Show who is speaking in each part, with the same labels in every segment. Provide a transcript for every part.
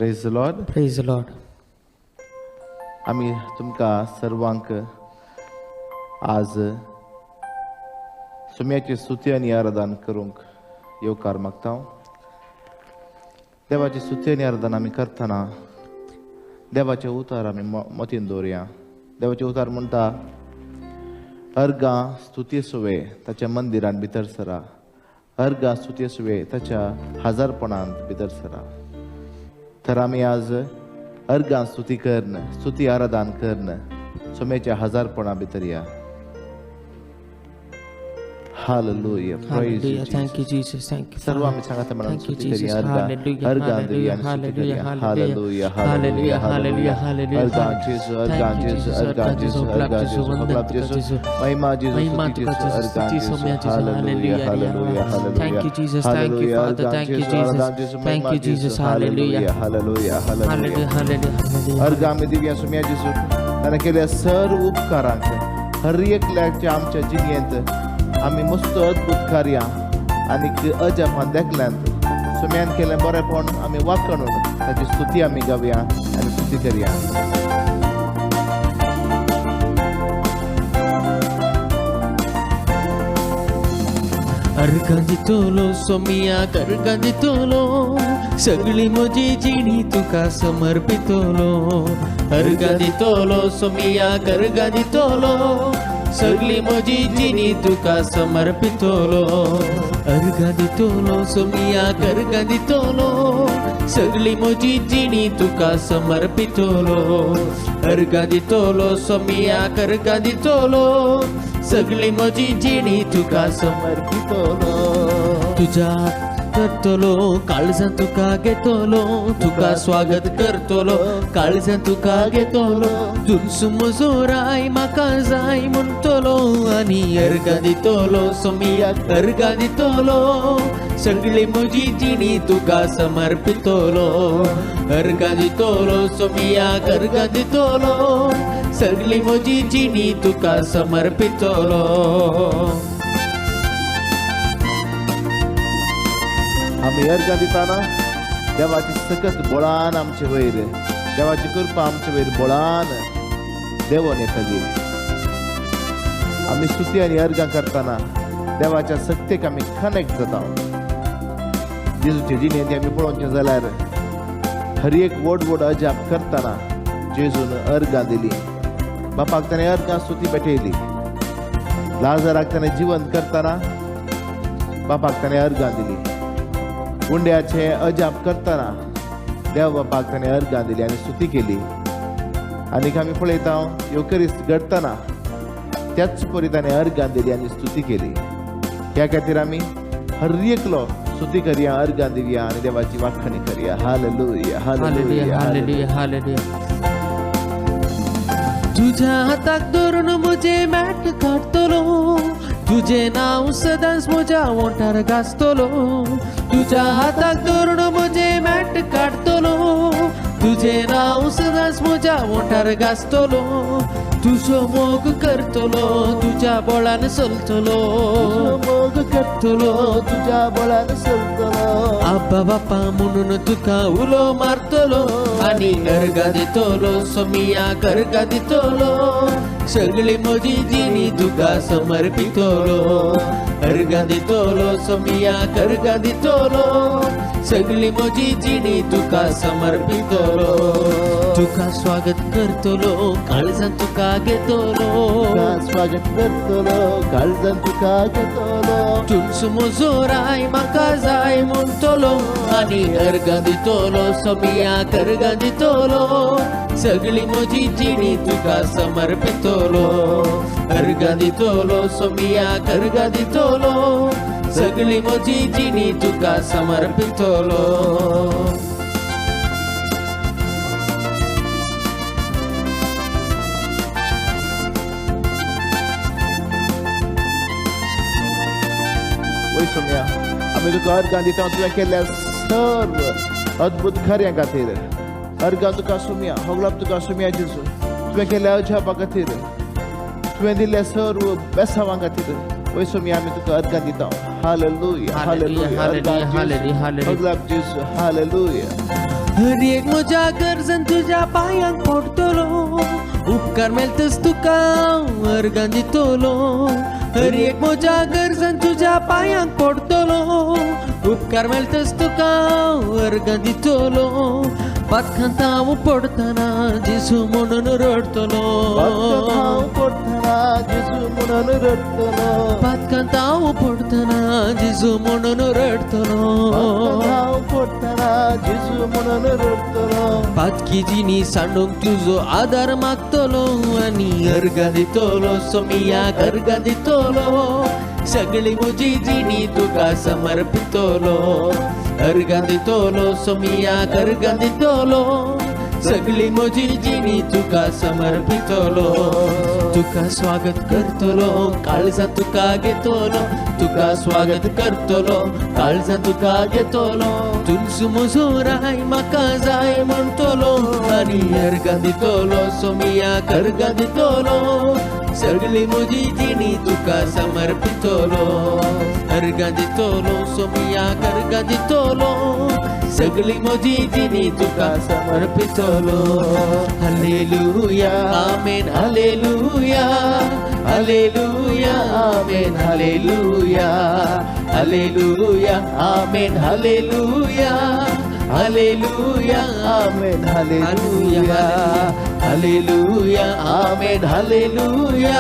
Speaker 1: Praise the Lord.
Speaker 2: Praise the Lord.
Speaker 1: आम्ही तुमका सर्वांक आज सुम्याची स्तुती आणि आराधना करूंक येवकार मागता. देवाची स्तुती आणि आराधना आम्ही करताना देवाचे उतार आम्ही मतीन दवरया. देवाचे उतार म्हणटा अर्गा स्तुती सुवे ताच्या मंदिरान भितर सरा. अर्गा स्तुती सुवे ताच्या हजारपणांत भितर सरा. तर आम्ही आज अर्गा स्तुती करण, स्तुती आराधना करण सुमेच्या हजारपणा भितर या. Hallelujah. Praise you,
Speaker 2: Hallelujah. Thank you, Jesus. Thank you.
Speaker 1: सर्व आम्ही सांगता म्हणून
Speaker 2: Thank you,
Speaker 1: स्तुती
Speaker 2: Jesus.
Speaker 1: करूया.
Speaker 2: Hallelujah.
Speaker 1: अर्गा
Speaker 2: Hallelujah.
Speaker 1: हallelujah.
Speaker 2: Hallelujah.
Speaker 1: Hallelujah.
Speaker 2: Hallelujah. Hallelujah.
Speaker 1: अर्गा जेसु, अर्गा
Speaker 2: Thank you,
Speaker 1: जेसु,
Speaker 2: Jesus.
Speaker 1: अर्गा
Speaker 2: अर्गा
Speaker 1: जेसु,
Speaker 2: जेसु,
Speaker 1: अर्गा
Speaker 2: जेसु,
Speaker 1: जेसु,
Speaker 2: वंदन
Speaker 1: भगवान
Speaker 2: तुका
Speaker 1: जेसु,
Speaker 2: जेसु.
Speaker 1: महिमा जेसु,
Speaker 2: महिमा
Speaker 1: स्तुति
Speaker 2: तुका
Speaker 1: जेसु,
Speaker 2: जेसु,
Speaker 1: अर्गा
Speaker 2: स्तुति
Speaker 1: जेसु.
Speaker 2: Soumya जेसु.
Speaker 1: Hallelujah.
Speaker 2: Hallelujah.
Speaker 1: Hallelujah.
Speaker 2: Thank you, Jesus. Thank you, Father. Thank you, Jesus. Thank you, Jesus. Hallelujah.
Speaker 1: Hallelujah.
Speaker 2: Hallelujah. Hallelujah.
Speaker 1: अर्गा आम्ही दिव्या सुम्या जेसु त्याने केल्या सर्व उपकारांक हर एक लायकच्या आमच्या जिणेंत आम्ही मस्त अद्भुत कार्य आणि अजापान देखल्यांत सुम्यान केलें बरेपण आमी वाखणून ताची स्तुती आमी गावया आनी स्तुती करया.
Speaker 2: अर्गा दितलो सोमिया कर्गा दितलो सगळी म्हजी जिणी तुका समर्पितलो. अर्गा दितलो सोमिया कर्गा दितलो सगळी म्हजी जिणी तुका समर्पितलो. अर्गा दितलो सोमिया कर्गा दितलो सगळी म्हजी जिणी तुका समर्पितलो. अर्गा दितलो सोमिया कर्गा दितलो सगळी म्हजी जिणी तुका समर्पितलो. तुझ्या करतलो काळजां तुका घेतलो. तुका स्वागत करतलो काळजां तुका घेतलो. तुझ म्हजो राय म्हाका जाय म्हणटलो आनी अर्गा दितलो सोमिया अर्गा दितलो सगळी म्हजी जिणी तुका समर्पितलो. अर्गा दितलो सोमिया अर्गा दितलो सगळी म्हजी जिणी तुका समर्पितलो.
Speaker 1: आमी अर्गा दिताना देवाची सकत बळान आमचे वयर, देवाची कृपा आमचे वयर बळान देवून येतली. आमी स्तुती आनी अर्गां करताना देवाच्या सक्तेक आमी कनेक्ट जाता. जेजूचे जिणेंत आमी पळोवचें जाल्यार हर एक व्हड व्हड अजाप करताना जेजून अर्गां दिली. बापाक ताणें अर्गां स्तुती भेटयली. लाजराक ताणें जिवंत करताना बापाक ताणें अर्गां दिली. उंड्याचे अजाप करताना देव बापाक ताणें अर्गां दिली आनी स्तुती केली. आनीक आमी पळयता युकरिस्त घडताना त्याच परी ताणें अर्गां दिली आनी स्तुती केली. ह्या खातीर आमी हर एकलो स्तुती करया, अर्गां दिवया आनी देवाची वाखणी करया. हालेलुया.
Speaker 2: हालेलुया. हालेलुया. हालेलुया. तुझ्या हाताक धरून म्हजे मॅट काडतलो. तुझे नाव सदांच म्हज्या ओंठार गाजतलो. तुझ्या हाताक धरून म्हजे मॅट काडतलो. तुझे नाव सदांच म्हज्या ओंठार गाजतलो. तुजो मोग करतलो तुझ्या बळान चलतलो. मोग करतलो तुझ्या बळान चलतलो. आब्बा बापा म्हणून तुका उलो मारतलो आनी अर्गा दितलो सोमिया अर्गा दितलो सगळी म्हजी जिणी तुका समर्पितलो. अर्गा दितलो सोमिया अर्गा दितलो सगळी म्हजी जिणी तुका समर्पितलो. तुका स्वागत करतलो काळजां तुका घेतलो.
Speaker 1: स्वागत करतलो काळजां तुका घेतलो.
Speaker 2: तुझ म्हजो राय म्हाका जाय म्हणटलो आनी अर्गा दितलो सोमिया अर्गा दितलो सगळी म्हजी जिणी तुका समर्पितलो. अर्गा दितलो सोमिया अर्गा दितलो सगळी म्हजी जिणी तुका समर्पितलो.
Speaker 1: वय सोम्या आमी तुका अर्गां दिता तुवें केल्ल्या सर्व अद्भुत कार्यां खातीर. अर्गां तुका सोम्या, होगलाप तुका सोम्या जेजू. तुवें केल्ल्या अजापा खातीर, तुवें दिल्ल्या सर्व बेसांवां खातीर वय सोम्या आमी तुका अर्गां दिता. Hallelujah. Hallelujah.
Speaker 2: Hallelujah. Hallelujah. Hallelujah.
Speaker 1: होगलाप जेजू. हालेलुया.
Speaker 2: हर एक म्हज्या गरजन तुज्या पांयांक पडटलो उपकार मेळटस तुका अर्गां दितलो हर एक म्हज्या गरजन तुज्या पांयांक पडटलो उपकार मेळटस तुका अर्गां दितलो पातखांत हांव पडटना जेजू म्हणून रडतलो
Speaker 1: पडटना जेजू म्हणून रडतलो
Speaker 2: पातखांत हांव पडटना जेजू म्हणून रडतलो
Speaker 1: पडटना जेजू म्हणून रडतलो
Speaker 2: पातकी जिनी सांडूंक तुजो आदार मागतलो आनी अर्गां दितलो सोमियाक अर्गां दितलो सगळी म्हजी जिणी तुका समर्पितलो अर्गां दितलो सोमियाक अर्गां दितलो सगळी म्हजी जिणी तुका समर्पितलो तुका स्वागत करतलो काळजा तुका घेतलो तुका स्वागत करतलो काळजा तुका घेतलो तुलसू म्हजो राय म्हाका जाय म्हणटलो आनी अर्गां दितलो सोमियाक अर्गां दितलो सगळी म्हजी जिणी तुका समर्पितलो अर्गां दितलो सोमियाक अर्गां दितलो सगळी म्हजी जिणी तुका समर्पितलो hallelujah amen hallelujah hallelujah amen hallelujah hallelujah amen hallelujah hallelujah amen hallelujah hallelujah amen hallelujah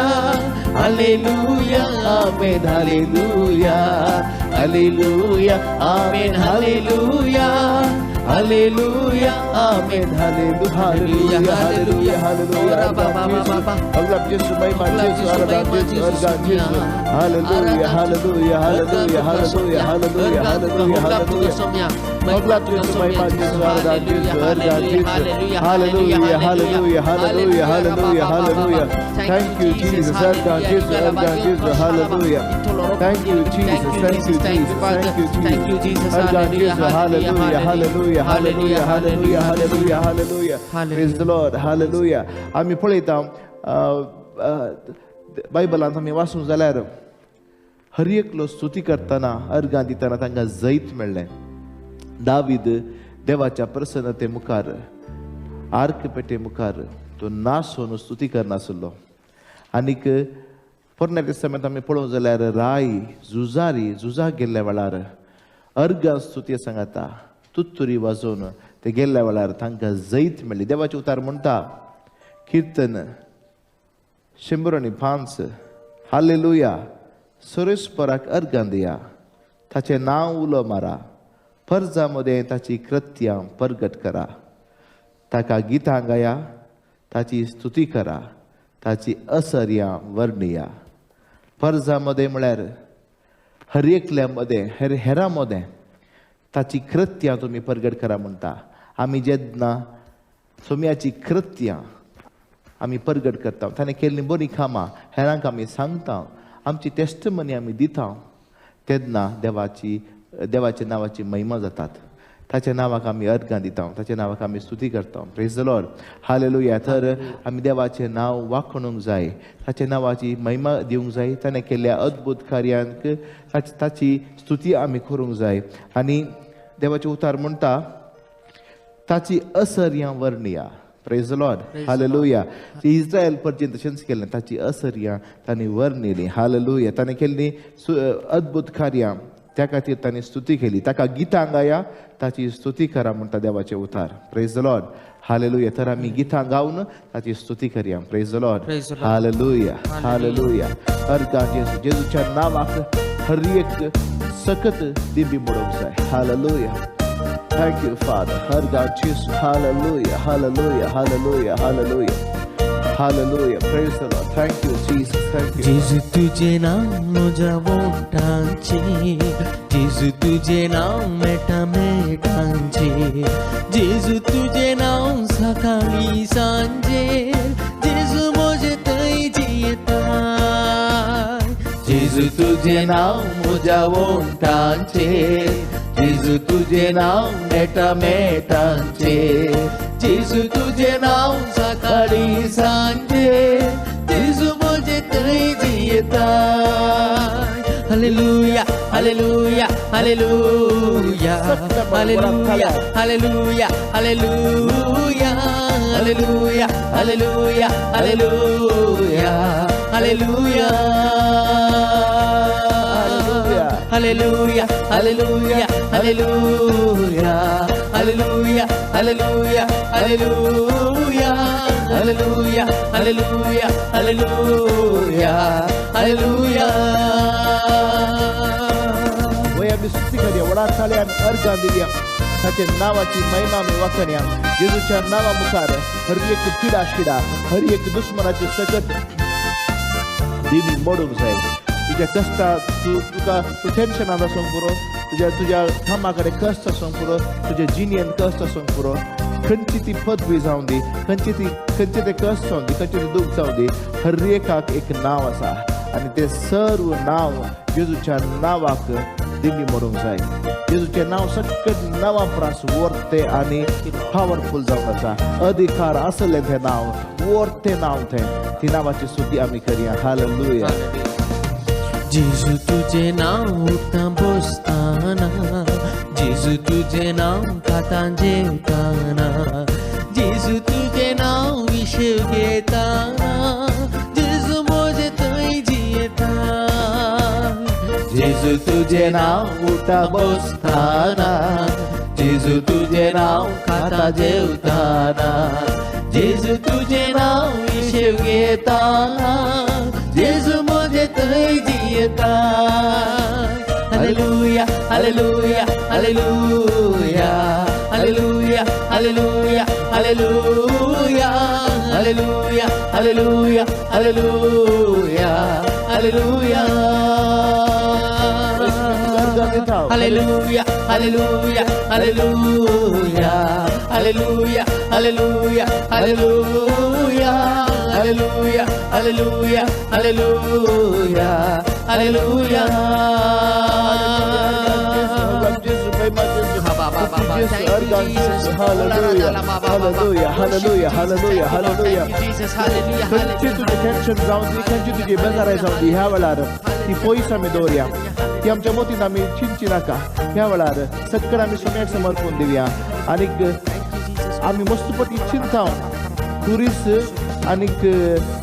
Speaker 2: hallelujah amen hallelujah hallelujah amen hallelujah hallelujah amen hallelujah hallelujah hallelujah Allah Yeshu महिमा यीशु आराधना यीशु अर्गान Yeshu hallelujah hallelujah hallelujah hallelujah hallelujah hallelujah hallelujah Allah Yeshu महिमा यीशु आराधना यीशु अर्गान Yeshu hallelujah hallelujah hallelujah hallelujah hallelujah thank you Jesus अर्गान Yeshu hallelujah thank you Jesus thank you Jesus अर्गान Yeshu hallelujah hallelujah hallelujah hallelujah hallelujah hallelujah praise the Lord hallelujah आम्ही पळयता बायबलांत आमी वाचूंक जाल्यार हर एकलो स्तुती करतना अर्गां दितना तांकां जैत मेळ्ळें दावीद देवाच्या प्रसन्नते मुखार आर्क पेटे मुखार तो नासून स्तुती करनासलो आनीक पोरण्या टेस्टामेंट आमी पळोवंक जाल्यार राय झुजाक गेल्ल्या वेळार अर्गां स्तुती सांगता तुत्तुरी वाजोवन ते गेल्ल्या वेळार तांकां जैत मेळ्ळी देवाचे उतार म्हणटा कीर्तन 105 हालेलुया सुरेस्पराक अर्गां दिया ताचें नांव उलो मारा फर्जा मदें ताची कृत्यां परगट करा ताका गितां गाया ताची स्तुती करा ताची असर्यां वर्णिया फर्जा मदें म्हळ्यार हर एकल्या मदें हेरां मदें ताची कृत्यां तुमी परगट करा म्हणटा आमी जेन्ना सोम्याची कृत्यां आमी परगट करता ताणें केल्लीं बरीं कामां हेरांक आमी सांगता आमची टेस्टमनी आमी दिता तेन्ना देवाच्या नांवाची महिमा जातात ताच्या नांवाक आमी अर्गां दिता ताच्या नांवाक आमी स्तुती करता प्रेज द लॉर्ड हालेलुया तर आमी देवाचें नांव वाखणूंक जाय ताच्या नांवाची महिमा दिवंक जाय ताणें केल्ल्या अद्भुत कार्यांक ताची स्तुती आमी करूंक जाय आनी देवाचें उतार म्हणटा ताची असर्यां वर्णिया praise the Lord hallelujah Israel पर्यंत तशेंच केलें ताची असर्यां तांणी वर्णिली हालेलुया ताणें केल्लीं अद्भुत कार्यां त्या खातीर तांणी स्तुती केली ताका गितां गाया ताची स्तुती करा म्हणटा देवाचें उतार प्रेज द लॉर्ड हालेलुया तर आमी गितां गावन ताची स्तुती करया praise the Lord hallelujah hallelujah अर्गां जेजूच्या नांवाक हर एक सकत दिंबी मोडोवंक जाय हालेलुया थँक यू फादर अर्गां जेजू hallelujah hallelujah hallelujah hallelujah Hallelujah, praise the Lord. Thank you, Jesus. Thank you. जेजू तुझे नाम म्हज्या वोटांचे जेजू तुझे नाम मेटांचे जेजू तुझे नाम सकाळी सांजे जेजू म्हजे थंय जियेता जेजू तुझे नाम म्हज्या वोटांचे जेजू तुझे नाम मेटांचे जेजू तुझे नाम सकाळी सांजे जेजू म्हजे थंय जियेता
Speaker 3: Hallelujah, hallelujah, hallelujah, hallelujah, hallelujah, hallelujah, hallelujah, hallelujah, hallelujah, hallelujah, hallelujah, hallelujah, hallelujah, hallelujah, hallelujah, hallelujah, hallelujah, hallelujah, hallelujah, hallelujah.
Speaker 1: वया मी स्तुती करूया वडाखाल्या अर्घां दिल्या ताचे नावाची महिमा मी वाखण्या येजूच्या नावा मुखार हर एक पिडा शिडा हर एक दुश्मनाचे सकट दिमी मोडूंक जाय तुझ्या कष्टात तू टेन्शनान आसूंक पुरो तुझ्या कामाकडे कष्ट आसूंक पुरो तुझ्या जिणेन कष्ट आसूंक पुरो खंयची ती पदवी जावं दी खंयचे ते कष्ट जावं दी खंयचे ते दूख जावं दी हर एकाक एक नाव आसा आणि ते सर्व नाव येजूच्या नावाक दिमी मोडूंक जाय येजूचें नाव सकट नांवा परस वर्ते आनी पावरफुल जावन आसा अधिकार आसलें तें नाव वर्ते नाव तें ती नांवाची स्तुती आमी करया हालेलुया
Speaker 3: जेजू तुझे नाव उठता बसताना जेजू तुझे नाव खाता जेवताना जेजू तुझे नाव विषय घेताना जेजू मोजे थंय जियेता जेजू तुझे नाव उठता बसताना जेजू तुझे नाव खाता जेवताना जेजू तुझे नाव विषय घेताना जेजू मोजे थंय जियेता Hallelujah, hallelujah, hallelujah, hallelujah, hallelujah, hallelujah, hallelujah, hallelujah, hallelujah, hallelujah. Hallelujah, hallelujah, hallelujah, hallelujah, hallelujah, hallelujah, hallelujah, hallelujah, hallelujah, hallelujah.
Speaker 1: खंयची तुझी टेन्शन जावं दी खंयची तुजी बेजाराय जावं दी ह्या वेळार ती पयस आमी दवरया ती आमच्या मोतीन आमी चिंची नाका ह्या वेळार सकट आमी सोम्याक समर्पण दिवया आनीक आमी मस्तपटी चिंताव खुरीस आनीक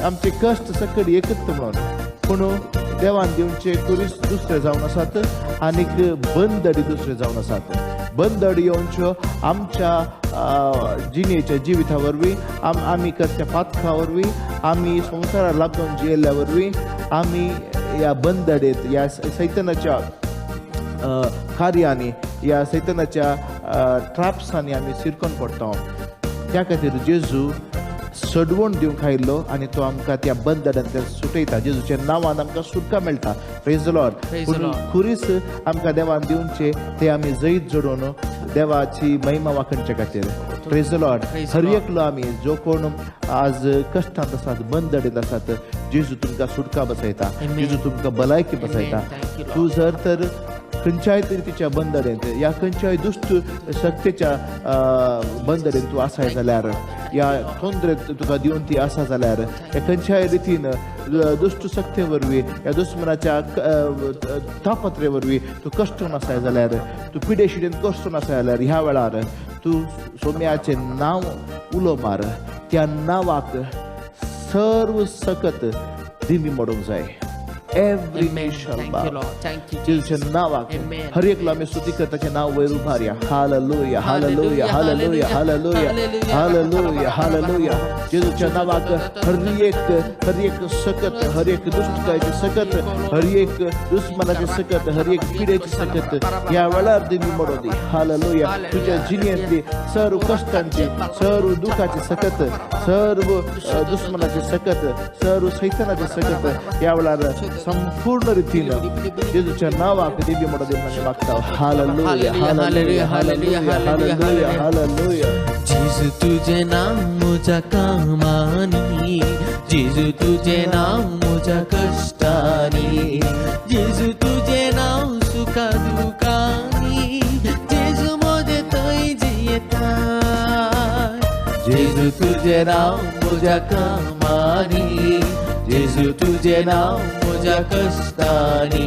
Speaker 1: आमचे कश्ट सकट एकत्र म्हणून पूण देवान दिवचे खुरीस दुसरे जावन आसात आनीक बंदडी दुसरे जावन आसात बंदडी येवच्यो आमच्या जिणेच्या जिविता वरवीं आमी करच्या पातका वरवीं आमी संवसाराक लागून जियेल्ल्या वरवीं आमी ह्या बंदडेत ह्या सैतानाच्या कार्यांनी ह्या सैतानाच्या ट्रॅप्सांनी आमी सिरकोन पडटा त्या खातीर जेजू सडवण दिवंक आयिल्लो आनी तो आमकां त्या बंदडांतल्यान सुटयता जेजूच्या नांवान आमकां सुटका मेळटा प्रेज द लॉर्ड पूण खुरीस आमकां देवान दिवचे ते आमी जैत जोडून देवाची महिमा वाखणचे खातीर प्रेज द लॉर्ड हर एकलो आमी जो कोण आज कश्टांत आसात बंदडेंत आसात जेजू तुमकां सुटका बसयता जेजू तुमकां भलायकी बसयता तूं जर तर खंयच्याय तरेच्या बंदडेंत या खंयच्याय दुश्ट शक्तीच्या बंदडेंत तूं आसाय जाल्यार या तोंदरेंत तुका दिवन ती आसा जाल्यार या खंयच्याय रितीन दुश्ट शक्ती वरवीं या दुश्मनाच्या तापत्रे वरवीं तूं कश्टून आसाय जाल्यार तूं पिडेशिडेन कश्टून आसाय जाल्यार ह्या वेळार तूं सोम्याचें नांव उलो मार त्या नांवाक सर्व सकत दिमी मोडूंक जाय Every knee shall bow. जेजूच्या नावाक हर एकलो आमी स्तुती करताचें नाव वयर उभारया hallelujah hallelujah hallelujah hallelujah hallelujah hallelujah जेजूच्या नावाक हर एक सकत हर एक दुष्टतायेची सकत हर एक दुश्मनाची सकत हर एक पिडेची सकत ह्या वेळार दिमी मोडो दी हालेलुया तुझ्या जिणेंतली सर्व कश्टांची सर्व दुखाची सकत सर्व दुश्मनाची सकत सर्व सैतानाची सकत ह्या वेळार संपूर्ण रीतीन जेजूच्या नावाक दिव्य मोडो दी म्हणून मागता hallelujah hallelujah hallelujah hallelujah hallelujah
Speaker 3: जेजू तुझे नाव म्हज्या कामांनी जेजू तुझे नाव म्हज्या कश्टांनी जेजू तुझे नाव सुखा दुखांनी जेजू मोजे थंय जियेता जेजू तुझे नाव म्हज्या कामांनी जेजू तुझे नाव म्हज्या कश्टांनी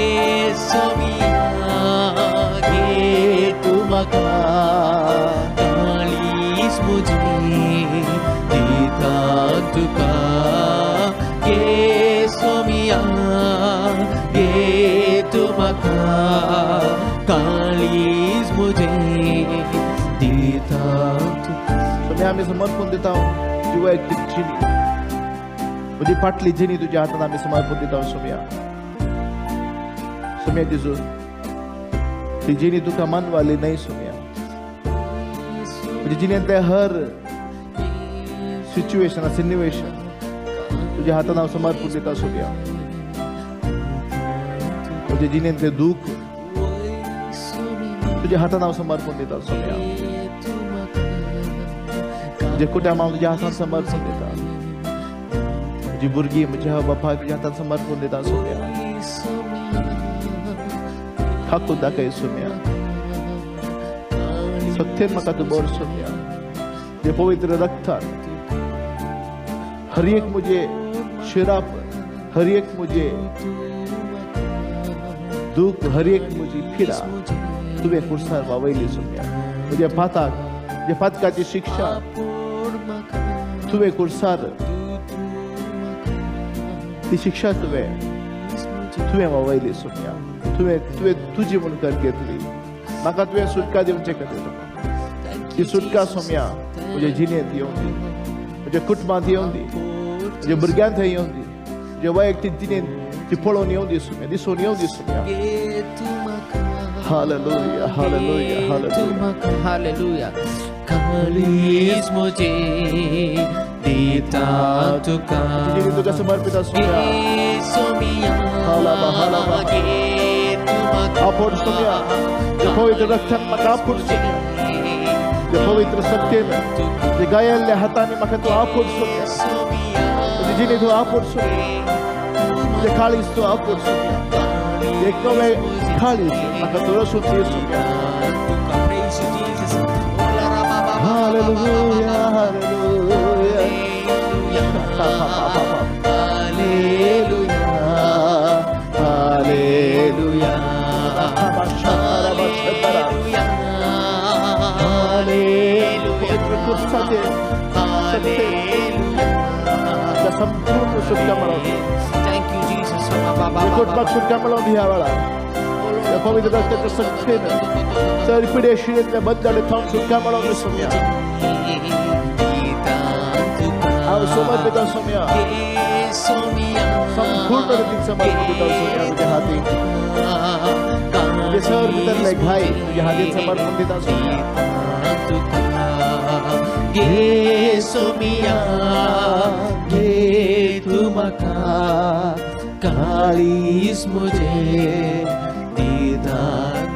Speaker 3: काळीज मुझे देता तू.
Speaker 1: तुम्ही आम्ही समर्पण देत आहोत जी वैयक्तिक जिनी म्हणजे फाटली जिनी तुझ्या हातात आम्ही समर्पण देत आहोत. सोम्या दिसू ती जिनी तुका मानवाली नाही सोम्या म्हणजे जिने हर सिच्युएशन सिन्युएशन तुझ्या हातात नाव समर्पण देता सोम्या म्हणजे जिने ते दुःख तुझ्या हातात नाव समर्पण देतात सोम्या जे कुटुंबा तुझ्या हातात समर्पण देतात जी भुरगी म्हणजे बापा तुझ्या हातात समर्पण देतात सोम्या ठाकूर दाखय सोम्या सत्यन म्हाका तू बोर सोम्या जे पवित्र रक्तात हर एक मुझे शिराप हर एक मुझे दुःख हर एक मुझी फिरा तुवे कुर्सार वावयली सोम्या म्हणजे फाताक जे फातकाची शिक्षा तुवे कुर्सार ती शिक्षा तुवे वावयली सोम्या तुवे तुझी मुनकर घेतली म्हाका तुवें सुटका दिवचे खातीर ती सुटका सोम्या म्हज्या जिणेंत येवं दी म्हज्या कुटुंबांत येवं दी म्हज्या भुरग्यांत येवं दी म्हज्या वैयक्तीक जिणेंत ती पळोवन येवं दी सोम्या दिसून येवं दी सोम्या. Hallelujah hallelujah hallelujah
Speaker 3: hallelujah. काळीज मुझे देता तुका
Speaker 1: जिणी तुका समर्पित सोम्या
Speaker 3: सोमिया
Speaker 1: हालाबा हालाबा आपोड सोम्या जे पवित्र रक्तान म्हाका आपोड सोम्या जे पवित्र सत्येन जे गायल्ल्या हातांनी म्हाका तूं आपोड सोम्या म्हणजे जिणे तूं आपोड सोम्या जे काळीज तूं आपोड सोम्या एक नवें काळीज म्हाका तूं रसून दी सोम्या. हालेलुया हालेलुया हालेलुया संपूर्ण सुटका मिळवली कुटुंबात सुटका मिळवली ह्या वेळा पवित्र रक्ताच्या संख्येनं चर पिढे शिळेतल्या बंधाने थांब सुटका मिळवली सोम्या हांव समर्पित सोम्या संपूर्ण रीतीन समर्पित सोम्या तुझ्या हाती जे सर भितरले घाय तुझ्या हातीन समर्पण दिता सोम्या.
Speaker 3: गे सोमिया गे तू म्हाका काळीज मुझे देता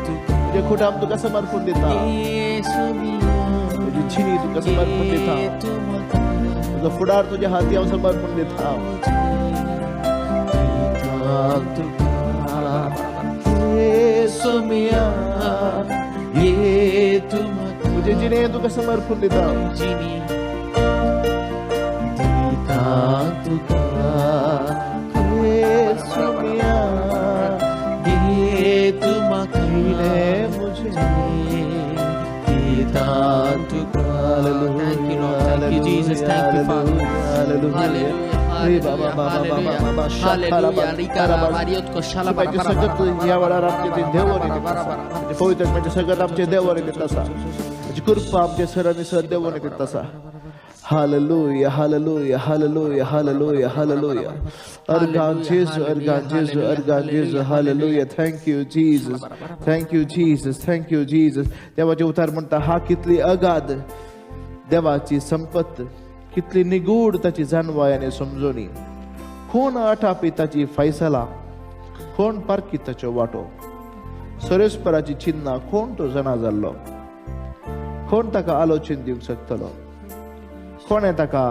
Speaker 3: तुका
Speaker 1: तुझे कुटुंब तुका समर्पण दिता तुझी जिणी तुका समर्पण दिता तुझा फुडार तुझ्या हाती हांव समर्पण दिता
Speaker 3: सोमिया ये तू
Speaker 1: तुझे जिणे तुका समर्पण दिता
Speaker 3: जिनी देता तुका
Speaker 1: सोम्या
Speaker 3: ये तू म्हाका
Speaker 1: मुझे
Speaker 3: देता तुका. Thank you Lord, thank you Jesus, thank you Father. Hallelujah.
Speaker 1: या वेळार आमचे देवाने पवित्र म्हणजे सगळ्यात आमचे देवाने देत असा म्हणजे कृपा आमचे सरांनी सर देवाने देत असा. Hallelujah hallelujah hallelujah hallelujah hallelujah अर्गान जेसू अर्गान जेसू अर्गान जेसू hallelujah. Thank you Jesus thank you Jesus thank you Jesus. देवाचे उतार म्हणता हा कितली अगाध देवाची संपत कितली निगूढ ताची जाणवायाने समजोनी कोण आटापी ताची फैसला कोण पारकी ताचो वाटो सरेस्पराची चिन्ह कोण तो जाणा जाल्लो कोण ताका आलोचन दिवंक शकतलो कोणे ताका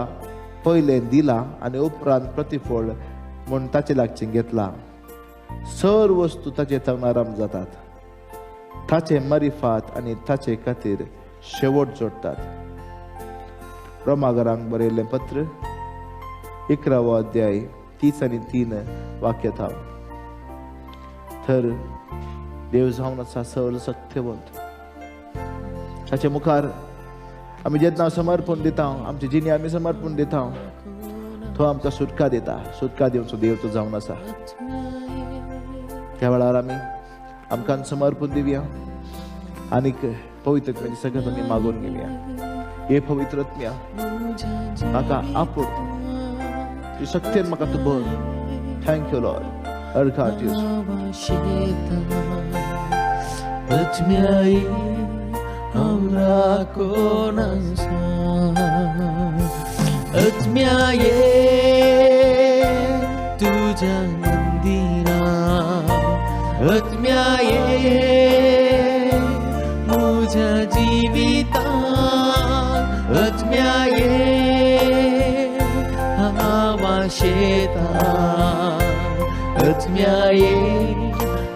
Speaker 1: पयले दिला आनी उपरांत प्रतिफळ म्हूण ताचे लागचें घेतला. सर वस्तू ताचे तवनाराम जातात ताचे मरिफात आनी ताचे खातीर शेवट जोडटात. रोमागरांक बरयल्लें पत्र 11 अध्याय 30 आनी 3 वाक्यात हांव तर देव जावन आसा सगळो सत्यवंत ताचे मुखार आमी जेन्ना समर्पण दिता आमचे जिणी आमी समर्पण दिता तो आमकां सुटका दिता. सुटका दिवचो देव तो जावन आसा. त्या वेळार आमी आमकां समर्पण दिवया आणि पवित्र आत्म्याची सगळं आमी मागून घेवया. हे पवित्र आत्म्या म्हाका आपूण तुजी शक्तीन म्हाका तूं भर. Thank you Lord. अर्घा जेजू.
Speaker 3: आत्म्याई हमरा कोणाचा आत्म्याये तुझ्या मंदिरा आत्म्याये मुझ्या जीविता आत्म्याये आवाशेता आत्म्याये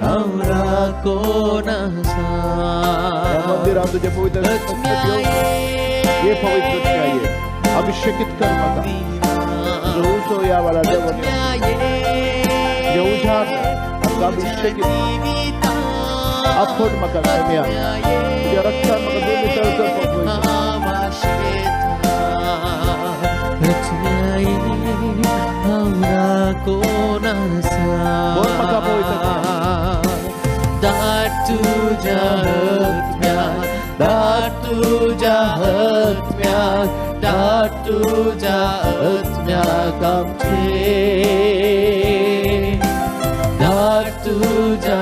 Speaker 3: हमरा कोणाचा
Speaker 1: या मंदिरात तुझे पवित्र ये पवित्र आत्म्या ये अभिषेकित कर म्हाका. तुझो उसो या वाला देवन जे उजाड आमकां अभिषेकित आफोड म्हाका सम्या तुझ्या रक्तान म्हाका दोन्ही तळतळ पळोवया. बोल म्हाका पवित्र
Speaker 3: दाट तुझ्या आत्म्यात दाट तुझ्या आत्म्यात दाट तुझ्या आत्म्यात आमचे दाट तुझ्या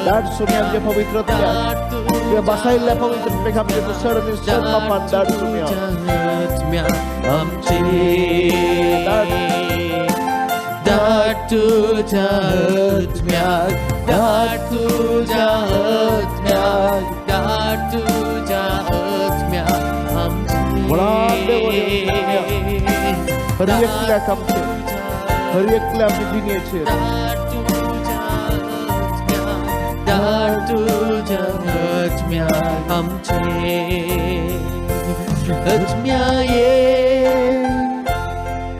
Speaker 1: दाट सुम्या जे पवित्र आत्म्या तुझ्या बसायल्ल्या पवित्र आत्म्याक आमचे तूं सर मापान दाट सुम्या
Speaker 3: आत्म्यात आमचे दाट तुझ्या आत्म्यात दाट तुझ्या आत्म्यात दाट तुझ्या आत्म्यात आमचे
Speaker 1: हर एकल्याक आमचे हर एकल्या आमच्या जिणेचेर
Speaker 3: दाट तुझ्या आत्म्यात आमचे आत्म्याये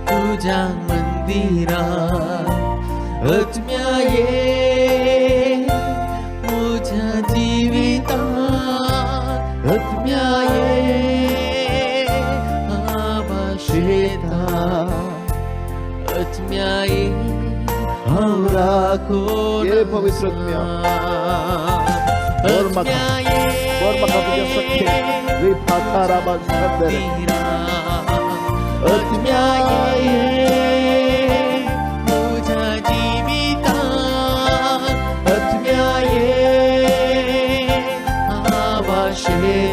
Speaker 3: तुझ्या मंदिरात आत्म्याये मुझ्या जीवितात आत्म्याये आवाशेतात आत्म्याये हमरा
Speaker 1: ये पवित्र आत्म्या बोल म्हाका तुझ्या सख्खे रे फातारा बांधर
Speaker 3: आत्म्याये मुझ्या जीवितात आत्म्याये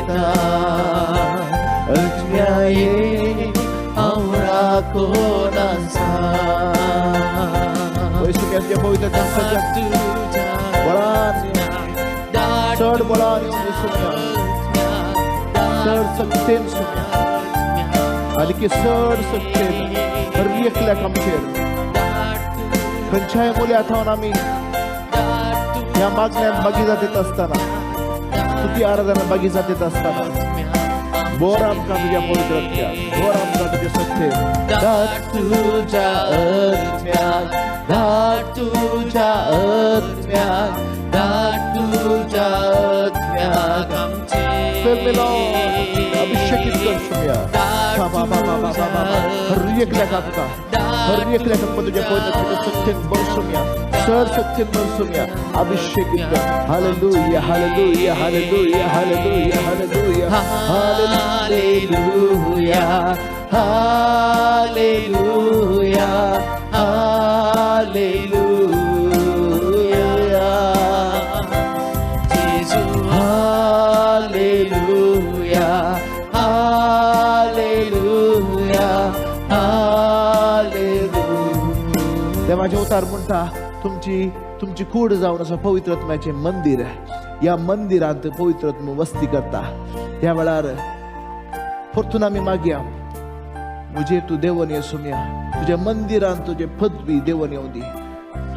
Speaker 3: आवाशेतात आत्म्याये हमरा कोणाचा
Speaker 1: वैसुम्याच्या पवित्र सगळ्यात बळान चढ बळान वैसुम्या चढ सक्तेन सुम्या आणि की चढ सक्तेन हर एकल्याक आमचेर खंयच्याय मुल्यात हावन आमी ह्या मागण्यात बागी जातीत असताना स्तुती आराधना बागी जातीत असताना बोर आमकां तुज्या पवित्र आत्म्याक बोर आमकां तुज्या सत्तेन
Speaker 3: दाट तुझ्या आत्म्यात दाट तुझ्या आत्म्यात दाट तुझ्या आत्म्यात आमचे
Speaker 1: Fill me, Lord. अभिषेकित कर सुम्या हर एकल्याक आमकां हर एकल्याक आमकां तुज्या पवित्र सत्तेन बोल सुम्या सर सत्तेन बोल सुम्या अभिषेकित कर. Hallelujah hallelujah hallelujah hallelujah hallelujah
Speaker 3: hallelujah hallelujah hallelujah जेजू हालेलुया हालेलुया हालेलुया.
Speaker 1: देवाचे उतार म्हणटा तुमची कूड जावन आसा पवित्र आत्म्याचें मंदिर. या मंदिरांत पवित्र आत्मा वस्ती करता. ह्या वेळार परतून आमी मागया मुझे तू देवन ये सुम्या तुझ्या मंदिरांत तुझे पदवी देवन येवं दी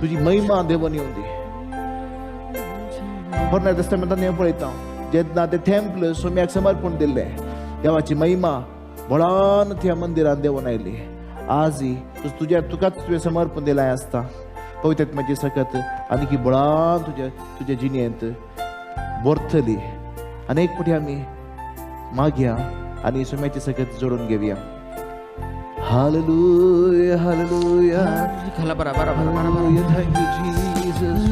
Speaker 1: तुझी महिमा देवन येवं दी. पोरण्या तेस्तामेंटांत हें पळयता जेन्ना तें टेंपल सुम्याक समर्पण दिल्लें देवाची महिमा बळान त्या मंदिरांत देवन आयली. आजय तुकाच तुवें समर्पण दिलां आसता पवित्र आत्म्याची सकत आनी की बळान तुज्या जिणेंत भरतली. अनेक फावटी आमी मागया आनी सुम्याची सकत जोडून घेवया. हालेलुया हालेलुया
Speaker 3: खाला बरा बरा बरा बरा
Speaker 1: थँक यू जीसस.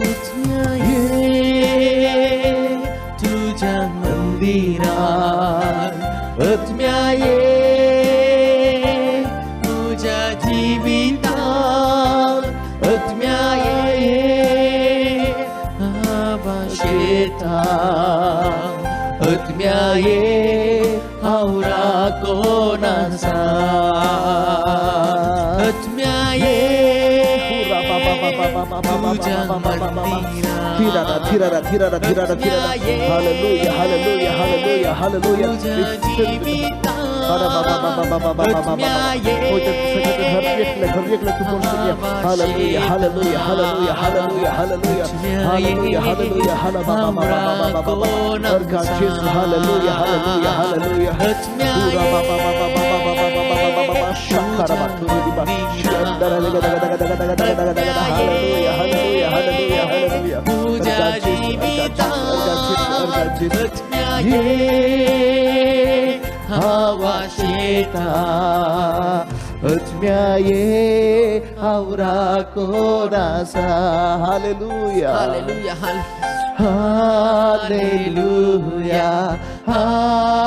Speaker 3: मंदिरात आत्म्या ये तुझ्या जीवितात आत्म्या ये आभाशेतात आत्म्या ये हावरा कोणाचा आत्म्या ये तुझ्या मंदिरात
Speaker 2: Hallelujah, hallelujah, hallelujah, hallelujah. Hallelujah, hallelujah, hallelujah, hallelujah, hallelujah, hallelujah, hallelujah, hallelujah, hallelujah, hallelujah, hallelujah, hallelujah.
Speaker 3: तुझ्या जीवितात ये हवा शेतात
Speaker 2: आत्म्या ये हावरा कोणाचा. Hallelujah,
Speaker 3: hallelujah
Speaker 2: hallelujah,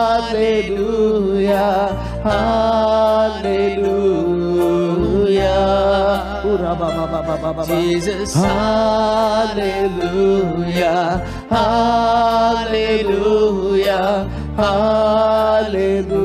Speaker 2: hallelujah, hallelujah.
Speaker 3: Jesus
Speaker 2: Hallelujah, hallelujah, hallelujah,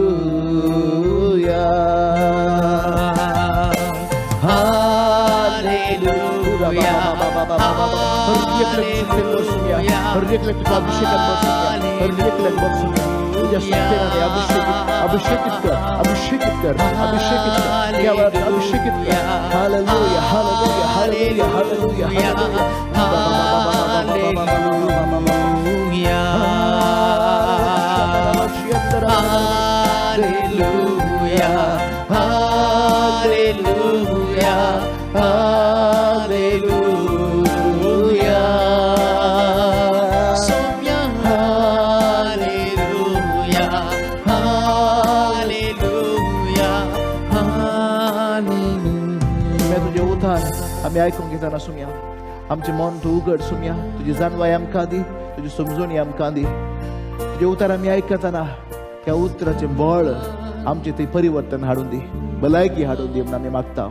Speaker 2: आम्ही ऐकून घेताना सुम्या आमचे मन तू उघड सुम्या तुझी जाणवाय आमकां दी तुझी समजून आमकां दी तुझे उतार आम्ही ऐकताना त्या उतराचे बळ आमचे ते परिवर्तन हाडून दी भलायकी हाडून दी म्हणून आम्ही मागता.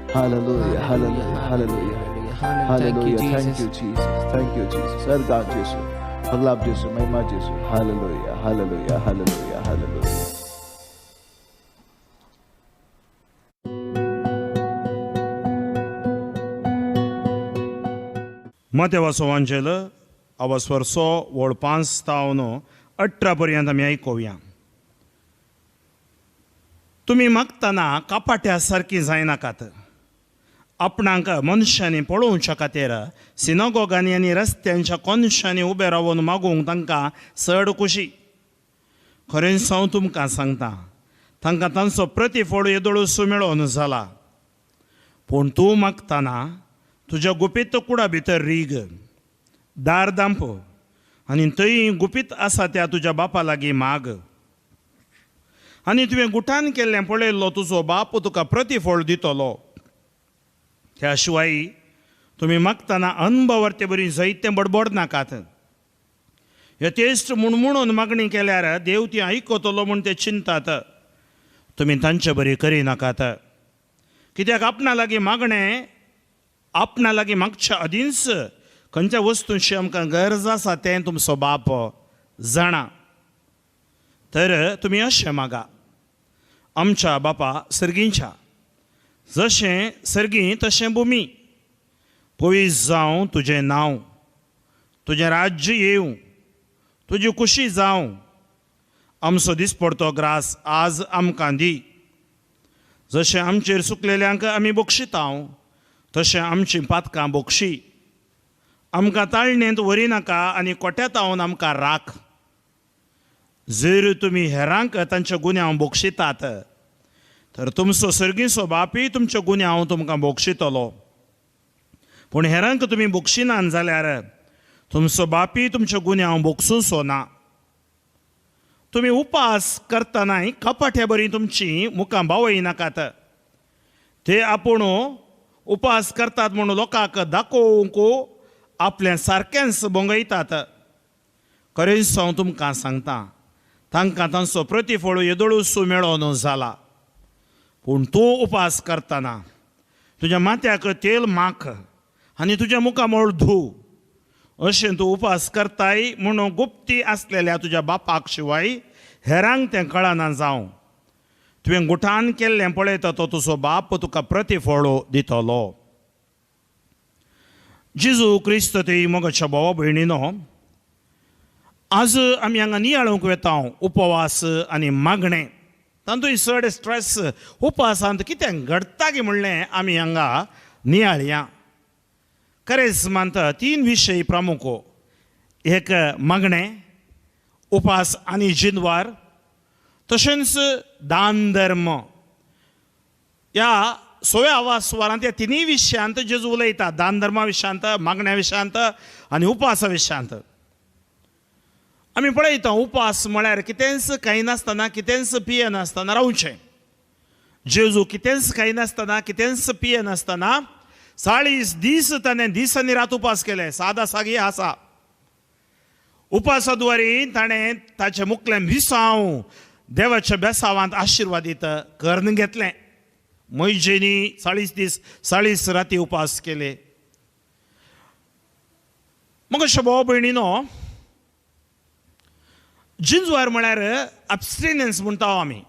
Speaker 2: Hallelujah, hallelujah, hallelujah, hallelujah. Thank you Jesus, thank you Jesus. सरगा जेसु भगलाब जेसु Mahima जेसु. Hallelujah, hallelujah, hallelujah, hallelujah.
Speaker 4: Mateus Evangelho, avas verso vol 5 तावनो 18 पर्यंत आमी आयकुया. तुम्ही मागतना कापाट्या सारकी जायनाकात. आपणाक मनशांनी पळोवच्या खातीर सिनागोगांनी आनी रस्त्यांच्या कोनशांनी उबे रावून मागूंक तांकां चड खुशी. खरें हांव तुमकां सांगता तांकां तांचो प्रतिफळ येदोळूच मेळोन जाला. पूण तूं मागतना तुज्या गुपीत कुडा भितर रीग, दार दांप आनी थंय गुपीत आसा त्या तुज्या बापा लागीं माग. आनी तुवें गुटान केल्लें पळयल्लो तुजो बाप तुका प्रतिफळ दितलो. त्या शिवाय तुमी मागतना अनभवर्ते बरी जायतें बडबड नाकात. यथेश्ट म्हणून मागणी केल्यार देव ती आयकतलो म्हूण ते चिंतात. तुमी तांचे बरी करिनाकात. कित्याक आपणा लागीं मागणें आपणा लागीं मागच्या आदींच खंयच्या वस्तूंची आमकां गरज आसा तें तुमचो बाप जाणा. तर तुमी अशें मागा. आमच्या बापा सर्गींच्या, जशें सर्गी तशें भुमी. पवित्र जावं तुजें नांव, तुजें राज्य येवं, तुजी खुशी जावं. आमचो दिसपडतो ग्रास आज आमकां दी. जशें आमचेर चुकलेल्यांक आमी बक्षितांव तशें आमचीं पातकां बक्षी. आमकां ताळणेंत व्हरिनाका आनी कोट्यात तावन आमकां राख. जर तुमी हेरांक तांच्या गुन्यांव बक्षितात तर तुमचो सर्गीचो बापूय तुमच्या गुन्यांव तुमकां बक्षितलो. पूण हेरांक तुमी बक्षिनात जाल्यार तुमचो बापूय तुमच्या गुन्यांव बक्षूचो ना. तुमी उपास करतनाय कपाट्या बरी तुमची मुखां बावयनाकात. ते आपूण उपास करतात म्हणून लोकांक दाखोवंक आपल्या सारकेंच बोंगयतात. खरेंच हांव तुमकां सांगता तांकां तांचो प्रतिफळ येदोळूच मेळो न्हू जाला. पूण तूं उपास करतना तुज्या माथ्याक तेल माख आनी तुज्या मुखामोळ धूव. अशें तूं उपास करताय म्हणून गुप्ती आसलेल्या तुज्या बापाक शिवाय हेरांक तें कळना जावं. तुवें गुठान केल्लें पळयता तो तुजो बाप तुका प्रतिफळ दितलो. जेजू क्रिस्त ते मोगाच्या भावा भयणीनो, आज आमी हांगा नियाळूंक वेता उपवास आनी मागणें. तातूंय चड स्ट्रेस उपासांत कितें घडटा गे म्हणलें आमी हांगा नियाळया. खरेंच मानत 3 विशय प्रमुख. एक मागणें, उपास आनी जिनवार, तशेंच दान धर्म. ह्या 16व्या सुवारांत ह्या 3 विशयांत जेजू उलयता. दान धर्मा विशयांत, मागण्या विशयांत आनी उपासा विशयांत. आमी पळयता उपास म्हळ्यार कितेंच खायनासतना, कितेंच पियेनासतना रावचें. जेजू कितेंच खायनासतना, कितेंच पियेनासतना 40 दीस ताणें दीस आनी रात उपास केले. सादा सागी आसा. उपासाद्वारे ताणें ताचें मुखलें विसाव देवाच्या बेसावांत आशिर्वादीत करून घेतलें. मोइजेनी 40 दीस 40 राती उपास केले. मग भाव भयणीनो, जिनवार म्हळ्यार अब्स्टिनेन्स म्हणटा आमी.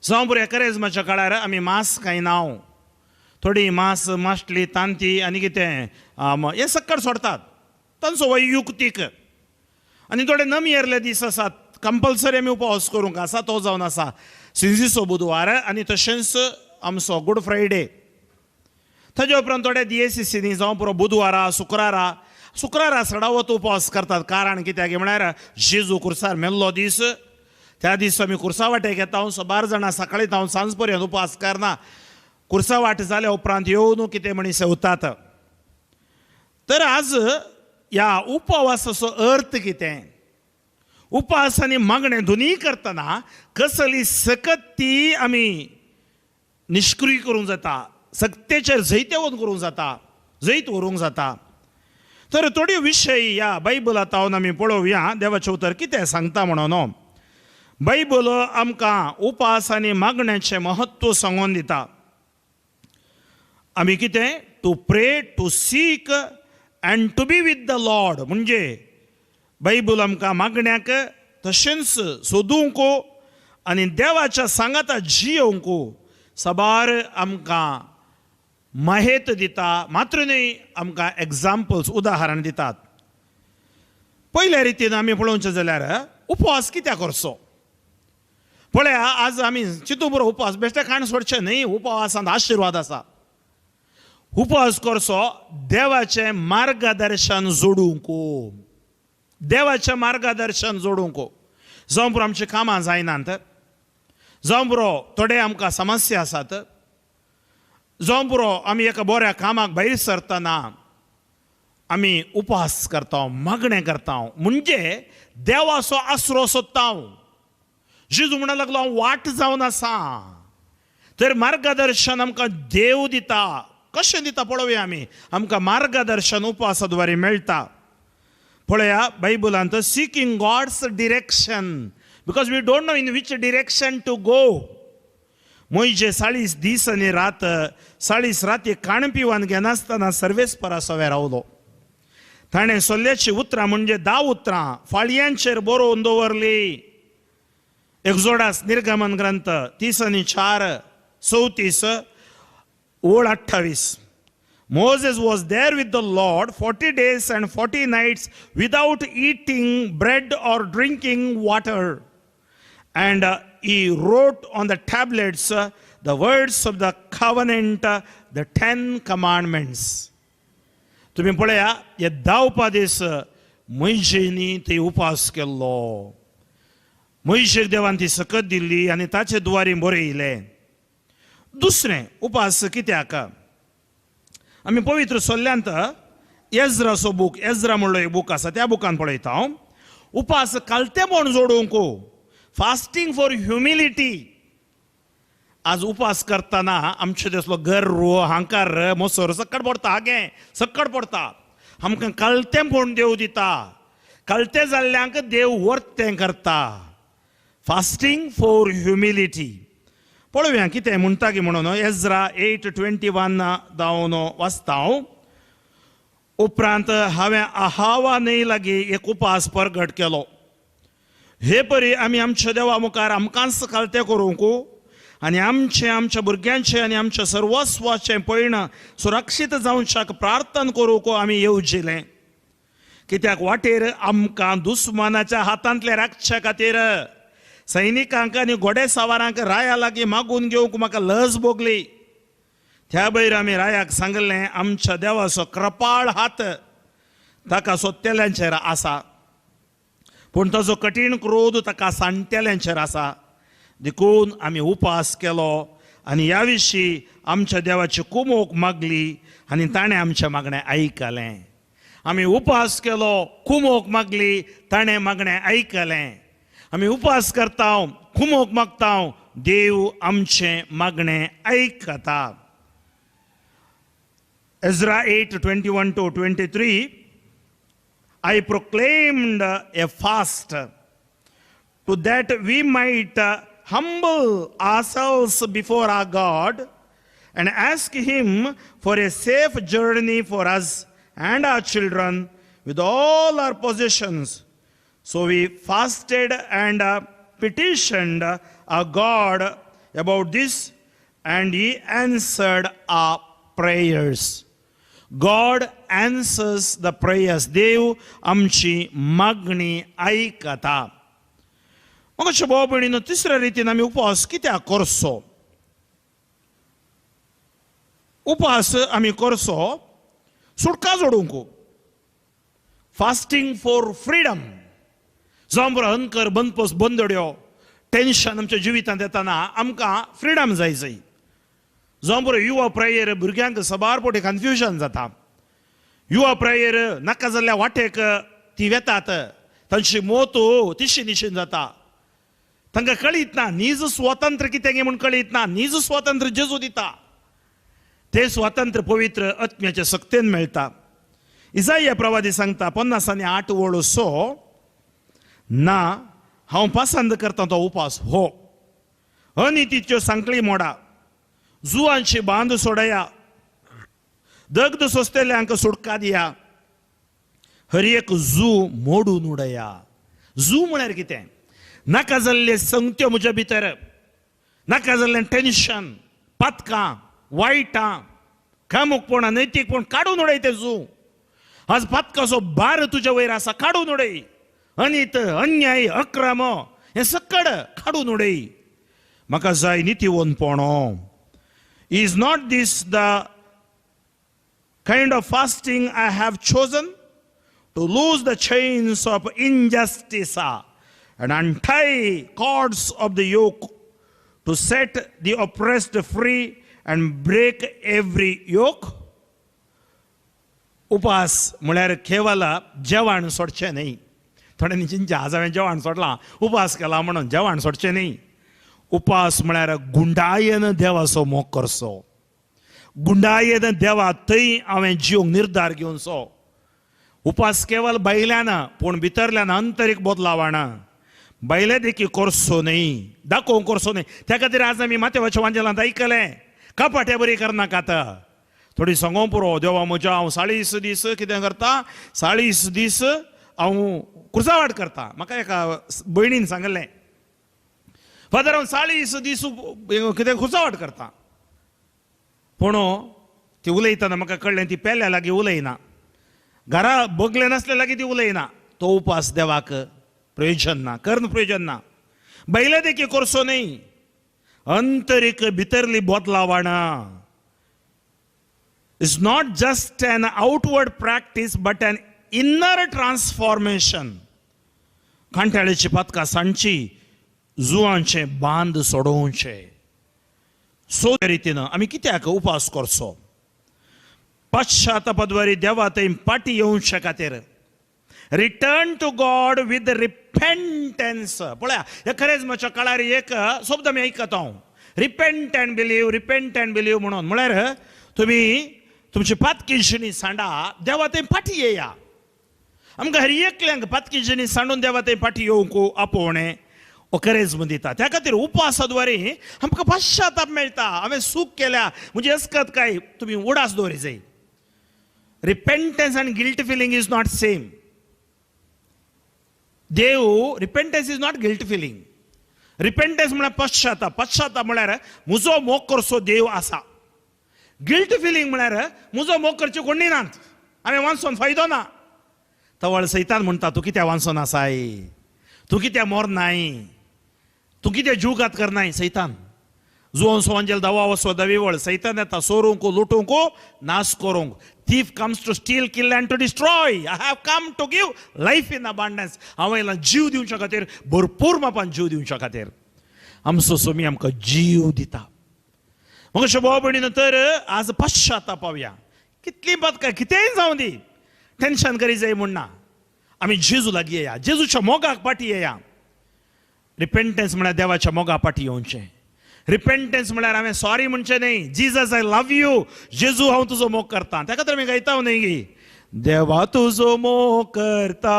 Speaker 4: जावं बरें करेजमाच्या काळार आमी मांस खायना. थोडी मांस, माश्टली, तांती आनी कितें हें सक्कड सोडतात. तांचो वैयक्तीक. आनी थोडे नमियेरले दीस आसात कंपल्सरी आमी उपवास करूंक आसा. तो जावन आसा सिंजीचो बुधवार आनी तशेंच आमचो गूड फ्रायडे. ताजे उपरांत थोडे DACCनी जावं पुरो बुधवारा, शुक्रारा सडावत उपवास करतात. कारण कित्याक म्हळ्यार जेजू कुर्सार मेल्लो दीस. त्या दीस आमी कुर्सा वाटे घेता. 12 जाणां सकाळीं हांव सांज पर्यंत उपास करना. कुर्सा वाट जाल्या उपरांत येवन कितें म्हणी सेवतात. तर आज ह्या उपवासाचो अर्थ कितें? उपास आनी मागणें दोनूय करतना कसली सकती आमी निश्क्रीय करूंक जाता. सक्तेचेर जैतेवंत करूंक जाता, जैत व्हरूंक जाता. तर थोड्यो विशय ह्या बायबलांत आमी पळोवया देवाचें उतर कितें सांगता म्हणून. बायबल आमकां उपास आनी मागण्याचें महत्व सांगून दिता. आमी कितें to pray, to seek and to be with the Lord. म्हणजे बायबल आमकां मागण्याक तशेंच सोदूंक आनी देवाच्या सांगाता जियोंक सबार आमकां माहेत दिता. मात्र न्हय, आमकां एग्जाम्पल्स, उदाहरण दितात. पयल्या रितीन आमी पळोवचें जाल्यार उपवास कित्याक करचो. पळया, आज आमी चिंतू बरो उपवास बेश्टे खाण सोडचें न्हय. उपवासांत आशिर्वाद आसा. उपवास करचो देवाचें मार्गदर्शन जोडूंक. देवाचें मार्गदर्शन जोडूंक. जावं पुरो आमचीं कामां जायनात, जावं पुरो थोडे आमकां समस्या आसात, जावं पुरो आमी एका बऱ्या कामाक भायर सरतना आमी उपास करता, मागणें करता. म्हणजे देवाचो आसरो सोदता. जेजू म्हणूंक लागलो हांव वाट जावन आसा. तर मार्गदर्शन आमकां देव दिता. कशें दिता पळोवया आमी. आमकां मार्गदर्शन उपासाद्वारे मेळटा. पळया बायबलांत seeking God's direction, because we don't know in which direction to go. मोइजे 40 दीस आनी रात 40 राती खाण पिवान घेनासतना सर्वेस्परा सवे रावलो. ताणें सोल्ल्याची उतरां म्हणजे 10 उतरां फाळयांचेर बरोवन दवरली. एक्झोडास निर्गमन ग्रंथ 30 आनी 4 34 ओळ 28. Moses was there with the Lord 40 days and 40 nights without eating bread or drinking water. And he wrote on the tablets the words of the covenant, the 10 commandments. तुम्ही पळया, हे 10 उपादेश मोइशेनी ते उपास केल्लो. मोइशेक देवान ती सकत दिल्ली आनी ताचे द्वारे बरयले. दुसरें उपास कित्याक? आमी पवित्र सोल्ल्यांत एज्राचो बूक, एज्रा म्हणलो एक बूक आसा, त्या बुकान पळयता हांव. उपास कालतेपण जोडूंक, फास्टींग फॉर ह्युमिलिटी. आज उपास करतना आमचे तसलो गर्व, अहंकार, मोसर सक्कड पडटा. हागे सक्कड पडटा. आमकां कालतेपण देव दिता. कळते जाल्ल्यांक देव वर्तें करता. Fasting for humility. पळोवया कितें म्हणटा की म्हणून एज्रा 8:21 जावन वाचता हांव. उपरांत हांवें आहावा न्हय लागीं एक उपास परगट केलो. हे परी आमी आमच्या देवा मुखार आमकांच कळतें करूंक आनी आमच्या भुरग्यांचें आनी आमच्या सर्वस्वाचें पयण सुरक्षीत जावंक प्रार्थना करूंक आमी येवजिलें. कित्याक वाटेर आमकां दुस्मानाच्या हातांतले राखचे खातीर सैनिकांक आनी घोडे सवारांक राया लागीं मागून घेवंक म्हाका लज भोगली. त्या भायर आमी रायाक सांगलें आमच्या देवाचो कृपाळ हात ताका सोदतेल्यांचेर आसा, पूण ताचो कठीण क्रोध ताका सांडटेल्यांचेर आसा. देखून आमी उपास केलो आनी ह्या विशीं आमच्या देवाची कुमोक मागली आनी ताणें आमचें मागणें आयकलें. आमी उपास केलो, कुमोक मागली, ताणें मागणें आयकलें. आमी उपास करता, कुमोक मागता, देव आमचें मागणें आयकता. Ezra 8:21-23, I proclaimed a fast to that we might humble ourselves before our God and ask Him for a safe journey for us and our children with all our possessions. So we fasted and petitioned our God about this, and He answered our prayers. God answers the prayers. देव आमची मागणी आयकता. मग भाव भयणीनो, तिसऱ्या रितीन आमी उपास कित्याक करचो? उपास आमी करचो सुटका जोडूंक. Fasting for freedom. जावं बरो अहंकार, बंदपोस, बंदड्यो, टेन्शन आमच्या जिवितांत येताना आमकां फ्रीडम जाय. जावं बरो युवा प्रायेर भुरग्यांक सबारपोटी कन्फ्युजन जाता. युवा प्रायेर नाका जाल्ल्या वाटेक ती वेतात, तांची मोत तिशीनिशीन जाता. तांकां कळीत ना निज स्वातंत्र्य कितें गे म्हूण कळीत ना. निज स्वातंत्र्य जेजू दिता. ते स्वातंत्र्य पवित्र आत्म्याच्या सक्तेन मेळटा. इसाया प्रवादी सांगता 50:8 ना हांव पसंद करता तो उपास हो. अनितीच्यो सांकळी मोडा, जुवांची बांद सोडया, दग्ध सोंसतेल्यांक सुटका दिया, हर एक जू मोडून उडया. जू म्हळ्यार कितें? नाका जाल्ले संगत्यो म्हज्या भितर, नाका जाल्लें टेन्शन, पातकां, वायटां, कामुकपणां, नैतीकपण काडून उडय ते जू. आज पातकाचो भार तुज्या वयर आसा, काडून उडय. अनित, अन्याय, अक्रम हें सकड काडून उडय. म्हाका जाय नितीवंतपणो. Is not this the kind of fasting I have chosen? To loose the chains of injustice and untie cords of the yoke, to set the oppressed free and break every yoke? उपास म्हळ्यार केवळ जेवण सोडचें न्ही. थोड्यांनी चिंता आज हांवें जेवण सोडलां, उपास केला म्हणून जेवण सोडचें न्ही. उपास म्हळ्यार गुंडायेन देवाचो मोग करचो. गुंडायेन देवा थंय हांवें जीवंक निर्धार घेवचो. उपास केवळ भायल्यान पूण भितरल्यान आंतरीक बदलावण. भायले देखीक करचो न्ही, दाखोवंक करचो न्ही. त्या खातीर आज आमी माथेवाच्या वांजेलांत आयकलें, कपाटे बरी करनाकात. थोडी सांगो पुरो, देवा म्हज्या हांव 40 दीस कितें करता, 40 दीस हांव कुर्सावाड करता. म्हाका एका भयणीन सांगलें, फादर हांव 40 दीस कितें कुर्सावाड करता. पूण ती उलयतना म्हाका कळ्ळें ती पेल्या लागीं उलयना, घरा बगले नासले लागीं ती उलयना. तो उपास देवाक प्रयोजन ना, कर्ण प्रयोजन ना. बैले देखीक करचो न्ही. आंतरीक भितरली बदलावण. Is not just an outward practice but an inner transformation. कांठाळ्याची पातकां सांडची, जुवांचे बांद सोडोवचे. सो त्या रितीन आमी कित्याक उपास करचो? पश्चातापाद्वारे देवा थंय पाटी येवचे खातीर. Return to God with repentance. पळया, हे खरेंच मातशा काळार एक शब्द आमी आयकता, repent and believe, repent and believe म्हणून. म्हळ्यार तुमी तुमची पातकिशणी सांडा, देवा थंय पाटी येया. आमकां हर एकल्यांक पातकीजनी सांडून देवा ते फाटी येवंक आपोवणे हो करेज्म दिता. त्या खातीर उपासाद्वारे आमकां पश्चाताप मेळटा. हांवें चूक केल्या, म्हजी अस्कत काय तुमी उडास दवरी जाय. रिपेंटन्स आनी guilt feeling is not same. देव repentance is not guilt feeling. Repentance म्हळ्यार पश्चाताप. पश्चाताप म्हळ्यार म्हजो मोग करचो देव आसा. गिल्ट फिलींग म्हळ्यार म्हजो मोग करचे कोणी नात, हांवें वाचून फायदो ना. तवळ सैतान म्हणटा तूं कित्याक वाचून आसाय, तूं कित्याक मोरनाय, तूं कित्याक जीवघात करनाय. सैतान जुवन सोंजेल दवा वसो दविवळ. सैतान येता सोरूंक, लुटूंक, नाश करूंक. Thief comes to steal, kill and to destroy. I have come to give life in abundance. हांवें जीव दिवच्या खातीर, भरपूर मापान जीव दिवच्या खातीर. आमचो स्वामी आमकां जीव दिता. मग भाव भयणीनो, तर आज पश्चाताप पावया. कितली बदका कितेंय जावं दी, टेन्शन करी जाय म्हणना. आमी जेजू लागीं येया, जेजूच्या मोगाक फाटी येया. रिपेंटन्स म्हळ्यार देवाच्या मोगा फाटी येवचें. रिपेंटन्स म्हळ्यार हांवें सॉरी म्हणचें न्ही. जीजस आय लव यू, जेजू हांव तुजो मोग करता. त्या खातीर आमी गायता न्ही गी, देवा तुजो मोग करता,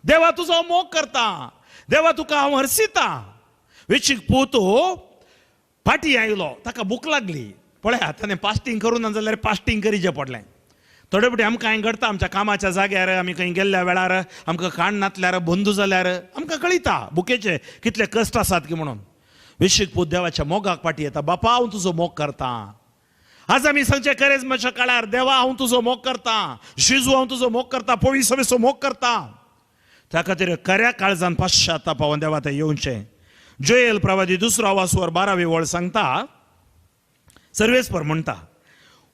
Speaker 4: देवा तुजो मोग करता, देवा तुका हांव हरसिता. वेचीक पोतो फाटी आयलो, ताका भूक लागली. पळया, ताणें फास्टींग करूं ना जाल्यार फास्टींग करीचें पडलें. थोडे फावटी आमकां कांय घडटा आमच्या कामाच्या जाग्यार, आमी खंय गेल्ल्या वेळार आमकां खाण नातल्यार, बंदू जाल्यार आमकां कळटा भुकेचे कितले कश्ट आसात की म्हणून. वेशीक पूत देवाच्या मोगाक फाटी येता. बापा हांव तुजो मोग करता. आज आमी सांगचे करेज्माच्या काळार, देवा हांव तुजो मोग करता, जेजू हांव तुजो मोग करता, पवी सवेचो मोग करता. त्या खातीर खऱ्या काळजान पश्चाताप पावून देवा थंय येवचें. जोएल प्रवादी 2 वासवर 12वी वळ सांगता, सर्वेस्पर म्हणटा,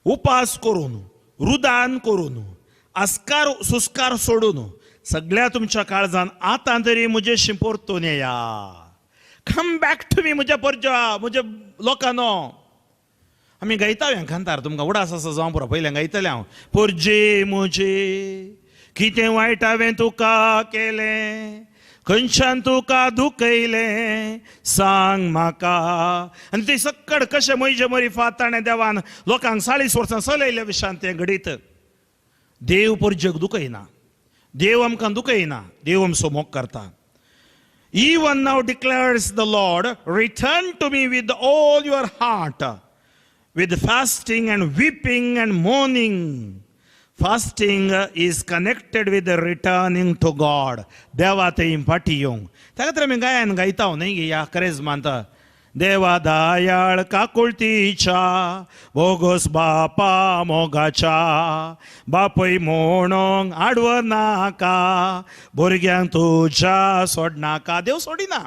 Speaker 4: उपास करून, रुदान करून, आस्कार सुस्कार सोडून सगळ्या तुमच्या काळजान आतां तरी म्हजेशी परतून येया. कम बॅक टू मी, म्हज्या परजा, म्हज्या लोकांनो. आमी गायता हांवें खांतार, तुमकां उडास आसा जावं पुरो. पयलें गायतलें हांव, परजे म्हजे कितें वायट हांवें तुका केलें, खंयच्यान तुका दुखयलें सांग म्हाका. आनी ते सक्कड कशें म्हजे मरी फात ताणें देवान लोकांक 40 वर्सां चलयल्या विशान तें घडीत. देव परजेक दुखयना, देव आमकां दुखयना, देव आमचो मोग करता. Even now declares the Lord, return to me with all your heart, with fasting and weeping and mourning. Fasting is connected with the returning to God. देवा थंय फाटी येवंक. त्या खातीर आमी गायन गायता न्ही ह्या करेज्मांत. देवा दयाळ काकुळतीच्या, बोगोस बापा मोगाच्या, बापय म्हणोंक आडवो नाका, भुरग्यांक तुज्या सोडनाका. देव सोडिना.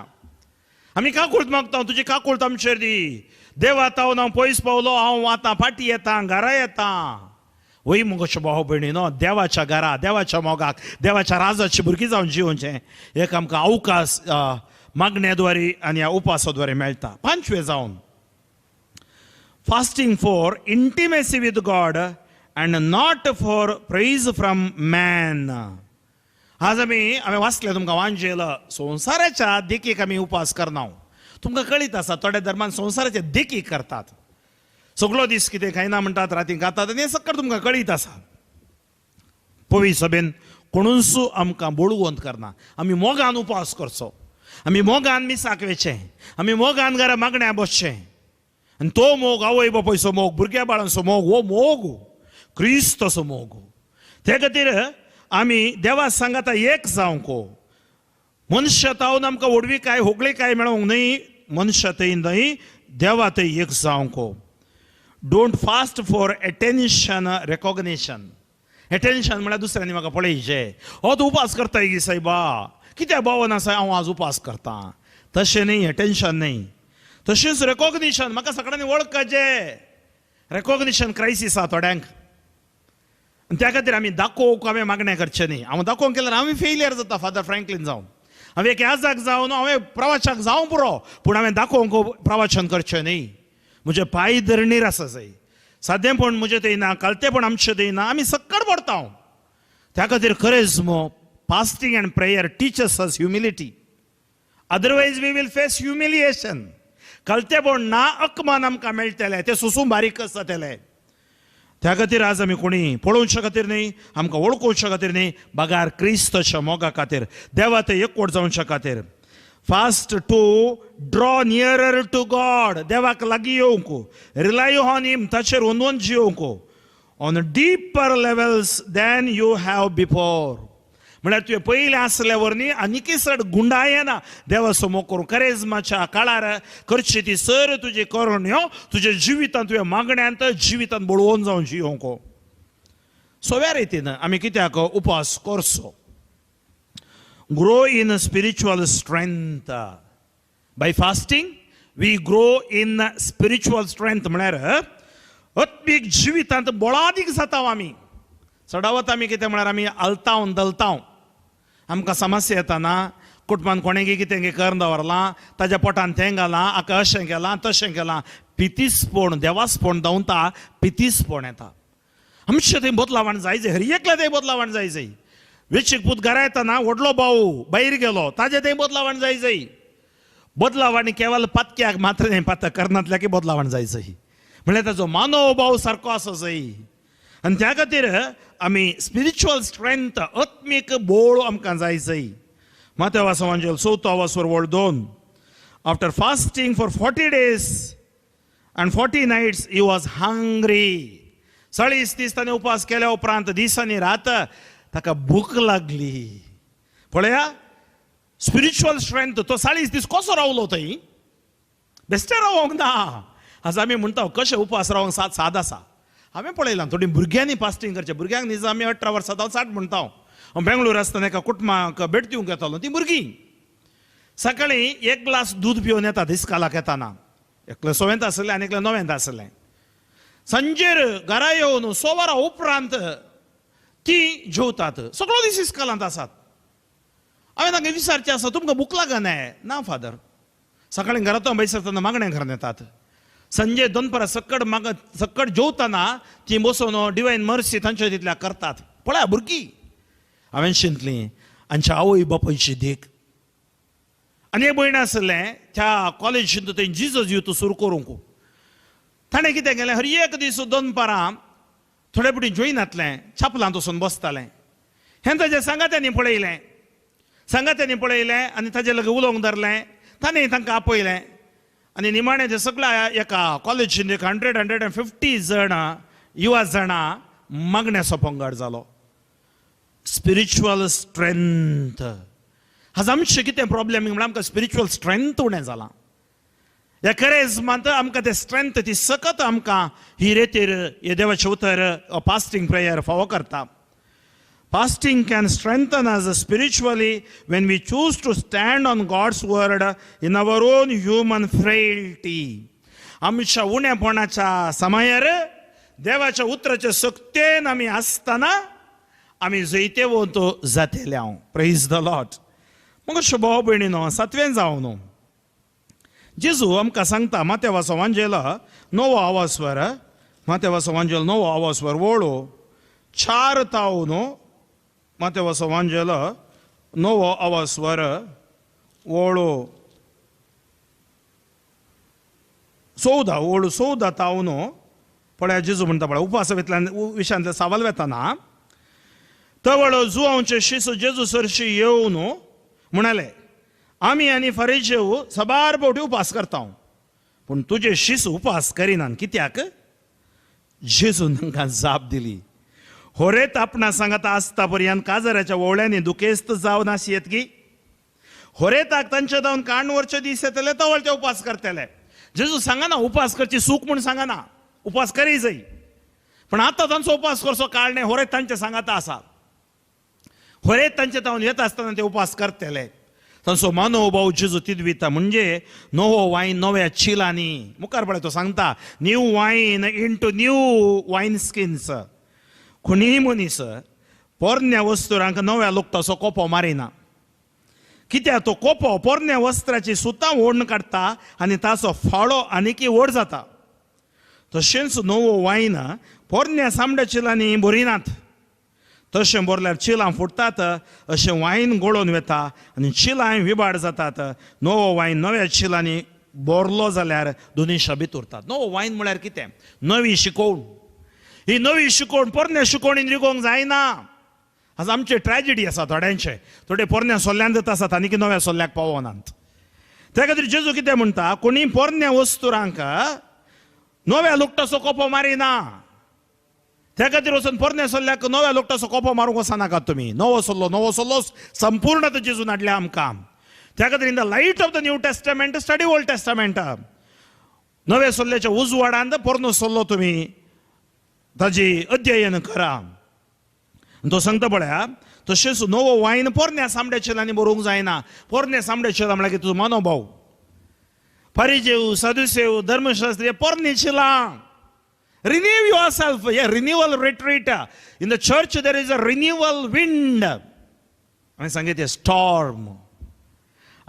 Speaker 4: आमी काकुळट मागता, तुजी काकुळट आमचेर दी. देवा तावन हांव पयस पावलो, हांव आतां फाटी येता, घरा येता. वय मुगोश्यो भाव भयणीनो, देवाच्या घरा, देवाच्या मोगाक, देवाच्या राजाची भुरगीं जावन जिवचें एक आमकां अवकाश मागण्याद्वारे आनी ह्या उपासाद्वारे मेळटा. 5वें जावन, fasting for intimacy with God and not for praise from man. आज हांवें वाचलें तुमकां वांजेल, संवसाराच्या देखीक आमी उपास करना. तुमकां कळीत आसा थोड्या धर्मान संवसाराचे देखीक करतात. सगळो दीस कितें खायना म्हणटात, राती खातात, आनी हें सक्कड तुमकां कळीत आसा. पवी सभेन कोणूच आमकां बोडवंत करना. आमी मोगान उपास करचो, आमी मोगान मिसाक वेचें, आमी मोगान घरा मागण्या बसचें. आनी तो मोग आवय बापायचो मोग, भुरग्या बाळांचो मोग, हो मोग क्रिस्तचो मोग. ते खातीर आमी देवा सांगाता एक जावंक. मनुश्य तावन आमकां व्हडवी काय होगळी काय मेळोंक न्ही, मनुश्य थंय न्हय, देवा थंय एक जावंक. Don't fast for attention recognition. Attention म्हळ्यार दुसऱ्यांनी म्हाका पळयचें, हो तूं उपास करता गी सायबा, कित्याक भावन आसा हांव आज उपास करता. तशें न्ही, एटेन्शन न्ही. तशेंच रेकॉग्निशन, म्हाका सगळ्यांनी वळखचें. रेकॉग्निशन क्रायसीस आसा थोड्यांक. आनी त्या खातीर आमी दाखोवंक हांवें मागणें करचें न्ही. हांव दाखोवंक केल्यार हांवें फेलियर जाता. फादर फ्रँकलीन जावन हांवें एक याजाक जावन हांवें प्रवाचक जावं पुरो, पूण हांवें दाखोवंक प्रवचन करचें न्ही. म्हजे पांय धरणीर आसा जाय. सादेपण म्हजें थंय ना, कळतेपण आमचें थंय ना, आमी सक्कड पडटा. त्या खातीर करेज्म, fasting and prayer teaches us humility. Otherwise we will face humiliation. कळतेपण ना, अकमान आमकां मेळटलें, तें सुसूं बारीकच जातलें. त्या खातीर आज आमी कोणी पळोवच्या खातीर न्ही, आमकां वळखुच्या खातीर न्ही, बागार क्रिस्तच्या मोगा खातीर, देवा ते एकवट जावच्या खातीर, fast to draw nearer to God, देवाक लागीं येवंक, रिलाय ऑन हिम, ताचेर उनवून जियोंक, on deeper levels than you have before. म्हळ्यार तुवें पयलें आसल्यावर न्ही आनीकय चड गुंडायना देवा समोर करूं. करेजमाच्या काळार करची ती सर तुजी करणयो तुज्या जिवितांत तुवें मागण्यांत जिवितांत बळोवन जावन जियोंक. सोव्या रितीन आमी कित्याक उपास करचो? Grow in spiritual strength. By fasting we grow in spiritual strength. म्हळ्यार आत्मीक जिवितांत बळादीक जाता आमी. चडावत आमी कितें म्हळ्यार आमी आलतावन दलताव. आमकां समस्या येताना कुटुंबान कोणें कितें करून दवरलां, ताज्या पोटान तें घालां, हाका अशें केलां तशें केलां, पितीसपण देवासपण दावता, पितीसपण येता. आमचें थंय बदलावण जाय जाय, हर एकल्या थंय बदलावण जाय जाय. वेचीक पूत घरा येताना व्हडलो भाऊ भायर गेलो ताजें थंय बदलावण जाय जाय. बदलावण केवळ पत्क्याक मात्र न्ही, पात कर्णांतल्याकय बदलावण जाय जाय. म्हळ्यार ताजो मानव भाव सारको आसा जाय. आनी त्या खातीर आमी स्पिरिच्युअल स्ट्रेंथ आत्मीक बोळ आमकां जाय जाय. माथ्याव वाचन 4:2. After fasting for 40 days and 40 nights he was hungry. 40 दीस ताणें उपास केल्या उपरांत दिसांनी रात ताका भूक लागली. पळया स्पिरिच्युअल स्ट्रेंथ. तो 40 दीस कसो रावलो थंय? बेश्टे रावोंक ना. आज आमी म्हणटा कशें उपास रावंक साद आसा. हांवें पळयलां थोडी भुरग्यांनी फास्टींग करचें. भुरग्यांक न्ही आमी 18 वर्सां जावन 60 म्हणटा. हांव बेंगळूर आसतना एका कुटुंबाक भेट दिवंक येतालो. ती भुरगीं सकाळीं 1 ग्लास दूद पिवन येता दिसकालाक येताना. एकलें 7th आसलें आनी एकलें 9th आसलें. सांजेर घरा येवन 6 वरां उपरांत ती जेवतात. सगळो दीस इस्कालांत आसात. हांवें तांकां विचारचें आसा तुमकां भूक लागना? ना फादर. सकाळीं घरांतून बैसरतना मागणें घरान येतात. संजे दनपरां सक्कड जेवतना ती बसून डिवायन मर्सी तांच्या तितल्या करतात. पळया भुरगीं. हांवें चिंतलीं आमच्या आवय बापायची देख. आनी एक भयण आसलें त्या कॉलेजींत थंय जिजस यूथ सुरू करूंक. ताणें कितें केलें? हर एक दीस दनपरां थोडे पुटी जॉयनांतलें छापलांत वचून बसतालें. हें ताच्या सांगात्यांनी पळयलें आनी ताजे लगे उलोवंक धरलें. ताणें तांकां आपयलें आनी निमाणें ते सगळ्या एका कॉलेजींत 150 जण युवा जाणां मागण्याचो पंगड जालो. Spiritual strength. आज आमचें कितें प्रॉब्लेम म्हळ्यार आमकां स्पिरिच्युअल स्ट्रेंथ उणें जालां. ह्या करेजमांत आमकां तें स्ट्रेंथ ती सकत आमकां ही रेतीर हे देवाचें उतर फास्टींग प्रेयर फावो करता. Fasting can strengthen us spiritually when we choose to stand on God's word in our own human frailty. आमच्या उणेपणाच्या समयार देवाच्या उतराच्या सक्तेन आमी आसतना आमी जैते वतो जातेले हांव. Praise the Lord. मग भाव भयणीनो 7वें जावन जेजू आमकां सांगता माथ्याव वाचन 9 आवाजवर. माथ्याव वाचन 9 आवाजवर वळो 4 तावन माथ्याव वाचन 9 आवाजवर वळो 14 तावन. पळया जेजू म्हणटा पळय उपासवेंतल्यान विशयांतले सवाल वेताना तवळ जुवांचे शिस जेजू सरशी येवन म्हणाले आमी आनी फरीसेव सबार फावटी उपास करता पूण तुजे शिस उपास करिनात कित्याक? जेजून तांकां जाप दिली होरेत आपणा सांगता आसता पर्यंत काजराच्या वोवळ्यांनी दुखेस्त जावन आसयत की होरेताक तांचे जावन काणवरचे दीस येतले तवळ ते उपास करतले. जेजू सांगना उपास करची सूख म्हूण सांगना उपास करी जाय पण आतां तांचो उपास करचो काळ न्ही. होरेत तांचे सांगता आसा होरेत तांचे जावन येता आसतना ते उपास करतले. तांचो मनोभाव जेजू तिदविता म्हणजे नवो वायन नव्या चिलांनी मुखार पळय तो सांगता न्यू वायन इंटू न्यू वायन स्किन्स. कोणीय मनीस पोरण्या वस्तुरांक नव्या लुगटाचो कोपो मारिना कित्याक तो कोपो पोरण्या वस्त्राची सुतां ओडून काडटा आनी ताचो फाळो आनीकय व्हड जाता. तशेंच नवो वायन पोरण्या सामड्या चिलांनी भरिनात. तशें भरल्यार चिलां फुटतात अशें वायन गळोवन वता आनी चिलांय विबाड जातात. नवो वायन नव्या चिलांनी भरलो जाल्यार दोनी शाबीत उरतात. नवो वायन म्हळ्यार कितें? नवी शिकोवण. ही नवी शिकोवण पोरण्या शिकोवणीन रिगोवंक जायना. आज आमचे ट्रॅजिडी आसा थोड्यांचे, थोडे पोरण्या सोल्ल्यांत आसात आनी नव्या सोल्ल्याक पावनात. त्या खातीर जेजू कितें म्हणटा, कोणी पोरण्या वस्तुरांक नव्या लुकटाचो कोपो मारिना. त्या खातीर वचून पोरण्या सोल्ल्याक नव्या लुकटाचो कोपो मारूंक वचनाकात तुमी. नवो सोल्लो संपूर्ण जेजून हाडल्या आमकां. त्या खातीर in the light of the new testament study old testament. नव्या सोल्ल्याच्या उजवाडांत पोरनो सोल्लो तुमी ताजी अध्ययन करा. तो सांगता पळया, तशेंच नवो वायन पोरण्या सामड्याचेलांनी बरोवंक जायना. पोरण्या सामड्याचेला म्हळ्यार तुजो मनोभाव. फारिजेव, सदुसेव, धर्मशास्त्रीय पोरण्या renew yourself. Yeah, renewal retreat. In the church there is a renewal wind. आमी सांगीत storm.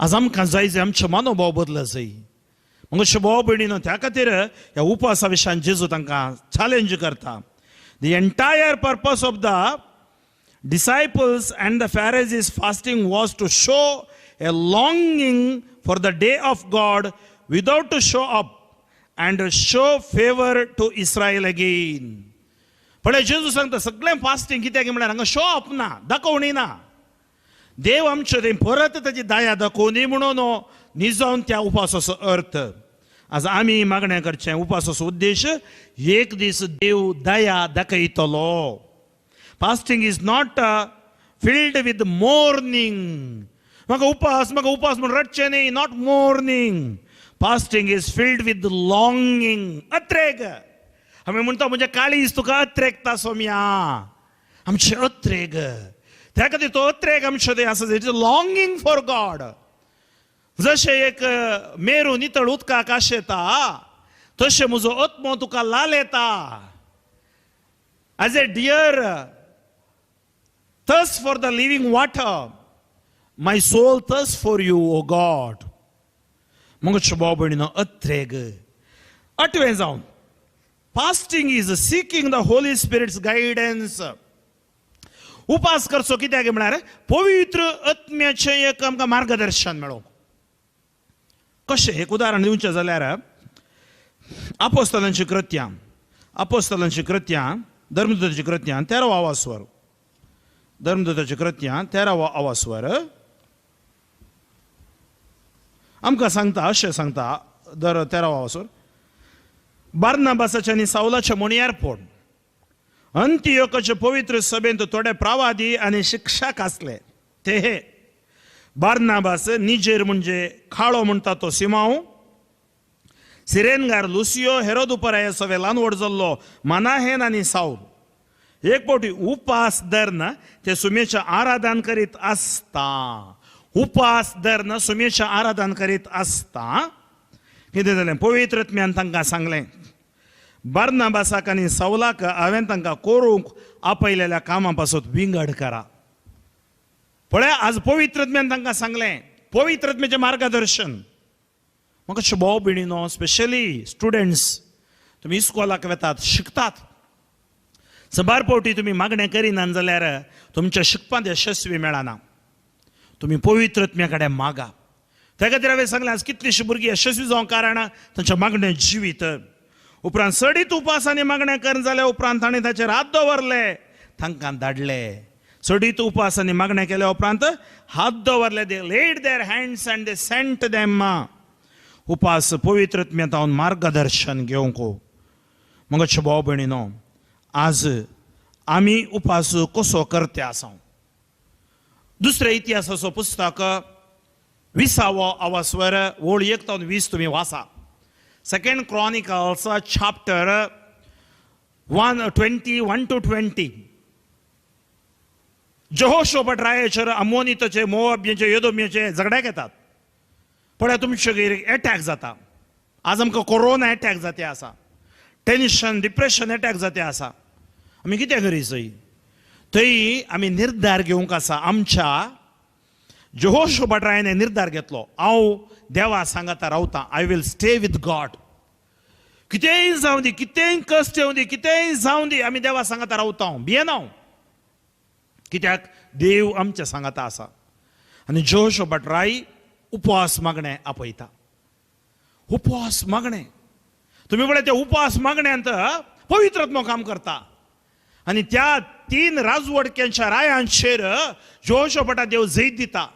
Speaker 4: आज आमकां जाय जे आमचे मनोभाव बदलत जाय. मग भाव भयणीनो, त्या खातीर ह्या उपासा विशयान जेजू तांकां चॅलेंज करता. The entire purpose of the disciples and the Pharisees fasting was to show a longing for the day of God without to show up and show favor to Israel again. पण जेजू सांगता सगळें fasting कित्याक म्हळ्यार हांगा show up ना, दाखोवणी ना. देव आमचे थंय परत ताची दया दाखोवनी म्हणून निजावन त्या उपासाचो अर्थ. आज आमी मागणें करचें उपासाचो उद्देश, एक दीस देव दया दाखयतलो. Fasting is not filled with mourning. म्हाका उपास म्हणून रडचें न्ही, not mourning. Fasting is filled with longing, अत्रेग. आमी म्हणटा म्हणजे काळीज तुका अत्रेगता सोम्या, आमचे अत्रेग. त्या खातीर तो अत्रेग आमचे थंय आसा, it is longing for God. जशें एक मेरू नितळ उदकाक आशेता, तशें म्हजो आत्मो तुका लालयता. As a deer thirst for the living water, my soul thirsts for you, O God. मग भाव भयणीनो, अत्रेग. 8वें जावन, fasting is seeking the Holy Spirit's guidance. उपास करचो कित्याक म्हळ्यार पवित्र आत्म्याचें एक आमकां मार्गदर्शन मेळोवंक. कशें, एक उदाहरण दिवचें जाल्यार आपोस्तलांची कृत्यां धर्मदूताची कृत्यां 13वा आवास्वर. धर्मदूताची कृत्यां 13वा आवास्वर आमकां सांगता, अशें सांगता 13वा आवास्वर, बार्नाबासाच्या आनी सावलाच्या मोणयार पड अंतियोकाच्या पवित्र सभेंत थोडे प्रवादी आनी शिक्षक आसले. ते हे बार्नाबास, निजेर म्हणजे खाळो म्हणटा तो सिमाव, सिरेनगार लुसियो, हेरोदुपराय सवे ल्हान व्हड जाल्लो मानाहेन आनी साऊल. एक फावटी उपास धरन ते सुमेचें आराधन करीत आसता. उपास धरन सुमेचें आराधन करीत आसता कितें जालें, पवित्र आत्म्यान तांकां सांगलें, बार्नाबासाक आनी सावलाक हांवें तांकां करूंक आपयलेल्या कामा पासून विंगड करा. पळय, आज पवित्र आत्म्यान तांकां सांगलें, पवित्र आत्म्याचें मार्गदर्शन. म्हाका भाव भयणीनो, स्पेशली स्टुडंट्स, तुमी इस्कॉलाक वेतात, शिकतात. सबार फावटी तुमी मागणें करिनात जाल्यार तुमच्या शिकपांत यशस्वी मेळना. तुमी पवित्र आत्म्या कडेन मागा. त्या खातीर हांवें सांगलें, आज कितलींशीं भुरगीं यशस्वी जावंक कारण तांचें मागणें जिवीत. उपरांत सडीत उपासांनी मागणें करन जाल्या उपरांत ताणें ताचेर हात दवरले, तांकां धाडले. सडीत उपासांनी मागणें केल्या उपरांत हात दवरले, they laid their hands and they sent them. उपास पवित्र आत्म्यान मार्गदर्शन घेवंक. मगच भाव भयणीनो, आज आमी उपास कसो करते आसा. दुसरें इतिहासाचो पुस्तक 20वा आवास्वर ओळ 1 ते 20 तुमी वाचा. 2 Chronicles chapter 1:21 to 20. जहोशोबत रायाचेर अमोनीताचे, मोवाबियांचे, एदोमियाचे झगड्याक येतात. पळय, तुमचेर अटॅक जाता. आज आमकां कोरोना अटॅक जाते आसा, टेन्शन, डिप्रेशन अटॅक जाते आसा. आमी कितें करीत थंय आमी निर्धार घेवंक आसा. आमच्या जहोशोबत रायाने निर्धार घेतलो, हांव देवा सांगाता रावता, I will stay with God. कितेंय जावं दी, कितेंय कश्ट येवं दी, कितेंय जावं दी, आमी देवा सांगाता रावता. हांव भियेना. कित्याक देव आमच्या सांगाता आसा. आनी जहोशोबत राय उपवास मागणें आपयता. उपवास मागणें. तुमी पळय, त्या उपवास मागण्यांत पवित्रात्मो काम करता. आणि त्या 3 राजवडक्यांच्या रायांचेर जोशोपटा देव जैत दिता.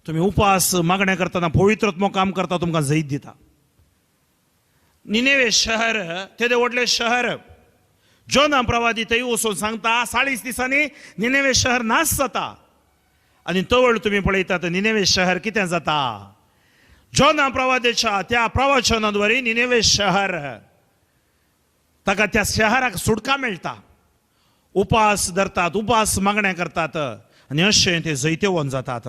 Speaker 4: तुम्ही उपास मागण्या करताना पवित्रात्मो काम करता, तुमकां जैत दिता. निनेवे शहर ते व्हडले शहर. जोना प्रवादी थंय वचून सांगता 40 दिसांनी निनेवे शहर नाश जाता. आणि तवळ तुम्ही पळयतात निनेवे शहर कितें जाता. जोना प्रवादीच्या त्या प्रवचनाद्वारे निनेवे शहर ताका त्या शहराक सुटका मेळटा. उपास धरतात, उपास मागण्या करतात आणि अशें ते जैतेवन जातात.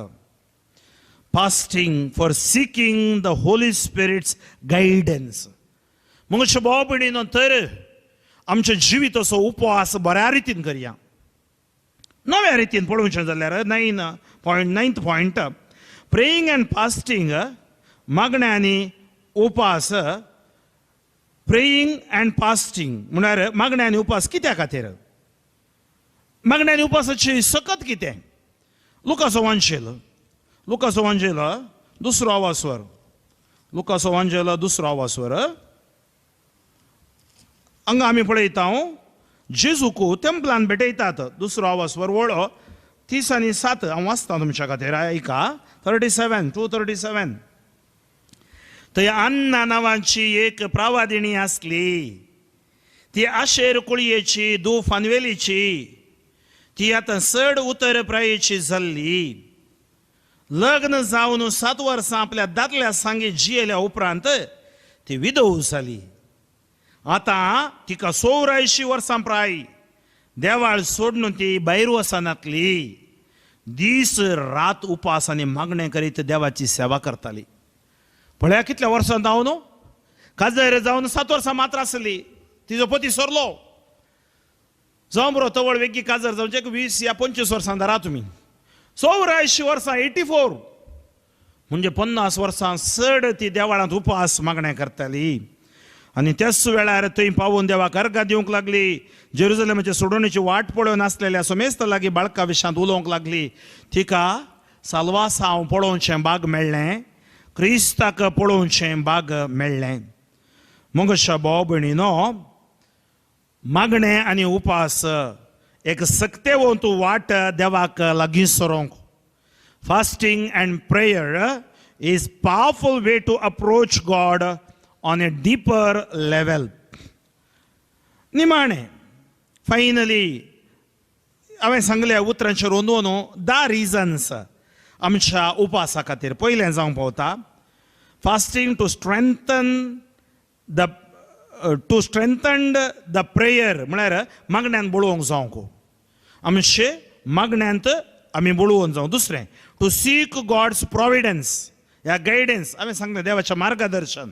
Speaker 4: Fasting for seeking the Holy Spirit's guidance. मगचे भाव भयणीनो, तर आमचें जिवीत असो उपवास बऱ्या रितीन करया. नव्या रितीन पळोवचें जाल्यार 9th point, praying and fasting, मागण्या आनी उपास. प्रेयिंग अँड फास्टिंग म्हळ्यार मागण्या आनी उपास कित्या खातीर. मागण्या आनी उपासाची सकत कितें. लुकाचो वांचेल 2रो आवासवर. लुकाचो वांचेल 2रो आवासवर. हांगा आमी पळयता जेजूक तेंपलान भेटयतात. 2रो आवासवर वळो 30 आनी 7 हांव वाचता तुमच्या खातीर. ऐका 37 थंय अन्ना नांवाची एक प्रवादिणी आसली. ती आशेर कुळयेची, 2 फानवेलीची. ती आतां चड उतर प्रायेची जाल्ली. लग्न जावन 7 वर्सां आपल्या दादल्या सांगे जियेल्या उपरांत ती विधव जाली. आतां तिका 84 वर्सां प्राय. देवाळ सोडून ती भायर वचनातली. दीस रात उपास आनी मागणें करीत देवाची सेवा करताली. पळया कितल्या वर्सां जावन काजर जावन 7 वर्सां मात्र आसली. तिजो पती सरलो. जावं बरो तवळ वेगी काजर जावचे 20 या 25 वर्सां धरा तुमी. 84 वर्सां 84 म्हणजे 50 वर्सां चड ती देवाळांत उपास मागणें करताली. आनी त्याच वेळार थंय पावून देवाक अर्घां दिवंक लागली. जेरुजलेमाचे सोडणेची वाट पळोवन नासलेल्या सोमेस्त लागीं बाळका विशयांत उलोवंक लागली. तिका साल्वासांव पळोवचें भाग मेळ्ळें. क्रिस्ताक पळोवचें भाग मेळ्ळें. मगशा भाव भयणीनो, मागणें आनी उपास एक सक्तेवंत वाट देवाक लागीं सरोंक. Fasting and prayer is powerful way to approach God on a deeper level. निमाणें फायनली हांवें सांगल्या उतरांचेर रोंदून 10 रिजन्स आमच्या उपासा खातीर. पयलें जावंक पावता fasting to strengthen the prayer. म्हळ्यार मागण्यांत बळोवंक जावंक. आमचे मागण्यांत आमी बळोवन जावं. दुसरें टू सीक गॉड्स प्रोविडन्स, ह्या गायडन्स हांवें सांगलें देवाचें मार्गदर्शन.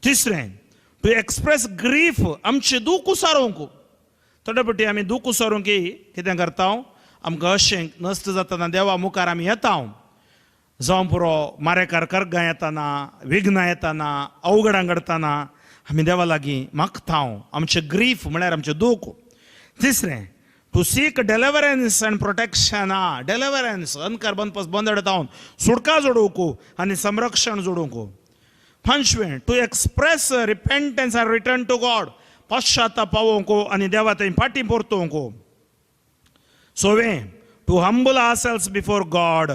Speaker 4: तिसरें टू एक्सप्रेस ग्रीफ, आमचें दूख उसारोवंक. थोडे फावटी आमी दूख उसारूंक कितें करता, आमकां अशें नश्ट जातना देवा मुखार आमी येता. जावं पुरो मारेकार कर्गां येतना, विघ्नां येतना, अवघडां घडतना आमी देवा लागीं मागता. आमचें ग्रीफ म्हळ्यार आमचें दूख. तिसरें to seek deliverance and protection. Deliverance अंधकार बंदड जावन सुटका जोडूंक आनी संरक्षण जोडूंक. पंचवें to express repentance and return to God. पश्चाताप पावोवंक आनी देवा थंय फाटीं परतोवंक. 6वें to humble ourselves before God.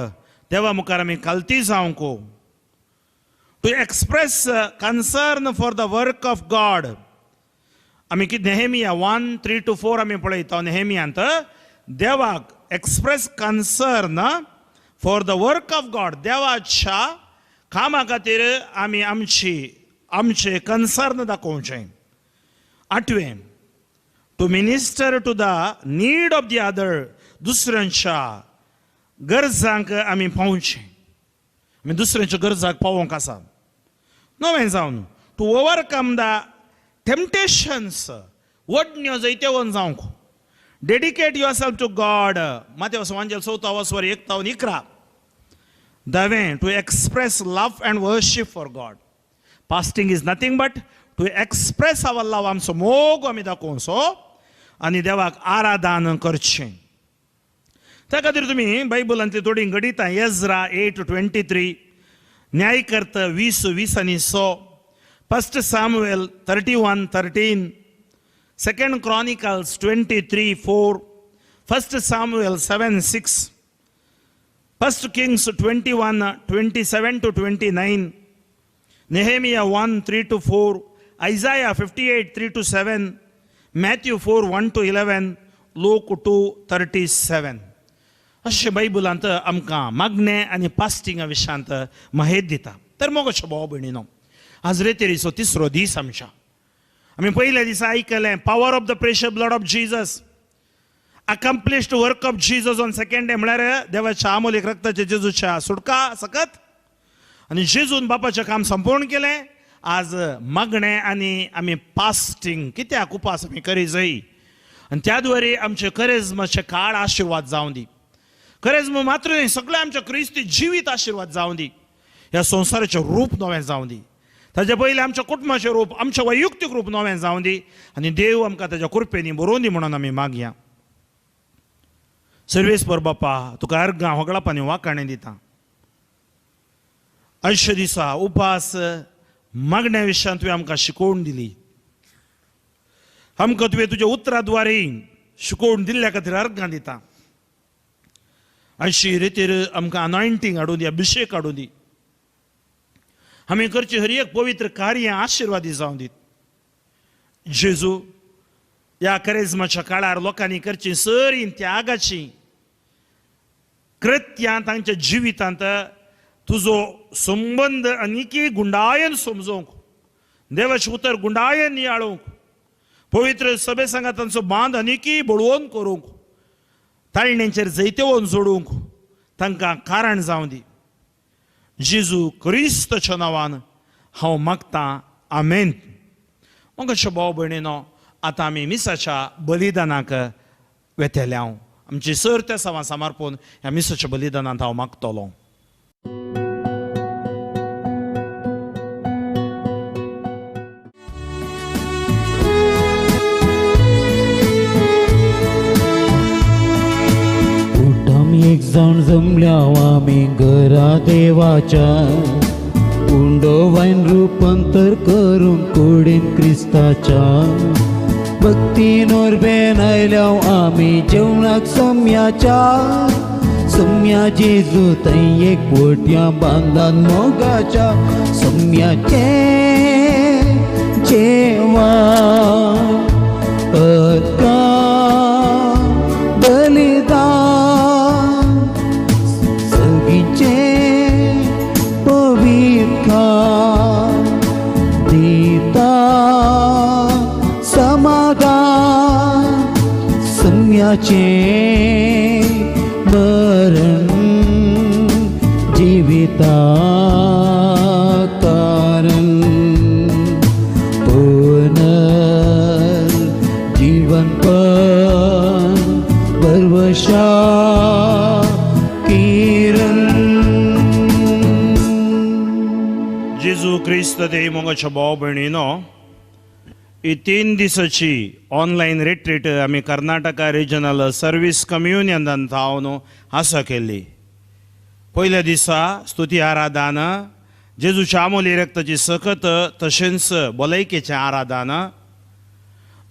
Speaker 4: देवा मुखार आमी कालती जावंक. To express concern for the work of God. आमी नेहेमिया 1:3-4 आमी पळयता. नेहेमियांत देवाक express concern for the work of God. देवाच्या कामा खातीर आमी आमचे कन्सर्न दाखोवचें. 8वें to minister to the need of the other. दुसऱ्यांच्या गरजांक आमी पावचें. आमी दुसऱ्यांच्या गरजांक पावोवंक आसा. 9वें जावन टू ओवरकम द टेम्पटेशन्स. वडण्यो जैतेवन जावंक. Dedicate yourself to God. माथेवाचो वांचेल 4th आवासवर 1-11. 10वें to express love and worship for God. Fasting is nothing but to express our love. आमचो मोग आमी दाखोवचो आनी देवाक आराधन करचें. त्या खातीर तुमी बायबलांतली थोडी घडितां. एज्रा 8:23, न्यायकर्ता 20:20 आनी 6, 1 Samuel 31:13, 2 Chronicles 23:4, 1 Samuel 7:6, 1 Kings 21:27-29, Nehemiah 1:3-4, Isaiah 58:3-7, Matthew 4:1-11, Luke 2:37. अशें बायबलांत आमकां मागणे आनी पास्टिंगा विशयांत माहिती दिता. तर मोगोचे भाव भयणीनो, आज रेतेरीचो तिसरो दीस आमच्या. आमी पयल्या दिसा आयकलें power of the precious blood of Jesus, accomplished work of Jesus on second day, म्हळ्यार देवाच्या अमोलीक रक्ताच्या जेजूच्या सुटका सकत आनी जेजून बापाचें काम संपूर्ण केलें. आज मागणे आनी आमी पास्टिंग कित्याक उपास आमी करी जाय आनी त्या द्वारे आमचे करेजमाचे काळ आशिर्वाद जावं दी. करेजमा मात्र न्ही, सगळें आमच्या क्रिस्ती जिवीत आशिर्वाद जावं दी. ह्या संवसाराचें रूप नवें जावं दी. ताचे पयलीं आमच्या कुटुंबाचें रूप, आमचें वैयक्तीक रूप नवें जावं दी आनी देव आमकां ताच्या कृपेनी बरोवन दी म्हणून आमी मागया. सर्वेस्पर बापा, तुका अर्गां होगळापांनी वाखाणे दिता. अंश दिसा उपास मागण्या विशयांत तुवें आमकां शिकोवन दिली. आमकां तुवें तुज्या उतरां द्वारे शिकोवन दिल्ल्या खातीर अर्गां दिता. अशी रितीर आमकां अनॉयंटींग हाडून दी, अभिषेक हाडून दी. आमी करची हर एक पवित्र कार्य आशिर्वादी जावं दीत. जेजू, ह्या करेजमाच्या काळार लोकांनी करची सरी त्यागाची कृत्यां तांच्या जिवितांत तुजो संबंध आनीकी गुंडायन समजोवंक, देवाचें उतर गुंडायन नियाळोवंक, पवित्र सभे संगा तांचो बांद आनीकी बळोवन करूंक, ताळण्यांचेर जैतेवन जोडूंक तांकां कारण जावं दी. जेजू क्रिस्ताच्या नांवान हांव मागतां. आमेन. मोगाचे भाव भयणीनो, आतां आमी मिसाच्या बलिदानाक वेतेल्या. आमची सर्त सवां समर्पून ह्या मिसाच्या बलिदानांत हांव मागतलों.
Speaker 3: एक जाण जमल्या आमी घरा देवाच्या, उंडो वायन रूपांतर करून कुडीन क्रिस्ताच्या, भक्तीन ओरबेन आयल्या आमी जेवणाक सोम्याच्या. सोम्या जेजू थंय एक वोट्या बांदान मोगाच्या, सोम्याचे जेवा बलिदान दिता समाधान. सम्याचे मरण जीविता कारण, जीवन पण परवशा किरण.
Speaker 4: जेजू क्रिस्त दे मोगाच्या भाव भयणीनो, ही 3 दिसाची ऑनलायन रिट्रीट आमी कर्नाटका रिजनल सर्वीस कम्युनियनान जावन आसा केल्ली. पयल्या दिसा स्तुती आराधन, जेजूच्या आमोली रक्ताची सकत तशेंच भलायकेचें आराधन.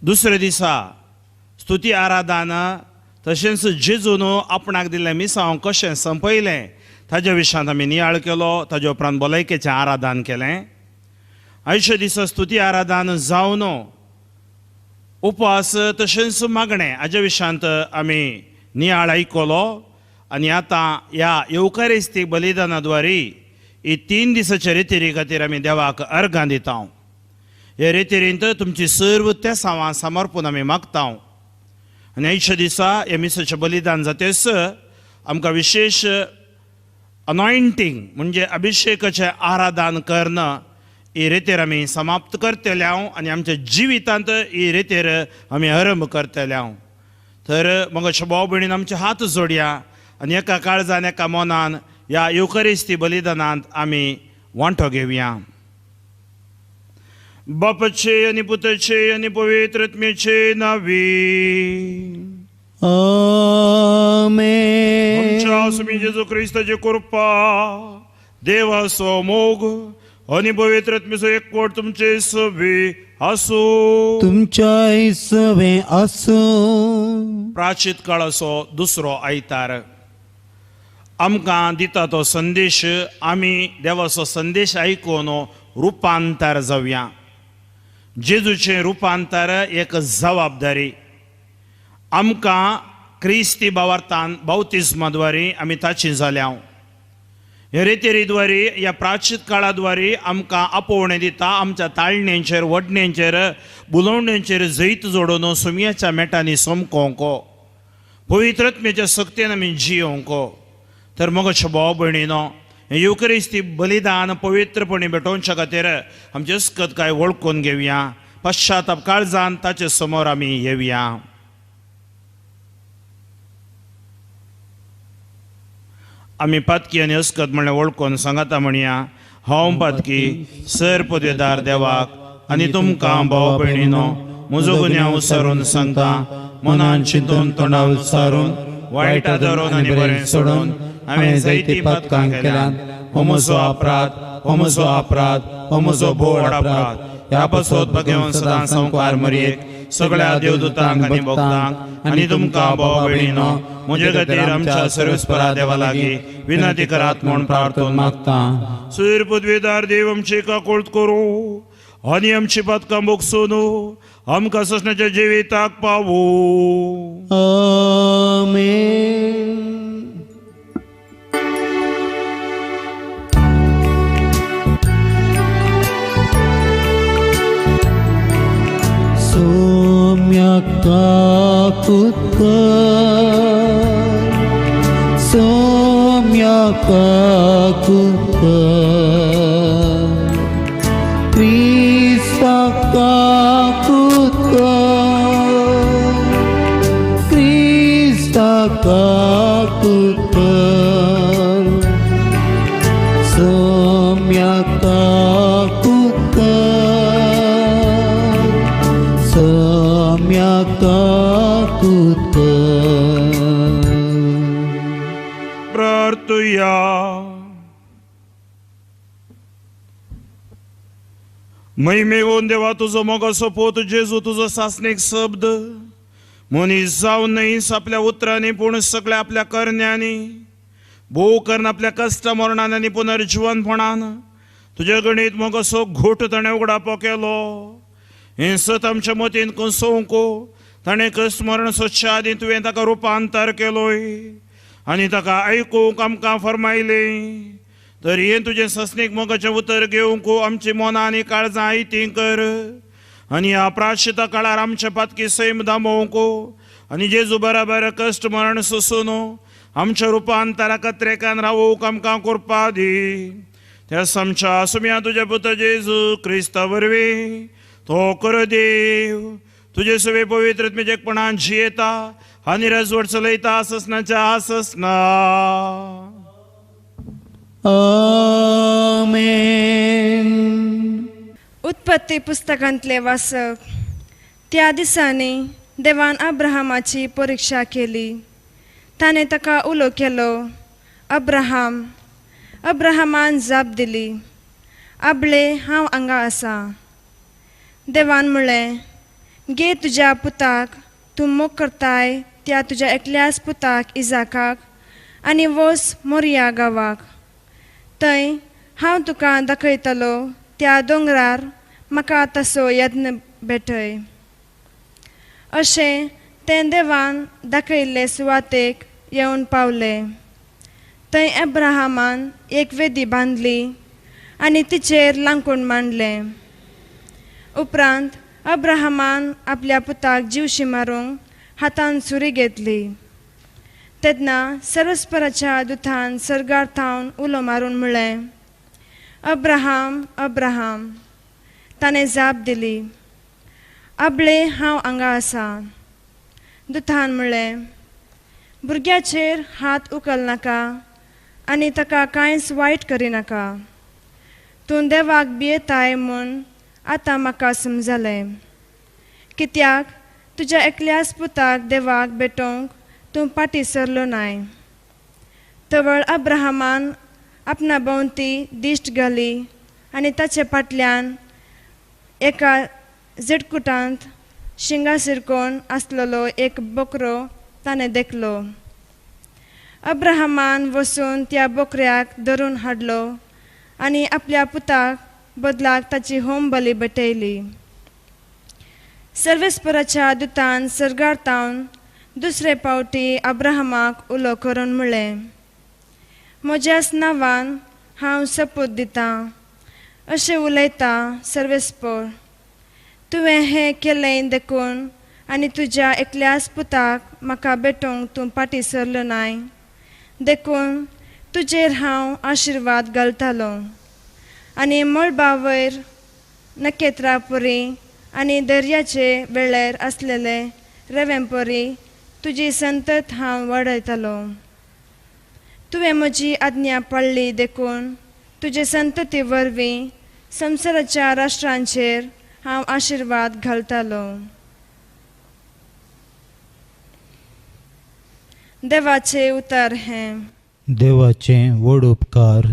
Speaker 4: दुसऱ्या दिसा स्तुती आराधन तशेंच जेजून आपणाक दिल्लें मिसांव कशें संपयलें ताज्या विशयांत आमी नियाळ केलो. ताज्या उपरांत भलायकेचें आराधन केलें. आयच्या दिसा स्तुती आराधन जावन उपास तशेंच मागणें हाज्या विशयांत आमी नियाळ आयकलो. आनी आतां ह्या येवकारिस्तीक बलिदाना द्वारे ही 3 दिसाच्या रितीरी खातीर आमी देवाक अर्गां दिता. हे रितीरींत तुमची सर्व तेसावां समर्पून आमी मागता. आनी आयच्या दिसा हे मिसाचें बलिदान जातेस आमकां विशेष अनॉयंटींग म्हणजे अभिषेकाचें आराधन करणं ही रितीर आमी समाप्त करतले आनी आमच्या जिवितांत ही रितीर आमी आरंभ करतले. तर मोगाच्या भाव भयणीन आमचे हात जोडया आनी एका काळजान एका मनान ह्या युकरिस्ती बलिदानांत आमी वांटो घेवया. बापाचे आनी पुताचे आनी पवित्र आत्म्याचे नांवी
Speaker 3: आमेन.
Speaker 4: आमच्या स्वामी जेजू क्रिस्ताची कृपा, देवाचो मोग आणि पवित्रत्मेचो एकवट तुमचे सवे असो.
Speaker 3: तुमच्या सवे असो.
Speaker 4: प्राचित काळाचो दुसरो आयतार आमकां दिता तो संदेश. आमी देवाचो संदेश आयकून रुपांतर जावया. जेजूचे रुपांतर एक जबाबदारी. आमकां क्रिस्ती भावार्थान बावतिस्माद्वारे आमी ताची जाल्या. हे रेतेरीद्वारे ह्या प्राचित काळाद्वारे आमकां आपोवणें दिता. आमच्या ताळण्यांचेर वडण्यांचेर बुलोवण्यांचेर जैत जोडून सुमयाच्या मेटांनी समकोंक पवित्रत्मेच्या सक्तीन आमी जियोंक. तर मगोच्या भाव भयणीनो, हे युकरिस्ती बलिदान पवित्रपणी भेटोवच्या खातीर आमचे अस्कत काय वळखून घेवया. पश्चाताप काळजान ताचे समोर आमी येवया. आमी पातकी आनी अस्कत म्हणलें वळखून सांगाता म्हणया. हांव पातकी सर पदवेदार देवाक आनी तुमकां भाव भयणीनो म्हजो गुन्यांव उसारून सांगता. मनान चिंतून तोंडां उच्चारून वायटा धरून आनी बरें सोडून हांवें जायतीं पातकां केल्यात. हो म्हजो अपराध, हो म्हजो अपराध, हो म्हजो बोड अपराध. ह्या पासत भगवान सदां संवकार मरयेक सगळ्या देवदूतांक आनी भक्तांक आनी तुमकां भाव भयणीनो म्हजे खातीर आमच्या सर्वेस्परा देवा लागीं विनंती करात म्हूण प्रार्थना मागता. सर पदवेदार देव आमची काकूळट करूं आनी आमची पातकां बोगसून आमकां ससण्याच्या जिविताक पावूं.
Speaker 3: आमेन.
Speaker 4: प्रार्थया. महिमेगोन देवा तुझो मोगाचो पोत जेजू तुझो सासणीक शब्द मनीस जावन नाहीस आपल्या उतरांनी पूण सगळ्या आपल्या करण्यांनी भोव करून आपल्या कश्ट मरणान आनी पुनर्जीवनपणान तुझ्या गणित मोगाचो घोट ताणें उगडापो केलो. हें सत आमच्या मतीन कसोवंको ताणें कश्ट मरण सोदच्या आदी तुवें ताका रुपांतर केलोय आनी ताका आयकूंक आमकां फरमायलें. तर हें तुजें ससणीक मोगाचें उतर घेवंक आमची मनां आनी काळजां आयतीं कर आनी ह्या प्राश्चिता काळार आमच्या पातकी सैम दामोवंक आनी जेजू बराबर कश्ट मरण सोसून आमच्या रुपांतरा कत्रेकान रावूंक आमकां कृपा दी. त्या आमच्या सुम्या तुज्या पुत्र जेजू क्रिस्ता वरवीं तो कर देव तुजे सवे पवित्रत्मेचे एकपणान जियेता आनी राजवट चलयता ससनाच्या ससना.
Speaker 3: आमेन.
Speaker 5: उत्पत्ती पुस्तकांतले वाचक. त्या दिसांनी देवान अब्राहमाची परीक्षा केली. ताणें ताका उलो केलो, अब्राहम. अब्राहमान जाप दिली, आबळे हांव हांगा आसा. देवान म्हणलें, गे तुज्या पुताक तूं मोग करताय त्या तुज्या एकल्याच पुताक इजाकाक आनी वच मोरिया गांवाक. थंय हांव तुका दाखयतलो त्या दोंगरार म्हाका तसो यत्न भेटय. अशें तें देवान दाखयल्ले सुवातेक येवन पावले. थंय अब्राहमान एक वेदी बांदली आनी तिचेर लांकूड मांडलें. उपरांत अब्राहमान आपल्या पुताक जीवशी मारूंक हातान सुरी घेतली. तेन्ना सर्वस्पराच्या दुतान सर्गार थावन उलो मारून म्हणलें, अब्राहम, अब्राहम. ताणें जाप दिली, आबळे हांव हांगा आसा. दुतान म्हणलें, भुरग्याचेर हात उखल नाका आनी ताका कांयच वायट करिनाका. तूं देवाक भियेताय म्हूण आतां म्हाका समजलें. कित्याक तुज्या एकल्याच पुताक देवाक भेटोवंक तूं फाटीं सरलो नाय. तवळ अब्राहमान आपणा भोंवती दिश्ट घाली आनी ताचे फाटल्यान एका झटकुटांत शिंगा सिरकोन आसलेलो एक बोकरो ताणें देखलो. अब्राहमान वचून त्या बोकऱ्याक धरून हाडलो आनी आपल्या पुताक बदलाक ताची होम बली भेटयली. सर्वेस्पराच्या दुतान सर्गार्तावन दुसरे फावटी अब्राहमाक उलो करून म्हणलें, म्हज्याच नांवान हांव सपूत दितां. अशें उलयता सर्वेस्पर, तुवें हें केलें देखून आनी तुज्या एकल्याच पुताक म्हाका भेटोवंक तूं फाटीं सरलो नाय. देखून तुजेर हांव आशिर्वाद घालतालो आनी मळबा वयर नखेत्रां परी आनी दर्याचे वेळेर आसलेले रेंवे परी तुजी संतत हांव वाडयतालो. तुवें म्हजी आज्ञा पाळ्ळी देखून तुजे संतती वरवीं संवसाराच्या राष्ट्रांचेर हांव आशिर्वाद घालतालो. देवाचे उतर हें.
Speaker 3: देवाचे व्हड उपकार.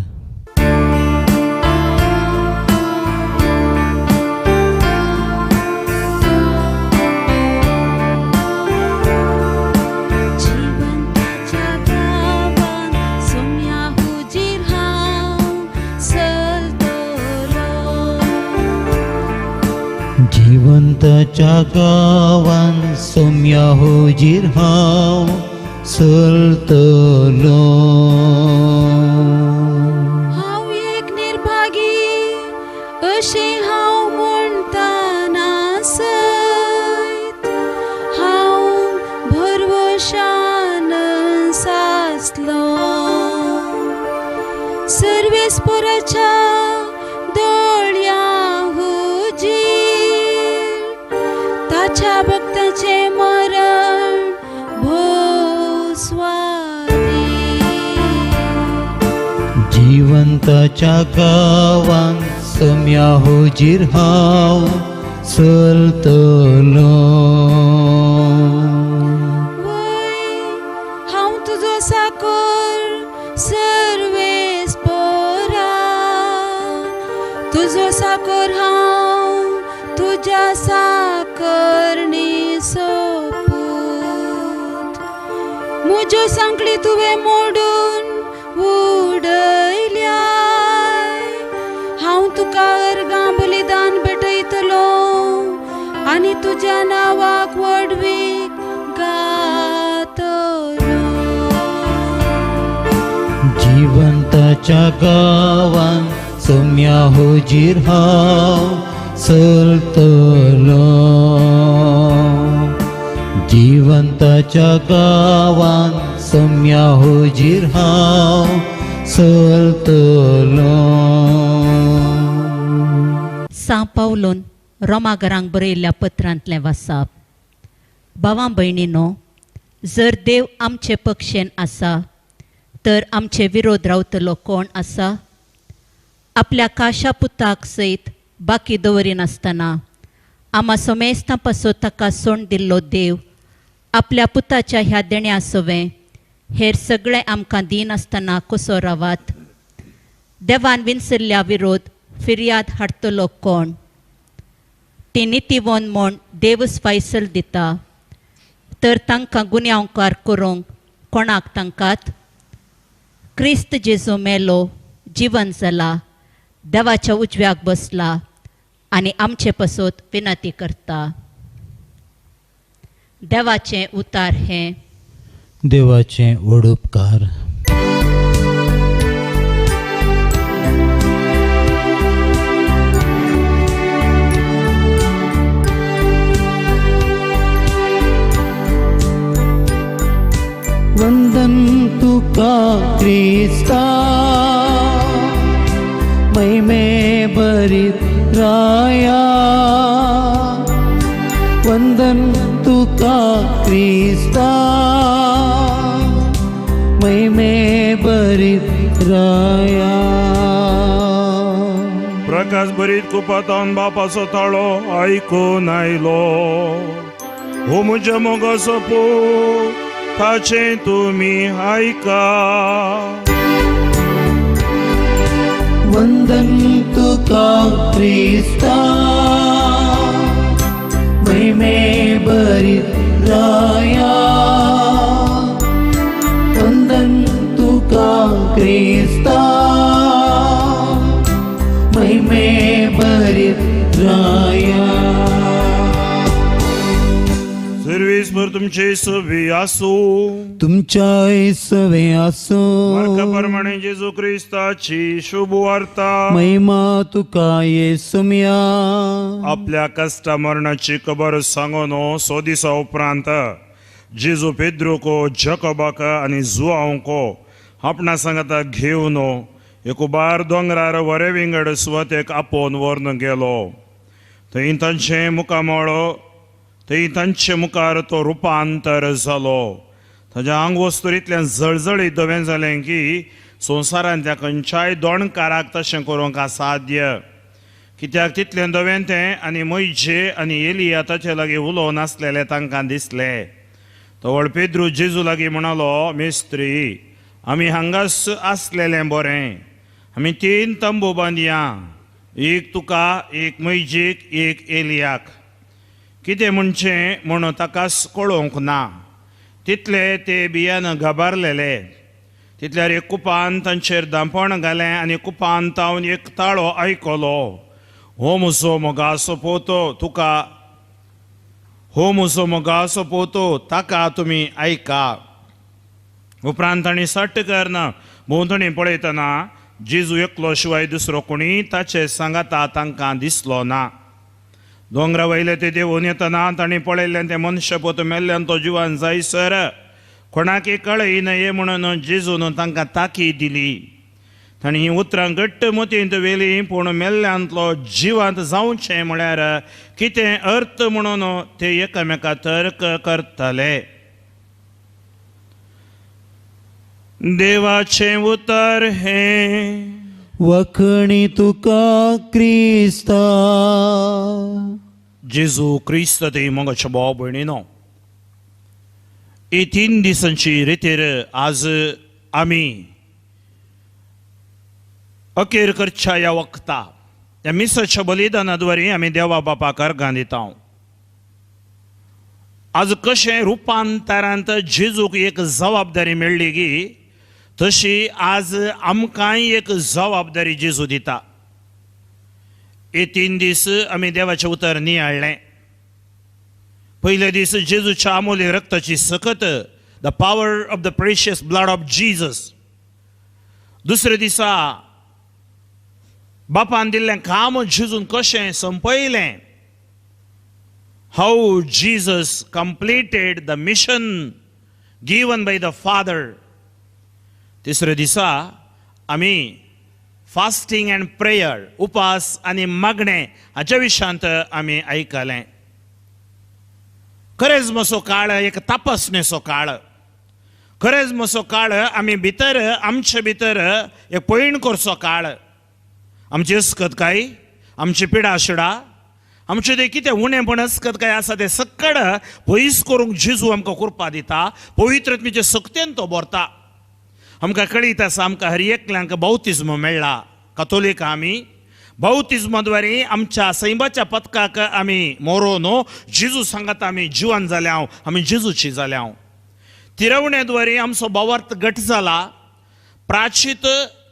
Speaker 3: जिवंताच्या गांवान सोम्या हुजीर हांव चलतलो.
Speaker 6: हांव एक निर्भागी अशें हांव म्हणटाना सयत, हांव भरवशान सासलो. सर्वेस्पराच्या दोळ्या हुजीर ताच्या भक्ताचे मरण भोसवारी.
Speaker 3: जिवंताच्या गांवान सोम्या हुजीर हांव चलतलो.
Speaker 6: हांव तुजो साकर सर्वेस्परा, तुजो साकर हांव तुज्या साकरणी सोपूत. म्हज्यो सांकळी तुवें मोडून उडयल्या. हांव तुका अर्गां बलिदान भेटयतलो आनी तुज्या नांवाक वडवीक गातलो.
Speaker 3: जिवंताच्या गांवान सोम्या हुजीर हांव चलतलो. जिवंताच्या गांवान सोम्या हुजीर हांव चलतलो.
Speaker 7: सा पावलोन रोमागरांक बरयल्ल्या पत्रांतलें वाचप. भावां भयणीनो, जर देव आमचे पक्षेन आसा तर आमचे विरोध रावतलो कोण आसा? आपल्या काशा पुताक सयत बाकी दवरिनासतना आमा समेस्तां पासो ताका सोण दिल्लो देव आपल्या पुताच्या ह्या देण्या सवें हेर सगळें आमकां दिनासतना कसो रावात? देवान विंसरल्या विरोध फिर्याद हाडटलो कोण? ती नितीवोन म्हूण देवच फायसल दिता, तर तांकां गुन्यांवकार करूंक कोणाक तांकात? क्रिस्त जेजू मेलो, जिवन जाला, देवाच्या उजव्याक बसला आनी आमचे पासत विनंती करता. देवाचें उतार हें.
Speaker 3: देवाचे व्हड उपकार. वंदन तुका क्रिस्ता, महिमे भरीत राया. वंदन तुका क्रिस्ता, महिमे भरीत राया.
Speaker 4: प्रकाश भरीत कुपातान बापाचो ताळो आयकून आयलो. हो म्हज्या मोगाचो पूत, ताचें तुमी आयका.
Speaker 3: वंदन वंदन तुका क्रिस्ता महिमे भरीत राया वंदन तुका क्रिस्ता महिमे भरीत राया
Speaker 4: सर्वीस भर तुमचे सवे आसो
Speaker 3: तुमच्या सवे असो
Speaker 4: मार्काप्रमाणे जेजू ख्रिस्ताची शुभ वार्ता
Speaker 3: महिमा तुका येसुम्या
Speaker 4: आपल्या कष्टा मरणाची खबर सांगून 100 दिसा उपरांत जेजू पेद्रोको जकोबाक आनी जुआंको आपणा सांगता घेवन एकुबार दोंगरार वरे विंगड स्वतेक आपोवन व्हरून गेलो थंय तांचे मुखामळ थंय तांचे मुखार तो रुपांतर जालो ताच्या आंग वस्तूर इतलें जळजळीत दवें जालें की संवसारांत त्या खंयच्याय दोणकाराक तशें करूंक असाध्य कित्याक तितलें दवें तें आनी मोइजे आनी एलिया ताचे लागीं उलोव नासलेले तांकां दिसलें तो व्हड पेद्रू जेजू लागीं म्हणालो मेस्त्री आमी हांगाच आसलेलें बरें आमी 3 तंबू बांदया एक तुका एक मोइजेक एक एलियाक कितें म्हणचें म्हणून ताकाच कळोवंक ना तितले ते बियान घाबरलेले तितल्यार एक कुपान तांचेर दांपण घालें आनी कुपान तावन एक ताळो आयकलो हो म्हजो मोगाचो पोतो तुका हो म्हजो मोगाचो पोतो ताका तुमी आयका उपरांत तांणी सट्ट करना भोंवतणी पळयतना जेजू एकलो शिवाय दुसरो कोणी ताचे सांगाता तांकां दिसलो ना दोंगरा वयले ते देंवून येतना तांणी पळयल्लें तें मनशां पोत मेल्ल्यान तो जिवान जायसर कोणाकय कळय नये म्हणून जेजून तांकां ताकीद दिली तांणी ही उतरां घट्ट मतींत वेली पूण मेल्ल्यांतलो जिवांत जावचें म्हळ्यार कितें अर्थ म्हणून ते एकामेका तर्क करताले देवाचें उतर हें
Speaker 3: वखणी तुका क्रिस्ता
Speaker 4: जेजू क्रिस्त ते मोगाच्या भाव भयणीनो ही 3 दिसांची रितीर आज आमी अखेर करच्या ह्या वखता त्या मिसाच्या बलिदानाद्वारे आमी देवा बापाक अर्घां दिता आज कशें रुपांतरांत जेजूक एक जबाबदारी मेळ्ळी की तशी आज आमकांय एक जबाबदारी जेजू दिता हे 3 दीस आमी देवाचें उतर नियाळ्ळें पयले दीस जेजूच्या अमोल्य रक्ताची सकत the power of the precious blood of Jesus दुसरे दिसा बापान दिल्लें काम जेजून कशें संपयलें how Jesus completed the mission given by the Father तिसरे दिसा आमी फास्टिंग एंड प्रेयर उपास आनी मागणे हाच्या विशयांत आमी आयकलें खरेंच म्हजो काळ एक तपासणेचो काळ खरेंच म्हजो काळ आमी भितर आमचे भितर एक पळण करचो काळ आमची अस्कतकाय आमची पिडा शिडा आमचें तें कितें उणेंपण अस्कतकाय आसा तें सक्कड पयस करूंक जेजू आमकां कृपा दिता पवित्रत्मेचे सक्तेन तो भरता आमकां कळीत आसा आमकां हर एकल्यांक बौतिस्म मेळ्ळा कथोलीक आमी बौतिस्माद्वारे आमच्या सैमाच्या पथकाक आमी मोरोन जेजू सांगात आमी जिवान जाल्या आमी जेजूची जाल्या तिरवण्याद्वारे आमचो भावार्थ घट जाला प्राचित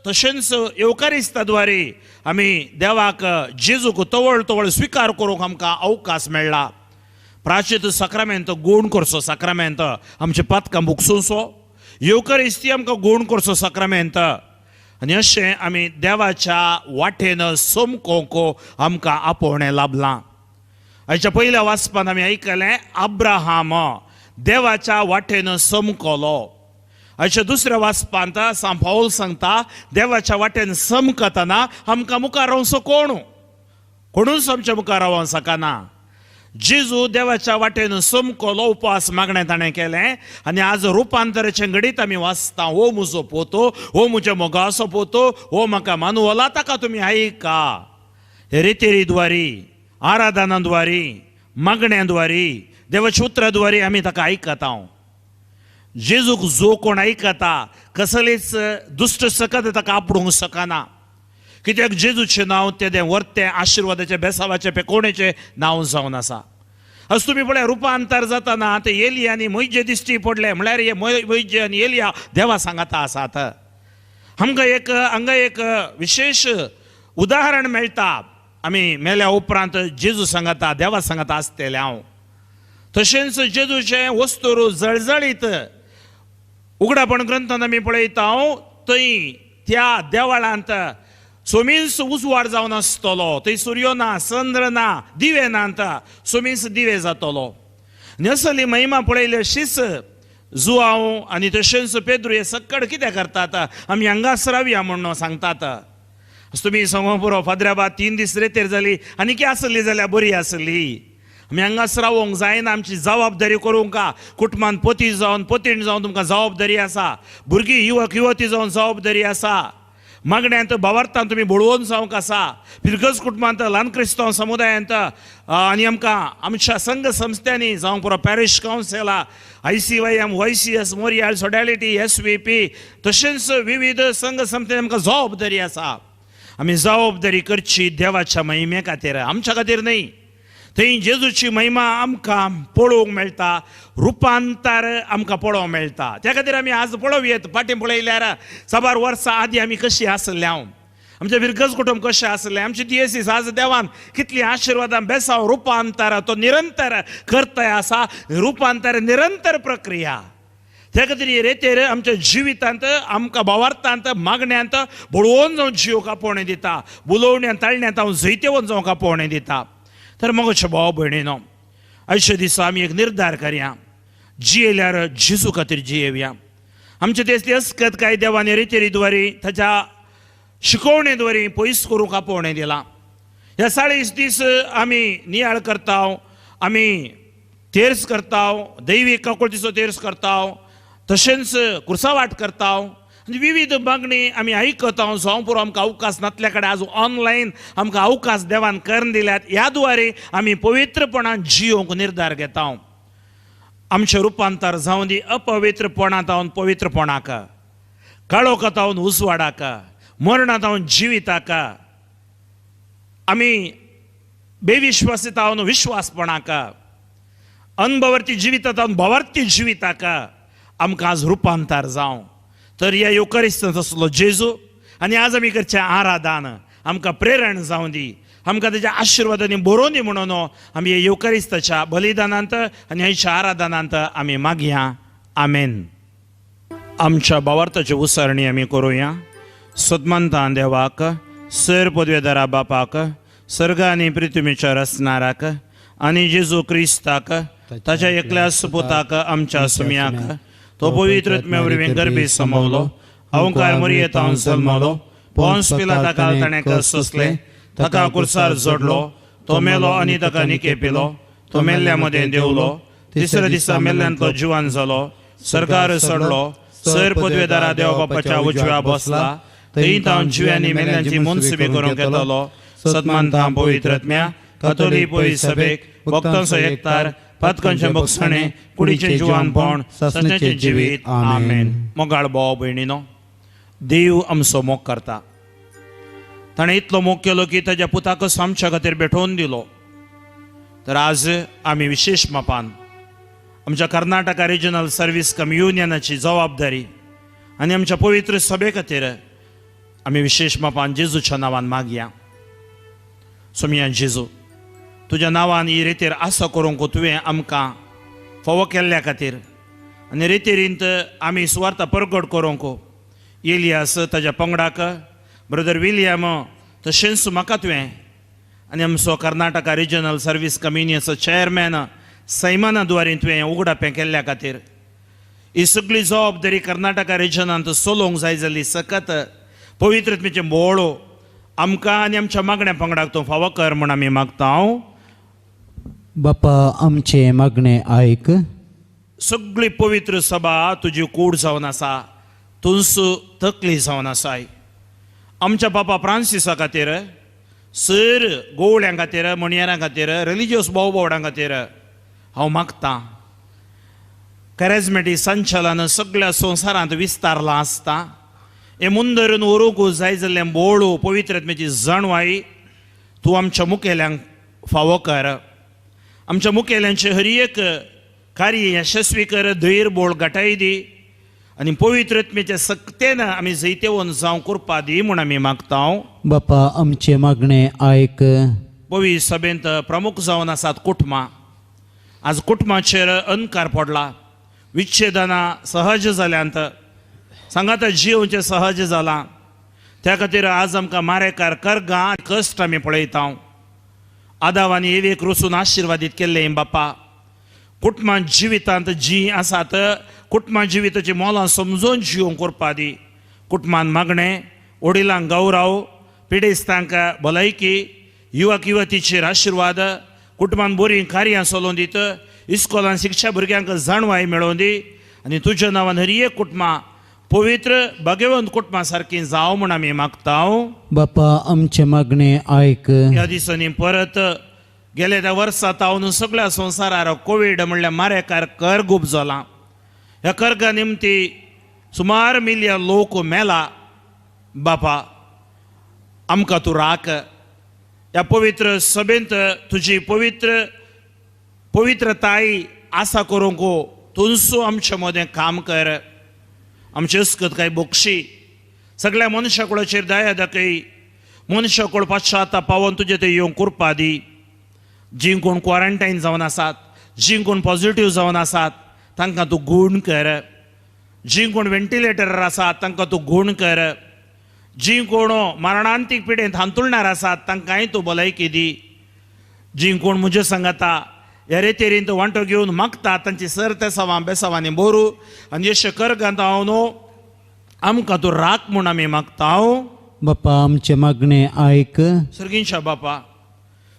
Speaker 4: तशेंच येवकारिस्ताद्वारे आमी देवाक जेजूक तवळ तवळ स्विकार करूंक आमकां अवकाश मेळ्ळा प्राचित साक्रामेंत गूण करचो साक्रामेंत आमचे पथकां बुकसूचो येवकारिस्ती आमकां गूण करचो साक्रामेंत आनी अशें आमी देवाच्या वाटेन समकोंक आमकां आपोवणें लाभलां हाच्या पयल्या वाचपान आमी आयकलें अब्राहाम देवाच्या वाटेन समकलो हाच्या दुसऱ्या वाचपांत सांत पाऊल सांगता देवाच्या वाटेन समकतना आमकां मुखार रावचो कोणूच आमच्या मुखार रावोंक शकना जेजू देवाच्या वाटेन समकलो उपास मागणें ताणें केलें आनी आज रुपांतराचें घडीत आमी वाचता हो म्हजो पोतो हो म्हज्या मोगाचो पोतो हो म्हाका मानवला ताका तुमी आयका हे रितीद्वारी आराधनाद्वारी मागण्याद्वारी देवाच्या उतराद्वारे आमी ताका आयकता जेजूक जो कोण आयकता कसलीच दुश्ट सकत ताका आपडूंक शकना कित्याक जेजूचें नांव तें वर्तें आशिर्वादाचें बेसावाचें पेकोवणेचें नांव जावन आसा. आज तुमी पळय रुपांतर जाताना ते एलिया आनी मोइजे दिश्टी पडले म्हळ्यार हे मोइजे आनी एलिया देवा सांगाता आसात. आमकां हांगा एक विशेष उदाहरण मेळटा. आमी मेल्या उपरांत जेजू सांगाता देवा सांगाता आसतले हांव. तशेंच जेजूचें वस्तूर जळजळीत उगडापण ग्रंथान आमी पळयता थंय त्या देवाळांत सोमीस उजवाड जावन आसतलो. थंय सूर्य ना, चंद्र ना, दिवे नात, सोमीस दिवे जातलो. आनी असली महिमा पळयली अशीच जुआंव आनी तशेंच पेद्रू हे सक्कड कितें करतात आमी हांगाच रावया म्हणून सांगतात. तुमी सांगो पुरो फादराबा 3 दीस रेतेर जाली आनी कितें आसली जाल्यार बरी आसली. आमी हांगाच रावोंक जायना. आमची जबाबदारी करूंक कुटुंबान पती जावन पतीण जावन तुमकां जबाबदारी आसा. भुरगीं युवक युवती जावन जबाबदारी आसा. मागण्यांत भावार्थांत तुमी बळोवन जावंक आसा. फिरगज कुटुंबांत ल्हान क्रिस्तांव समुदायांत आनी आमकां आमच्या संघ संस्थांनी जावं पुरो पॅरिश कावन्सिला, ICYM, YCS, मोरियाल, सोडॅलिटी, SVP तशेंच विविध संघ संस्थांनी आमकां जबाबदारी आसा. आमी जबाबदारी करची देवाच्या महिमे खातीर, आमच्या खातीर न्ही. थंय जेजूची महिमा आमकां पळोवंक मेळटा, रुपांतर आमकां पळोवंक मेळटा. त्या खातीर आमी आज पळोवया. फाटीं पळयल्यार 4 वर्सां आदीं आमी कशीं आसले, आमचें विरगज कुटुंब कशें आसलें, आमची दियेसीस आज देवान कितली आशिर्वादां बेसाव रुपांतर तो निरंतर करताय आसा. रुपांतर निरंतर प्रक्रिया. त्या खातीर रेतेर आमच्या जिवितांत आमकां भावार्थांत मागण्यांत बळोवन जावन जियोक आपोवणें दिता. बुलोवण्यांत ताळण्यांत हांव जैतेवन जावंक आपोवणें दिता. तर मगोच्या भाव भयणीनो, आयच्या दिसा आमी एक निर्धार करया. जियेल्यार जेजू खातीर जियेवया. आमचे तेसली अस्कत काय देवाने रितीरिद्वारी ताच्या शिकोवणेद्वारी पयस करूंक आपोवणें दिलां. ह्या 40 दीस आमी नियाळ करता, आमी तेर्स करता, दैवीक काकुळतीचो तेर्स करता, तशेंच कुर्सावाट करता आनी विविध मागणी आमी आयकता. जावं पुरो आमकां अवकाश नासल्या कडेन आज ऑनलायन आमकां अवकाश देवान करून दिल्यात. ह्या द्वारे आमी पवित्रपणान जियोंक निर्धार घेता. आमचें रुपांतर जावं दी अपवित्रपणांतावन पवित्रपणाक, काळोखांतावन उजवाडाक, मरणांतावन जिविताक, आमी बेविश्वासितावन विश्वासपणाक, अनभवर्ती जिवितांतावन भवर्ती जिविताक आमकां आज रुपांतर जावं. तर ह्या युकारिस्तांत असलो जेजू आनी आज आमी करचें आराधन आमकां प्रेरण जावं दी. आमकां तेज्या आशिर्वादांनी बरोवनी म्हणून आमी हे युकारिस्ताच्या बलिदानांत आनी हेच्या आराधनांत आमी मागया. आमेन. आमच्या भावार्थाची उसरणी आमी करुया. सदमंता देवाक, सर पदवेदारा बापाक, सर्ग आनी पृथ्वीच्या रचणाराक आनी जेजू क्रिस्ताक, ताच्या एकल्या सुपुताक आमच्या सुमयाक, तो पवित्रत्म्यावरवीं गर्भी समवलो, अवंकार मरियेंतावन जल्मलो, पोंस पिलाताका ताणें सोंसले, ताका कुर्सार जोडलो, तो मेलो आनी ताका निकेपिलो, तो मेल्ल्या मदें देंवलो, तिसऱ्या दिसा मेल्ल्यान तो जिवान जालो, सरकार चडलो, सर पदवेदारा देव बापाच्या उजव्या बसला, थंय तावन जिव्यांनी मेल्ल्यांची मुनसिबी करूंक येतलो. सदमंता पवित्रत्म्या, कातोलीक पवित्र सभेक, भक्तांचो एकतार, पातकांचे बक्षणे, कुडीचें जिवानपण, ससण्याचें जिवीत. आमेन. मोगाळ भाव भयणीनो, देव आमचो मोग करता. ताणें इतलो मोग केलो की ताच्या पुताकच आमच्या खातीर भेटोवन दिलो. तर आज आमी विशेष मापान आमच्या कर्नाटका रिजनल सर्वीस युनियनाची जबाबदारी आनी आमच्या पवित्र सभे खातीर आमी विशेष मापान जेजूच्या नांवान मागया. सोमिया जेजू, तुज्या नांवान ही रेतेर आसा करूंक तुवें आमकां फोव केल्ल्या खातीर आनी रेतेरींत आमी सुवार्थ परगट करूंक एलियास ताच्या पंगडाक, ब्रदर विलियम तशेंच म्हाका तुवें आनी आमचो कर्नाटका रिजनल सर्वीस कम्युनियनचो चेअरमॅन सैमना द्वारे तुवें उगडापें केल्ल्या खातीर ही सगळी जबाबदारी कर्नाटका रिजनांत चलोवंक जाय जाल्ली सकत पवित्रत्मेचें बोळो आमकां आनी आमच्या मागण्या पंगडाक तूं फावो कर म्हूण आमी मागता.
Speaker 3: बापा आमचे मागणे आयक.
Speaker 4: सगळी पवित्र सभा तुजी कूड जावन आसा, तुंस तकली जावन आसाय. आमच्या बापा फ्रांसिसा खातीर, सर गोवळ्यां खातीर, मणियारां खातीर, रिलिजियस भाव भावडां खातीर हांव मागतां. कॅरिझमॅटीक संचलन सगळ्या संवसारांत विस्तारलां आसता. हे मुंदरून ओरूंक जाय जाल्लें बोळू पवित्र आत्म्याची जाणवाई तूं आमच्या मुखेल्यांक फावो कर. आमच्या मुखेल्यांचे हर एक कार्य यशस्वी कर, धैर्य बोळ घटाय दी आनी पवित्र आत्म्याच्या सक्तेन आमी जैतेवन जावं करपा दी म्हूण आमी मागतां.
Speaker 3: बापा आमचे मागणे आयक.
Speaker 4: पवी सभेंत प्रमुख जावन आसात कुटुंबां. आज कुटुंबाचेर अंधकार पडला. विच्छेदनां सहज जाल्यांत, सांगात जीवचे सहज जाला. त्या खातीर आज आमकां मारेकार कर्गां कश्ट आमी पळयता. आदाव आनी एवेक रचून आशिर्वादीत केल्ले बापा, कुटुंबां जिवितांत जी आसात कुटुंबां जिविताची मोलां समजून जिवंक करपा दी. कुटुंबान मागणें, वडिलांक गौरव, पिडेस्तांक भलायकी, युवक युवतीचेर आशिर्वाद, कुटुंबान बरीं कार्यां चलोवन दीत, इस्कॉलान शिक्षा भुरग्यांक जाणवाय मेळोवन दी आनी तुज्या नांवान हर एक कुटुंबां पवित्र भाग्यवंत कुटुंबां सारकीं जावं म्हूण आमी मागतां.
Speaker 3: बापा आमचे मागणे आयक.
Speaker 4: ह्या दिसांनी परत गेल्या त्या वर्सा तावन सगळ्या संवसारार कोवीड म्हणल्यार मारेकार कर्ग जाला. ह्या कर्गा निमती सुमार मिलियन लोक मेला. बापा आमकां तूं राख. ह्या पवित्र सभेंत तुजी पवित्रताय आसा करूंक तुनसू आमचे मदें काम कर. आमची अस्कत काय बक्षी सगळ्या मनशा कुळाचेर दया दाखय. मनशा कुळ पाश्चात्ताप पावोन तुजे ते येवंक करपा दी. जी कोण क्वारंटायन जावन आसात, जी कोण पॉझिटिव्ह जावन आसात तांकां तूं गूण कर. जी कोण वेंटिलेटरार आसात तांकां तूं गूण कर. जी कोण मरणांतीक पिडेंत हांतुरणार आसात तांकांय तूं भलायकी दी. जी कोण म्हज्या सांगाता ह्या रेतेरीन तो वांटो घेवन मागता तांची सर्त सवां बेसावांनी बोरू आनी अशें कर्गांत हांव न्हू आमकां तूं राख म्हूण आमी मागतां.
Speaker 3: बापा आमचे मागणे आयक.
Speaker 4: सर्गींच्या बापा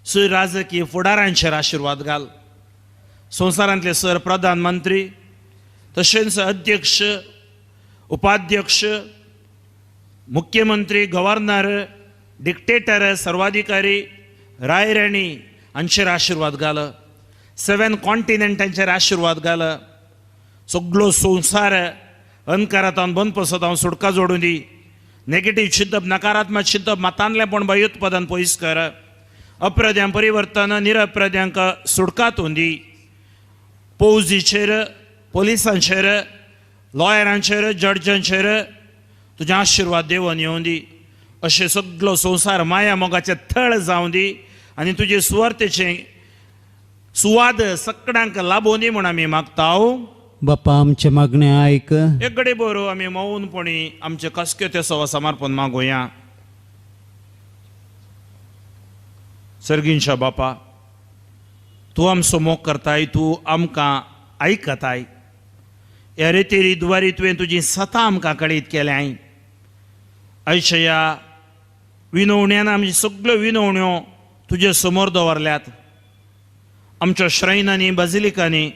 Speaker 4: सर राजकीय फुडाऱ्यांचेर आशिर्वाद घाल. संवसारांतले सर प्रधानमंत्री तशेंच अध्यक्ष, उपाध्यक्ष, मुख्यमंत्री, गव्हर्नर, डिक्टेटर, सर्वाधिकारी, रायराणी हांचेर आशिर्वाद घाल. 7 कॉन्टिनेंटांचेर आशिर्वाद घाल. सगळो संवसार अंधकारांतल्यान बंद पसत सुटका जोडून दी. नेगेटीव चिंतप, नकारात्मक चिंतप, मतांतलेपण भयोत्पादन पयस कर. अप्रद्यां परिवर्तन, निरप्रद्यांक सुटकातून दी. फौजीचेर, पोलिसांचेर, लॉयरांचेर, जड्जांचेर तुजें आशिर्वाद देवन येवं दी. अशें सगळो संवसार माया मोगाचें थळ जावं दी आनी तुजे सुवार्थेचें सुवाद सगळ्यांक लाभोवन दी म्हूण आमी मागतां.
Speaker 3: बापा आमचे मागणे आयक.
Speaker 4: एक घडी बरो आमी मौनपणी आमचे कसक्यो ते सवा समर्पण मागुया. सर्गींच्या बापा तूं आमचो मोग करताय, तूं आमकां आयकताय. ह्या रेतेरी द्वारी तुवें तुजी सतां आमकां कळीत केल्याय. आयच्या ह्या विनवण्यान आमची सगळ्यो विनवण्यो तुजे समोर दवरल्यात. आमच्या श्रायनांनी, बाजिलिकांनी,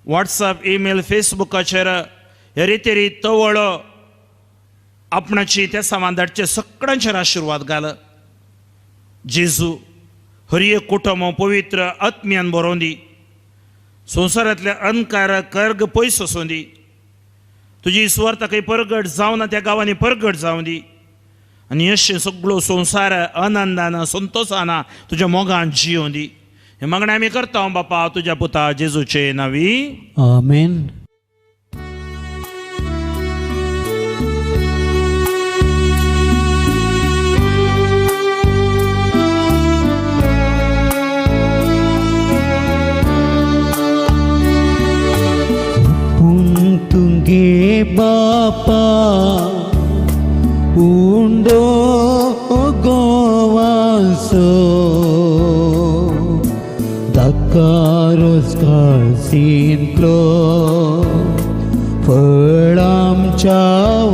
Speaker 4: वॉट्सॅप, ईमेल, फेसबुकाचेर हे रेतेरी तवळ आपणाची त्या सामान धाडचे सगळ्यांचेर आशिर्वाद घाल. जेजू हर एक कुटुंब पवित्र आत्म्यान भरोवन दी. संवसारांतले अंधकार कर्ग पयस वचून दी. तुजी स्वार्थ खंय परगट जावना त्या गांवांनी परगट जावं दी आनी अशें सगळो संवसार आनंदान, संतोषान तुज्या मोगान जियों दी. हे मागणें आमी करता बापा तुज्या पुता जेजूचे नांवी.
Speaker 3: आमेन. तुंगे बापा उंडो गोवासो दाकारोस काळसिंतलो फळ आमच्या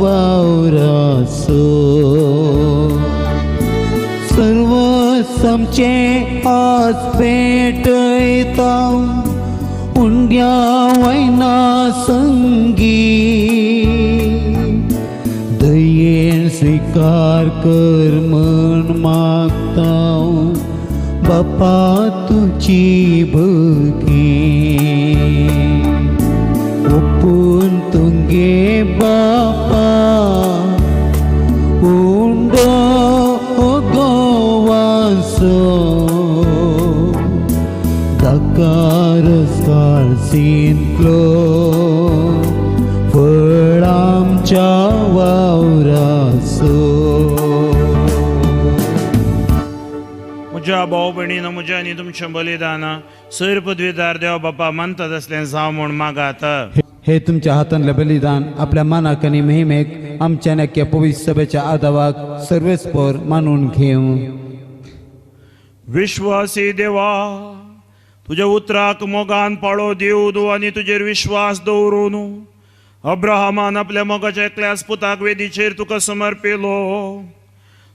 Speaker 3: वावरासो सर्व समचे आज पेटयता उंड्या वैना संगी दयेन स्वीकार कर म्हण मागता बापा तुची भगी ओपून तुंगे बापा
Speaker 8: काळसींतलो फळ आमच्या वावरासो.
Speaker 4: म्हज्या भाव भयणीनो, म्हज्या आनी तुमचें बलिदान सैर पदवीदार देवा बापा मानतात असलें जावं म्हूण मागात.
Speaker 8: हे तुमच्या हातांतलें बलिदान आपल्या मानाक आनी महिमेक आमच्या नक्की पवित्र सभेच्या आदावाक सर्वेस्पर मानून घेवं.
Speaker 4: विश्वासी देवा, तुझ्या उतराक मोगान पाळो दिवं आनी तुजेर विश्वास दवरून अब्राहमान आपल्या मोगाच्या एकल्याच पुताक वेदीचेर तुका समर्पिलो.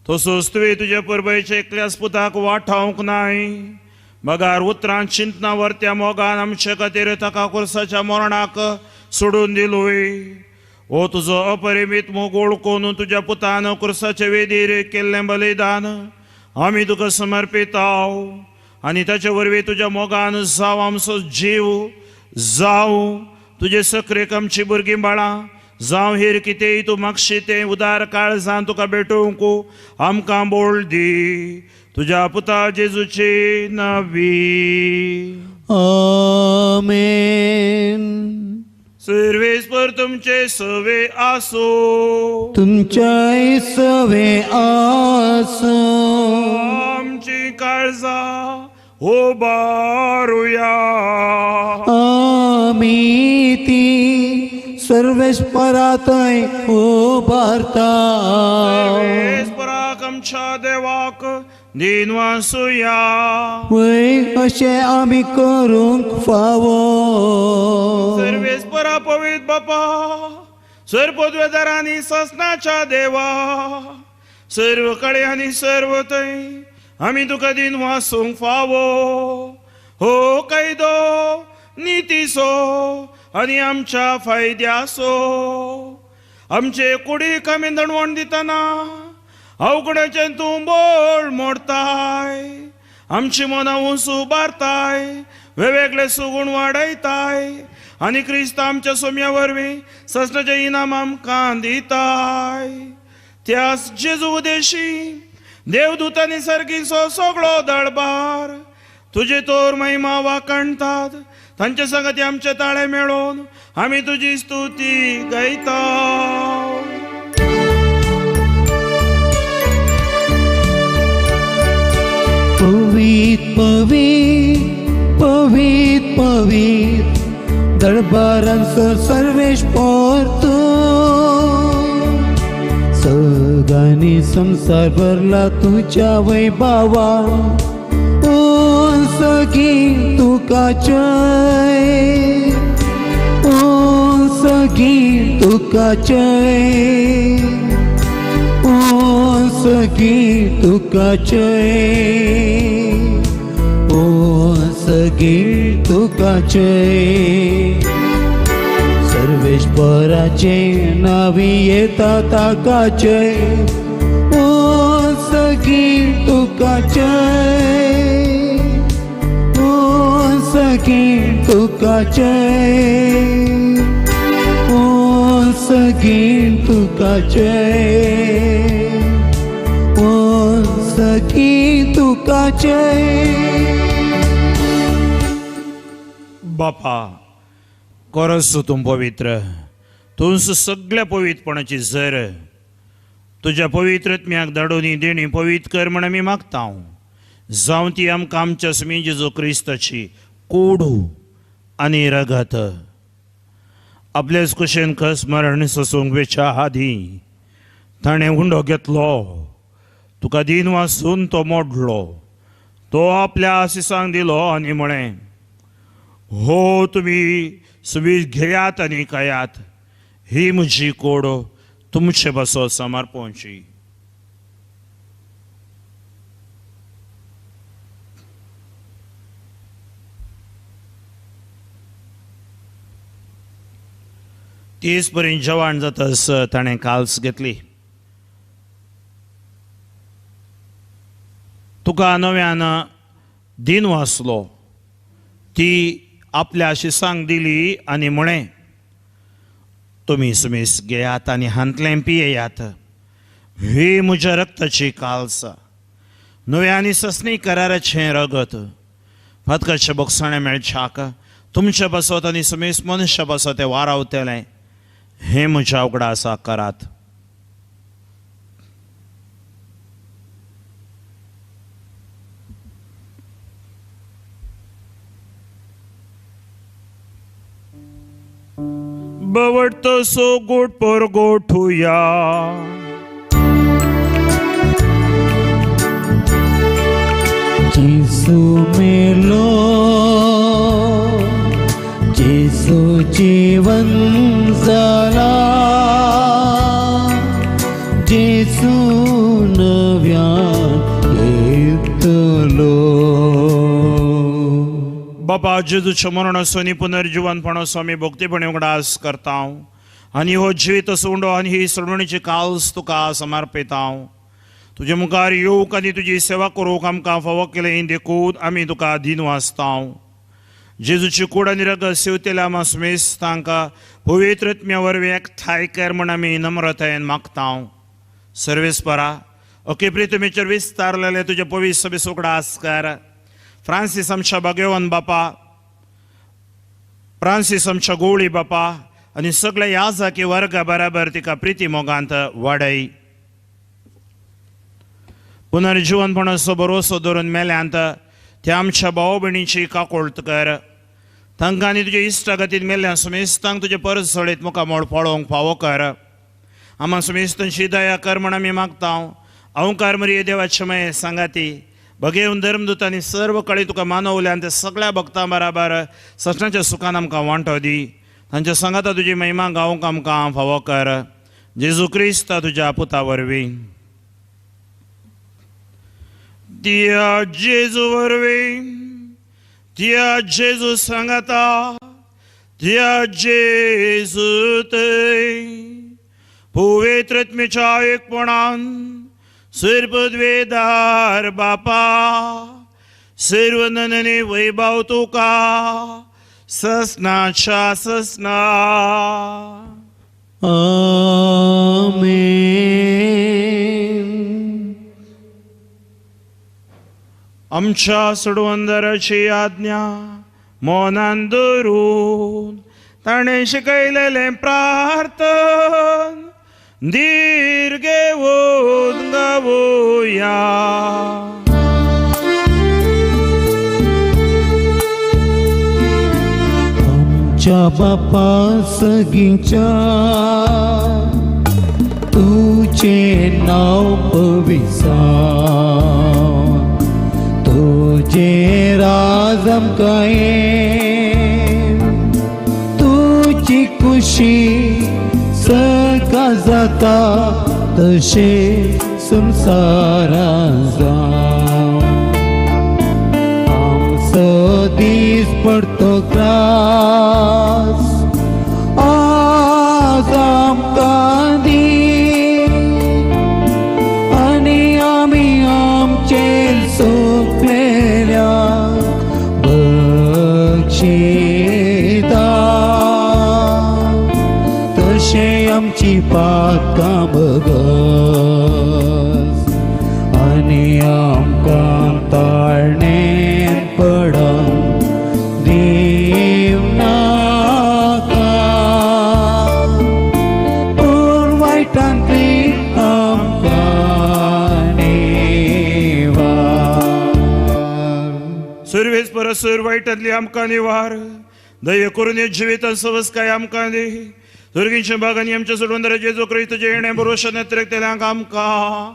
Speaker 4: तसोच तुवें तुज्या परबयच्या एकल्याच पुताक वाठावंक नाय. मगार उतरांत चिंतना वर्त्या मोगान आमचे खातीर ताका कुर्साच्या मरणाक सोडून दिलोय. ओ तुजो अपरिमीत मोग ओळखून तुज्या पुतान कुर्साच्या वेदीर केल्लें बलिदान आमी तुका समर्पिताव. आनी ताचे वरवीं तुज्या मोगान जावं आमचो जीव, जावं तुजे सक्रेक आमची भुरगीं बाळां, जावं हेर कितेंय तूं मागशी तें उदार काळजान तुका भेटोवंक आमकां बोळ दी. तुज्या पुता जेजूची नांवी.
Speaker 8: आमेन.
Speaker 4: सर्वेस्पर तुमचे सवे आसो.
Speaker 8: तुमच्या सवे आसो.
Speaker 4: आमची काळजां उबारुया.
Speaker 8: आमी ती सर्वेस्परातय उबारता.
Speaker 4: सर्वेस्पराक आमच्या देवाक दिन वासुया.
Speaker 8: वय अशें आमी करूंक फावो.
Speaker 4: सर्वेस्परा पवित्र बापा, सर पदवेदारांनी ससनाच्या देवा, सर्व कडे आनी सर्व थंय आमी तुका दिन वासूंक फावो. हो कायदो नितीसो आनी आमच्या फायद्यासो. आमचे कुडीक आमी दणवण दितना अवघडाचें तूं बोळ मोडताय. आमची मनां उंच उबारताय, वेगवेगळे सुगूण वाडयताय आनी क्रिस्त आमच्या सोम्या वरवीं ससनाचें इनाम आमकां दिताय. त्या जेजू उदेशी देवदूतांनी सारकीचो सगळो दळबार तुजे तोर महिमा वाकणतात. तांचे संगती आमचे ताळे मेळोवन आमी तुजी स्तुती गायता.
Speaker 8: पवित पवित पवित पवित दरबारांसर सर्वेस्पर तूं. सगळ्यांनी संसार भरला तुझ्या वैभवा. सगी तुका जय. सगी तुका जय. सगी तुका जय. सगी तुका जय. सर्वेश्वराचे नावी येता ताका जय. सगी तुका जय. सगी तुका जय. सगी तुका जय. सगी तुका जय.
Speaker 4: बापा, खरोच तूं पवित्र, तूंच सगळ्या पवित्रपणाची झर. तुज्या पवित्रत्म्याक धाडून देणी पवित्र कर म्हण आमी मागता. जावं ती आमकां आमच्या समी जेजू क्रिस्ताची कूड आनी रगत. आपलेच कुशेन कस मरण सोसूंक वेच्या आदीं ताणें हुंडो घेतलो, तुका दिन वासून तो मोडलो. तो आपल्या आशिसांक दिलो आनी म्हळें, हो तुमी सगळी घेयात आनी खायात. ही म्हजी कूड तुमचे बसो समर्पणची. तीस पर्यंत जेवण जातास ताणें काल्स घेतली. तुका नव्यान दिन वाचलो. ती आपल्या आशिसांक दिली आनी म्हळें, तुमी सुमीस घेयात आनी हांतलें पियेयात. ही म्हज्या रक्ताची काल्स. नुवे आनी ससनी कराराचें रगत फतकशे बोगसणे मेळच्याक तुमचे बसत आनी समीस मनुष्य बसत ते वारावतलें हें म्हज्या उगडासा करात. बवडतो सो गोट पर गोठुया
Speaker 8: जेसू मेलो जेसू जीवन जाला जेसू नव्यान येतलो.
Speaker 4: बापा जेजूच्या मरणासोनी पुनर्जीवनपणासो आमी भक्तीपणे उगडास करता आनी हो जिवीत सोंडो आनी ही सोडवणीची काल्स तुका समर्पिता. तुजे मुखार येवंक आनी तुजी सेवा करूंक आमकां फावो केलें हें देखून आमी तुका दिन वाचता. जेजूची कूड आनी रगत सेवतेल्या आमा समेस तांकां पवित्र आत्म्या वरवीं एकठांय कर म्हण आमी नम्रतायेन मागता. सर्वेस्परा ओके प्रितमेचेर विस्तारलेले तुजे पवित्र सभेस उगडास कर. फ्रांसीस आमच्या भाग्यवान बापा, फ्रांसीस आमच्या गोवळी बापा आनी सगळे याजकी वर्गा बराबर तिका प्रिती मोगांत वाडय. पुनर्जीवनपणाचो भरोसो धरून मेल्यांत त्या आमच्या भाव भयणीची काकोळट कर. तांकां आनी तुजे इश्टागतीन मेल्ल्या समेस्तांक तुजे परस सडीत मुखार मोड पळोवंक फावो कर. आमा समेस्तांची दया कर म्हण आमी मागता. अवंकार मरिये देवाचे माये सांगाती भगेवन धर्मदूतांनी सर्व कळे तुका मानवल्यान ते सगळ्या भक्तां बराबर ससणाच्या सुखान आमकां वांटो दी. तांच्या सांगाता तुजी महिमा गावंक आमकां फावो कर. जेजू क्रिस्त तुज्या पुता वरवीं. त्या जेजू वरवीं, त्या जेजू सांगाता, त्या जेजू थंय पवित्र आत्म्याच्या एकपणान सर्पद्वेदार बापा सर्व नंदने वैभव तुका ससनाच्या ससना.
Speaker 8: आमेन.
Speaker 4: आमच्या सोडवंदराची आज्ञा मोनान धरून ताणें शिकयलेलें प्रार्थन धीर घेवन गावोया.
Speaker 8: आमच्या बापा सगींच्या तुझे नाव पविसांव, तुझे राज आमकां यें, तुझी खुशी सका जाता तशे संवसारांत जावं. आमचो दीस पडतो त्रास आज आमकां दी आनी आमी आमचेर सोंपलेल्याक बक्षिता तशे आमची पातकां बगस आनी आमकां ताळणें पडोंक दीव नाका, पूण वायटांतली आमकां निवार.
Speaker 4: सर्वेस्पर सर वायटांतली आमकां निवार. दये करून हे जिवितांत सवस्काय आमकां दी. दुर्गींच्या भागांनी आमच्या सोडवंदरा जेजू क्रिस्त तुजे येणे भरोशा नेत्रेक आमकां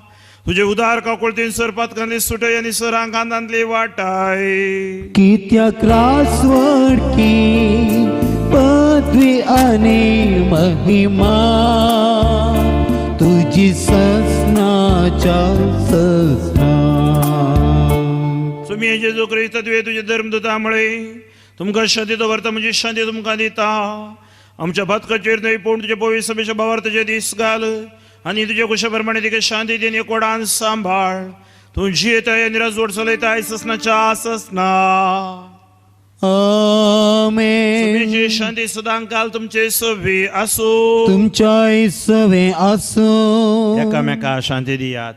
Speaker 4: तुजे उदार काकुळतीन सरपात घाली सुटय आनी सरांक आनंदांतली वाटाय.
Speaker 8: कित्याक रासवडकी पदवी आनी महिमा तुजी ससनाच्या ससना.
Speaker 4: तुम्ही जेजू क्रिस्त तुवें तुजे धर्मदूता मुळे तुमकां शांती दवरता, म्हजी शांती तुमकां दिता. आमच्या भातकाचेर न्हय पूण तुजे पवित्र सभेच्या भावार तुजे दीस घाल आनी तुजे कुशा प्रमाणे तिका शांती दिन एकोडान सांबाळ. तूं जियेताय आनी राजवट चलयताय ससनाच्या ससना.
Speaker 8: आमेन.
Speaker 4: सभेची शांती सदांच काल तुमचे सभे आसूं.
Speaker 8: तुमच्या सवे आसूं.
Speaker 4: एकामेका शांती दियात.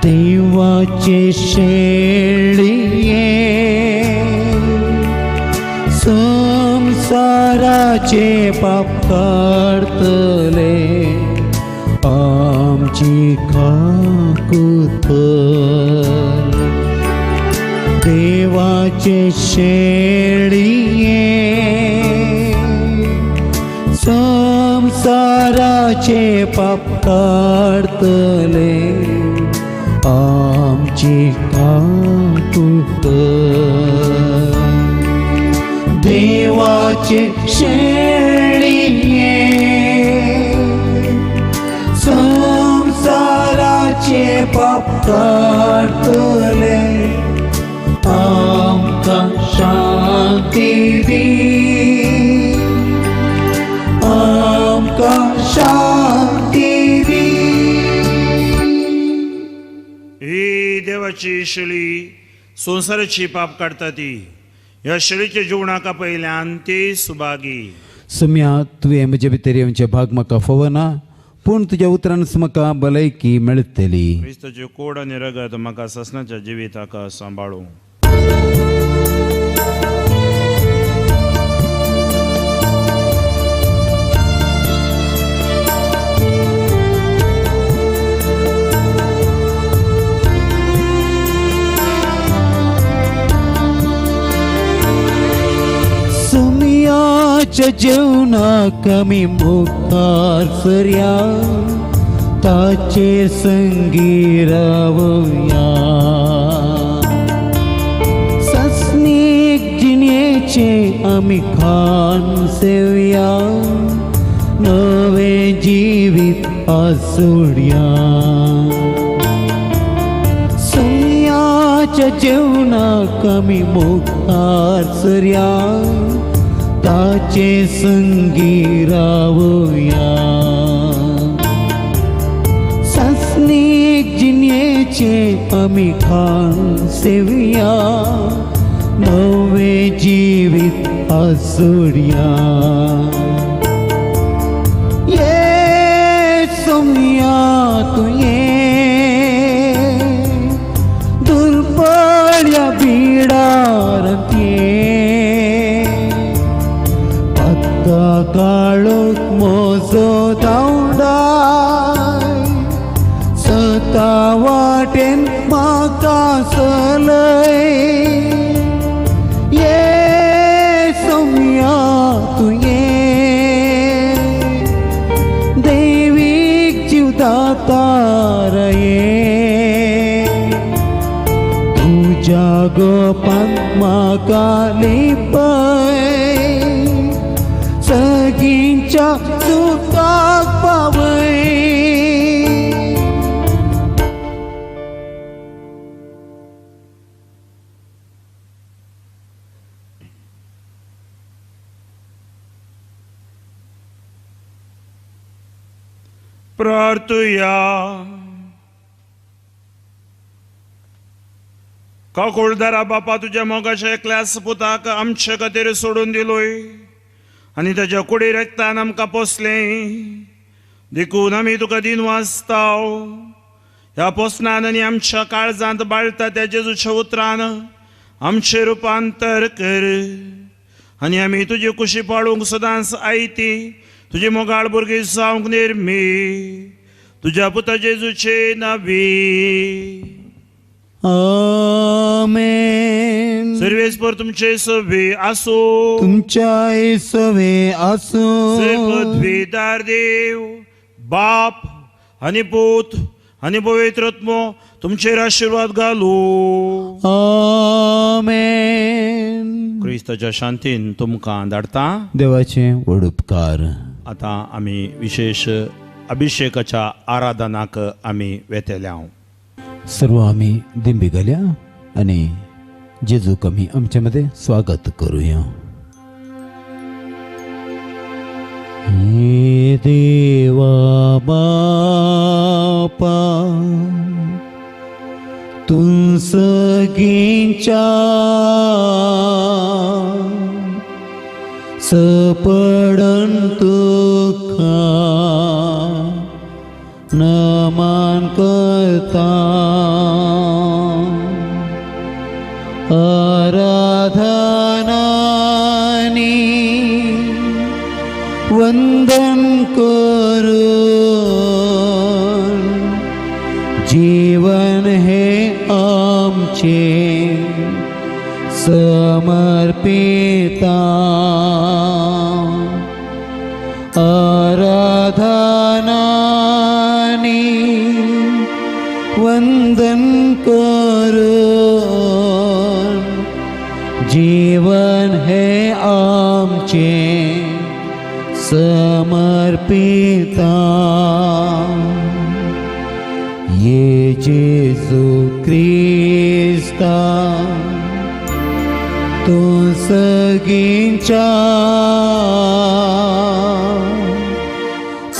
Speaker 8: देवाचे शेळिये संसाराचे पाप काढतले आमची काकुतर देवाचे शेळिये संसाराचे पाप काढतले आमची काकुतर देवाचे शेळिये संसाराचे पाप काढतले आमका शांती दी आमका शांती दी
Speaker 4: ही देवाची शेळी संसाराची पाप काढता ती ह्या शेळीच्या जिवनाका पयल्यान ती सुभागी
Speaker 8: सम्या तुवें म्हजे भितर येवचे भाग म्हाका फवना पूण तुज्या उतरांच म्हाका भलायकी मेळटली
Speaker 4: क्रिस्ताचे कोड आनी रगत म्हाका ससनाच्या जिविताका सांबाळूं
Speaker 8: सम्याच्या जेवणाक आमी मुखार सरया ताचेर संगी रावया सस्नीक जिणेचे आमी खाण सेवया नवे जिवीत आसुड्या सम्याच्या जेवणाक आमी मुखार सरया ताचे संगी रावया सस्नीक जिणेचे आमी खाण सेवया नवे जिवीत आसुड्या ये सम्या तुये दुर्बळ्या बिडारांत काळोख मोजो धांवडाय सता वाटेन म्हाका चलय ये सम्या तुये दैवीक जीव दातार ये तुज्या गोपान म्हाका लिपय सगींच्या सुखाक पावय
Speaker 4: प्रार्थुया काकुळदारा बापा तुज्या मोगाच्या एकल्याच पुताक आमचे खातीर सोडून दिलोय आनी ताच्या कुडी रक्तान आमकां पोसलें देखून आमी तुका दिन वाचताव ह्या पोसनान आनी आमच्या काळजांत बाळटा त्या जेजूच्या उतरान आमचें रुपांतर कर आनी आमी तुजी कुशी पाळूंक सदांच आयती तुजी मोगाळ भुरगीं जावंक निर्मी तुज्या पुता जेजूचे नावी
Speaker 8: आमेन
Speaker 4: सर्वेस्पर तुमचे सवे आसो
Speaker 8: तुमच्या सवे आसो
Speaker 4: पदवीदार देव बाप आनी पूत आनी पवित्रत्मो तुमचेर आशीर्वाद घालू
Speaker 8: आमेन
Speaker 4: क्रिस्ताच्या शांतीन तुमकां धाडटा
Speaker 8: देवाचे व्हड उपकार
Speaker 4: आतां आमी विशेष अभिषेकाच्या आराधनाक आमी वेतेल्या
Speaker 8: सर्व आम्ही दिंबी घाल्या आणि जेजूक आमी आमच्या मध्ये स्वागत करूया हे देवा बापा तू सगींच्या सपडन तुका नमन करता आराधनानी वंदन करून जीवन हे आमचे समर्पिता आराधनानी वंदन करून जीवन हे आमचे समर्पिता ये जेसु ख्रिस्ता तू सगळ्यांच्या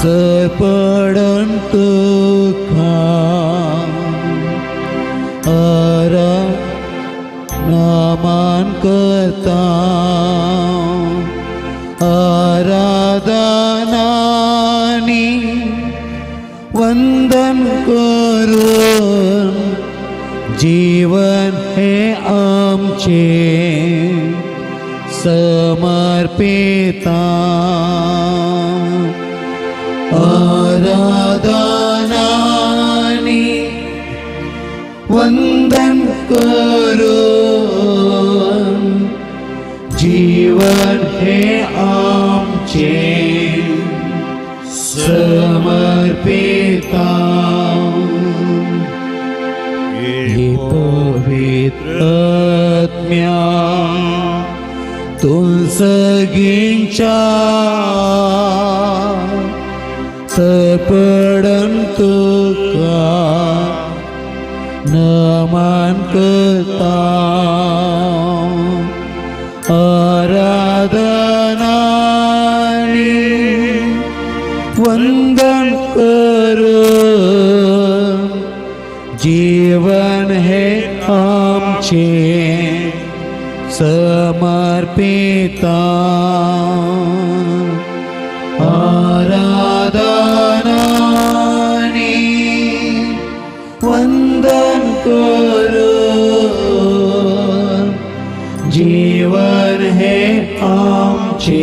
Speaker 8: सरपडन तुका नमन करता आराधनानी वंदन करून जीवन हे आमचे समर्पिता आराधनानी वंदन करून जीवन हे आमचे समर्पिता हे पवित्र आत्म्या तू सगळ्यांच्या सरपडन तुका नमन करता आराधनानी वंदन करून जीवन हे आमचे समर्पिता आराधनानी वंदन करून जीवन हे आमचे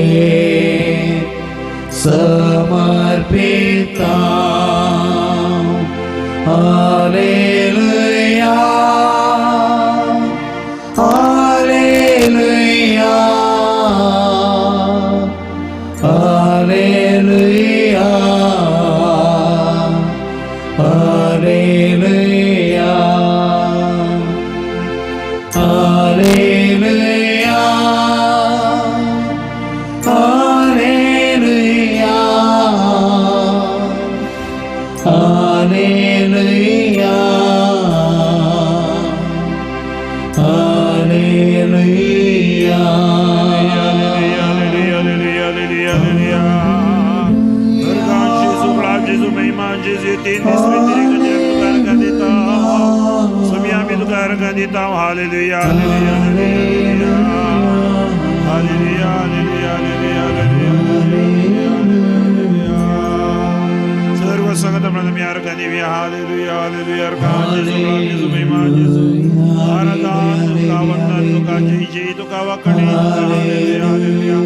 Speaker 8: समर्पिता hallelujah hallelujah hallelujah hallelujah hallelujah hallelujah hallelujah
Speaker 4: सर्व संगत मी अर्घ देवी हालेलुया हालेलुया अर्घ महिमा आराधन तुका वंदन तुका जय जय तुका वाकणे हालेलुया हालेलुया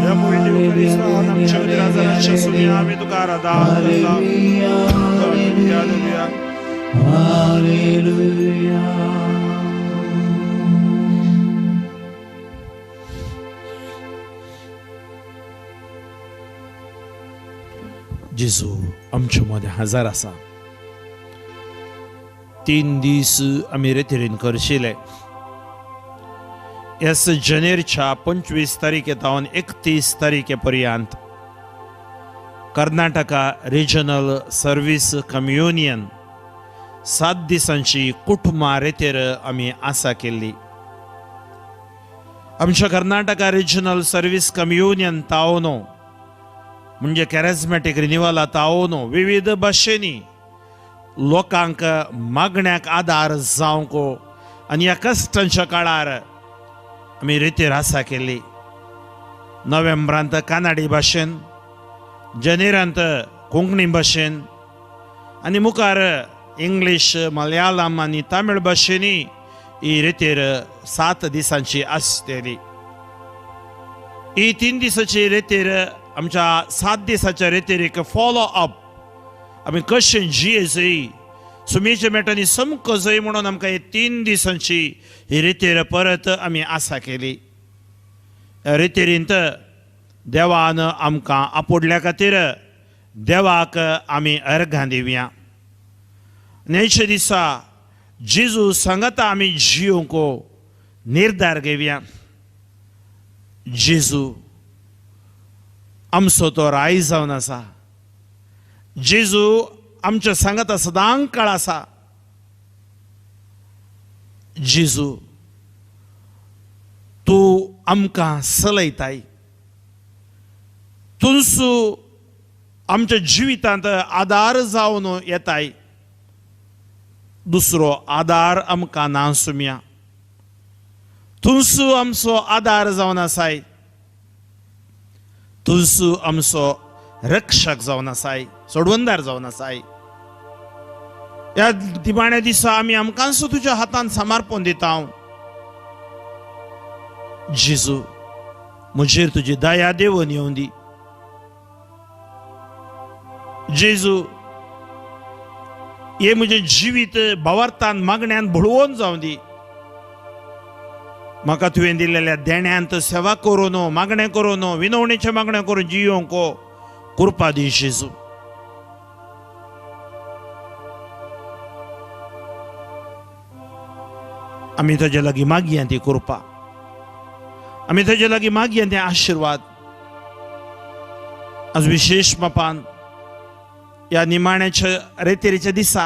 Speaker 4: या पवित्र ख्रिस्ता आमच्या राजाच्या सुमी आम्ही तुका आराधन करता हालेलुया हालेलुया
Speaker 8: हालेलुया
Speaker 4: जेजू आमच्या मध्ये हजर आसा 3 दीस आमी रेतीरेन करशिले ह्याच जानेरच्या 25 तारखेतावन 31 तारखे पर्यंत कर्नाटका रिजनल सर्वीस कम्युनियन 7 दिसांची कुटुंबा रेतेर आमी आसा केल्ली आमच्या कर्नाटका रिजनल सर्वीस कम्युनियन तावनो म्हणजे कॅरिझमॅटिक रिन्युअला तावनो विविध भाशेनी लोकांक मागण्याक आदार जावंक आनी ह्या कश्टांच्या काळार आमी रेतीर आसा केल्ली नोव्हेंबरांत कानाडी भाशेन जानेरांत कोंकणी भाशेन आनी मुखार इंग्लीश, मलयाळम आनी तामीळ भाशेनी ही रितीर 7 दिसांची आसतली. ही 3 दिसाची रितीर आमच्या 7 दिसाच्या रितीर फॉलो अप आमी कशें जियेचय सुमेच्या मेटांनी समको जय म्हणून आमकां ही 3 दिसांची ही रितीर परत आमी आसा केली. रितीरींत देवान आमकां आपोडल्या खातीर देवाक आमी अर्घां दिवया. नेचे दिसा जेजू सांगता आमी जियोंक निर्धार घेवया. जेजू आमचो तो राय जावन आसा. जेजू आमच्या सांगता सदां काळ आसा. जेजू तूं आमकां चलयताय. तुजो आमच्या जिवितांत आदार जावन येताय. दुसरो आदार आमकां ना सुम्या. तुजो आमचो आदार जावन आसाय. तुजो आमचो रक्षक जावन आसाय, सोडवणदार जावन आसाय. ह्या दिवाण्या दिसा आमी आमकांच तुज्या हातांत समर्पण दिता. जेजू म्हजेर तुजी दया देवून येवं दी. जेजू हे म्हजें जिवीत भावार्थान मागण्यांत बुडवून जावं दी. म्हाका तुवें दिलेल्या देण्यांत सेवा करून मागणें करून विनवणेचें मागणें करून जियोंक कृपा दी. जेजू आमी तुजे लागीं मागया ती कृपा. आमी तुजे लागीं मागया ते आशिर्वाद. आज विशेष मापान ह्या निमाण्याच्या रेतेरीच्या दिसा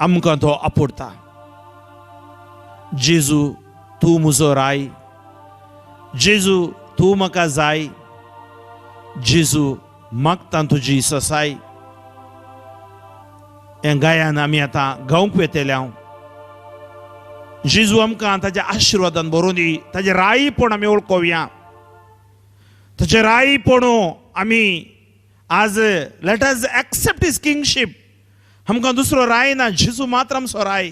Speaker 4: आमकां तो आपोडता. जेजू तूं म्हजो राय. जेजू तूं म्हाका जाय. जेजू मागता तुजी ससाय. हें गायन आमी आतां गावंक वेतेल्या. जेजू आमकां ताच्या आशिर्वादान भरून दी. ताजे रायपण आमी वळखुया. ताचे रायपण आमी आज let us accept his kingship. आमकां दुसरो राय ना. जेजू मात्र आमचो राय.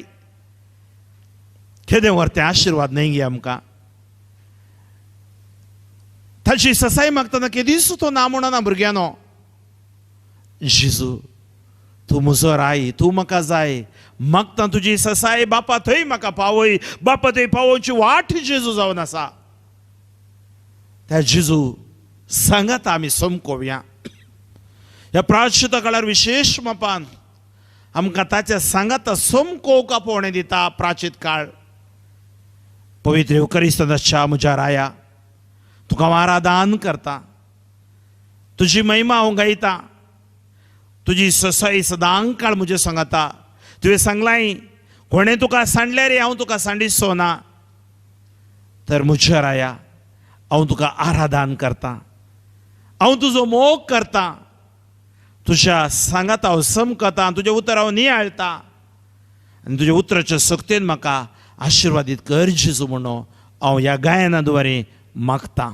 Speaker 4: केदें व्हरतें आशिर्वाद न्ही गे आमकां. ताची ससाय मागतना केदीच तो ना म्हणना भुरग्यानो. जेजू तूं म्हजो राय. तूं म्हाका जाय. मागता तुजी ससाय बापा थंय म्हाका पावय. बापा थंय पावोवची वाट जेजू जावन आसा. त्या जेजू सांगाता आमी समकोवया. ह्या प्रायश्चिता काळार विशेष मापान आमकां ताच्या सांगाता समकोवक आपोवणें दिता. प्राचीत काळ पवित्र युकरिस्ताच्या म्हज्या राया तुका हांव आराधन करता. तुजी महिमा हांव गायता. तुजी ससाई सदां काळ म्हजे सांगता. तुवें सांगलाय कोणें तुका सांडल्यार हांव तुका सांडिचो ना. तर म्हज्या राया हांव तुका आराधन करता. हांव तुजो मोग करता. तुज्या सांगाता हांव समकता. तुजें उतर हांव नियाळटा. आनी तुज्या उतराच्या सक्तेन म्हाका आशिर्वादीत कर जेजू म्हणून हांव ह्या गायना द्वारे मागता.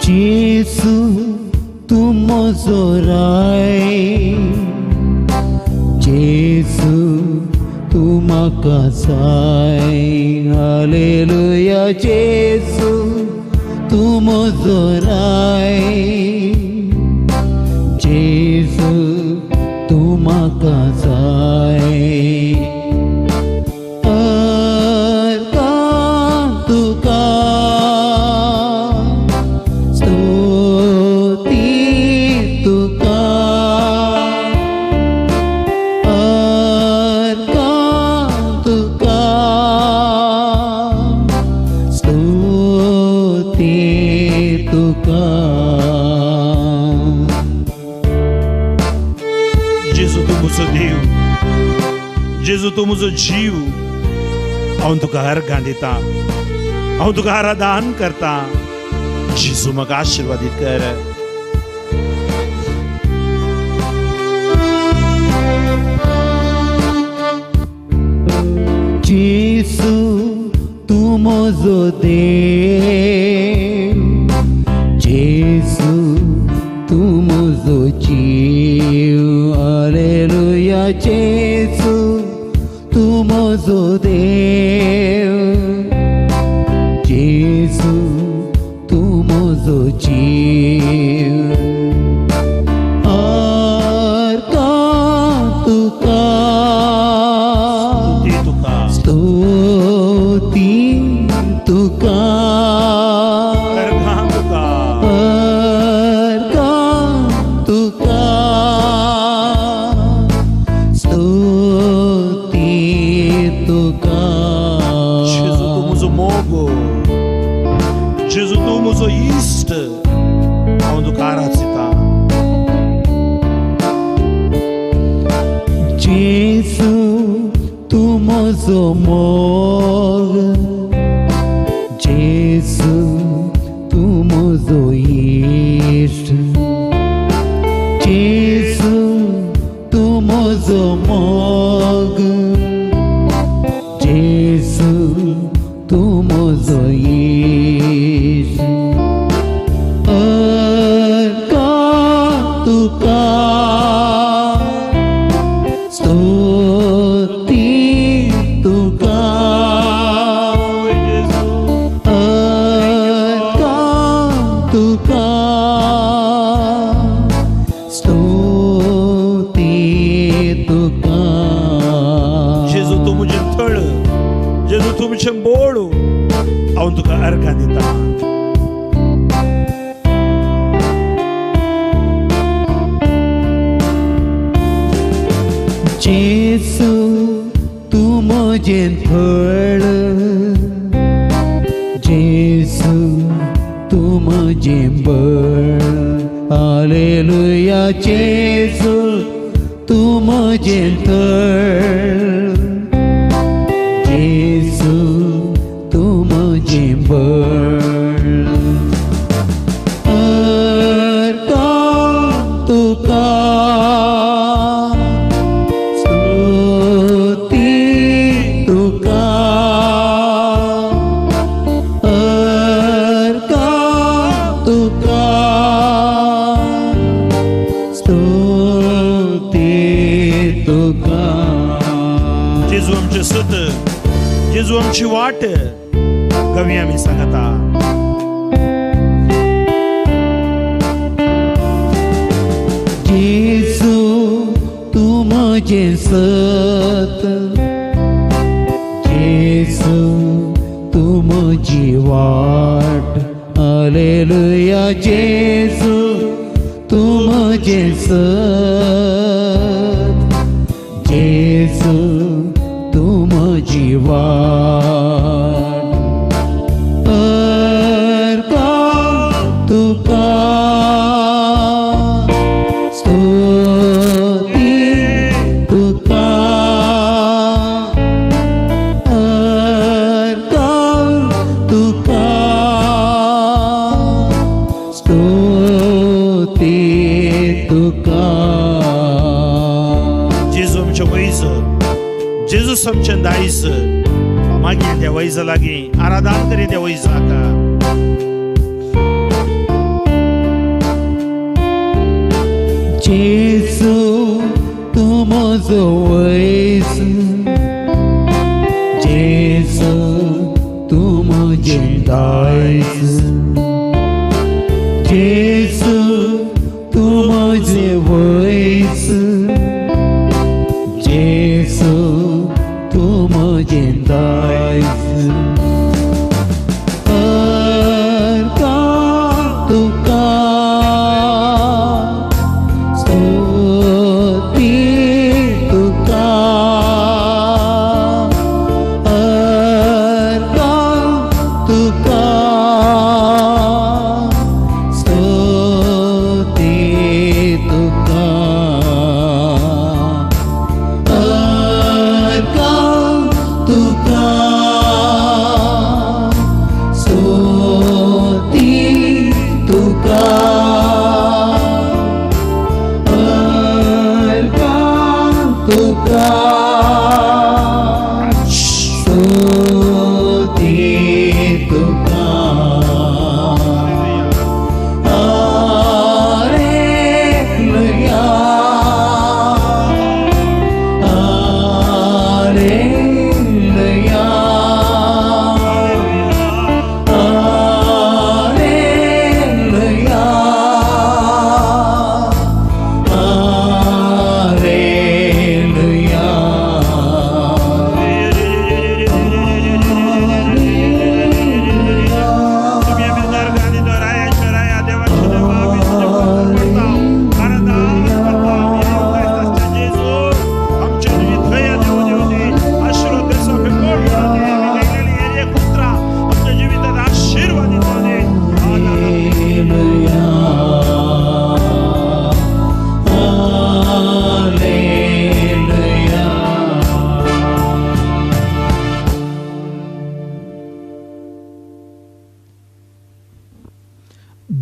Speaker 8: जेसू तूं म्हजो राय. जेसू तूं म्हाका जाय. हालेलुया. जेसू तूं म्हजो राय. जेसू तूं म्हाका जाय.
Speaker 4: जेजू तूं म्हजो जीव. हांव तुका अर्घां दिता. हांव तुका आराधन करता. जेजू म्हाका आशिर्वादीत कर.
Speaker 8: जेसू तू म्हजो देव, जेसू तू म्हजो जीव. हालेलुया. जेसू तू म्हजो देव, जेसू तू म्हजो जीव.
Speaker 4: Gesù tu muso ist aonde karatita.
Speaker 8: जेसू तू म्हजो मोग, जेसू तू म्हजो इश्ट, जेसू तू म्हजो मोग, जेसू तू म्हजो इश्ट. तुका स्तुती तुका, तुका स्तुती तुका.
Speaker 4: Gesù tu muje thळ, Gesù tu muje बोळू aonde tuka arkanita.
Speaker 8: जेसू तू म्हजें थळ, जेसू तू म्हजें बळ. हालेलुया. जेसू तू म्हजें थळ, जेसू तू म्हजें बळ. तुका
Speaker 4: Gesù आमचे सुत, Gesù आमची वाट कवी आम्ही सांगता.
Speaker 8: जेसू तू म्हजें सत, जेसू तू म्हजी वाट. हालेलुया. जेसू तू म्हजें सत, जेसू तू म्हजी वाट. तुका स्तुती तुका, तुका स्तुती तुका.
Speaker 4: Gesù आमचे वैज, Gesù आमचे दायज, मागीर त्या वैजा लागीं आराधना करी त्या वैजाका.
Speaker 8: जेसू तू म्हजो वैस, जेसू तू म्हजें दायज, जेसू तू म्हजें वैस, जेसू तू म्हजें दायज. तुका स्तुती तुका, तुका स्तुती तुका. तुका स्तुती तुका, तुका स्तुती तुका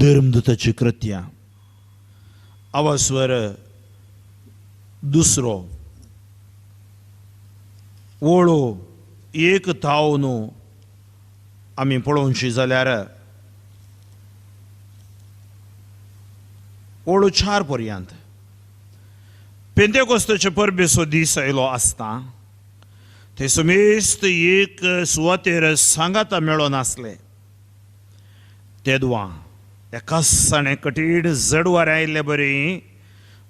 Speaker 4: धर्मदूताची कृत्या अवस्वर दुसरो ओळो एक थाव न्हू आमी पळोवची जाल्यार ओळो 4 पर्यंत पेंतेकोस्ताचे परबेचो दीस आयलो आसता ते समेस्त एक सुवातेर सांगाता मेळो नासले तेदवा एकाच साणे कटीड जडवार आयिल्ले बरी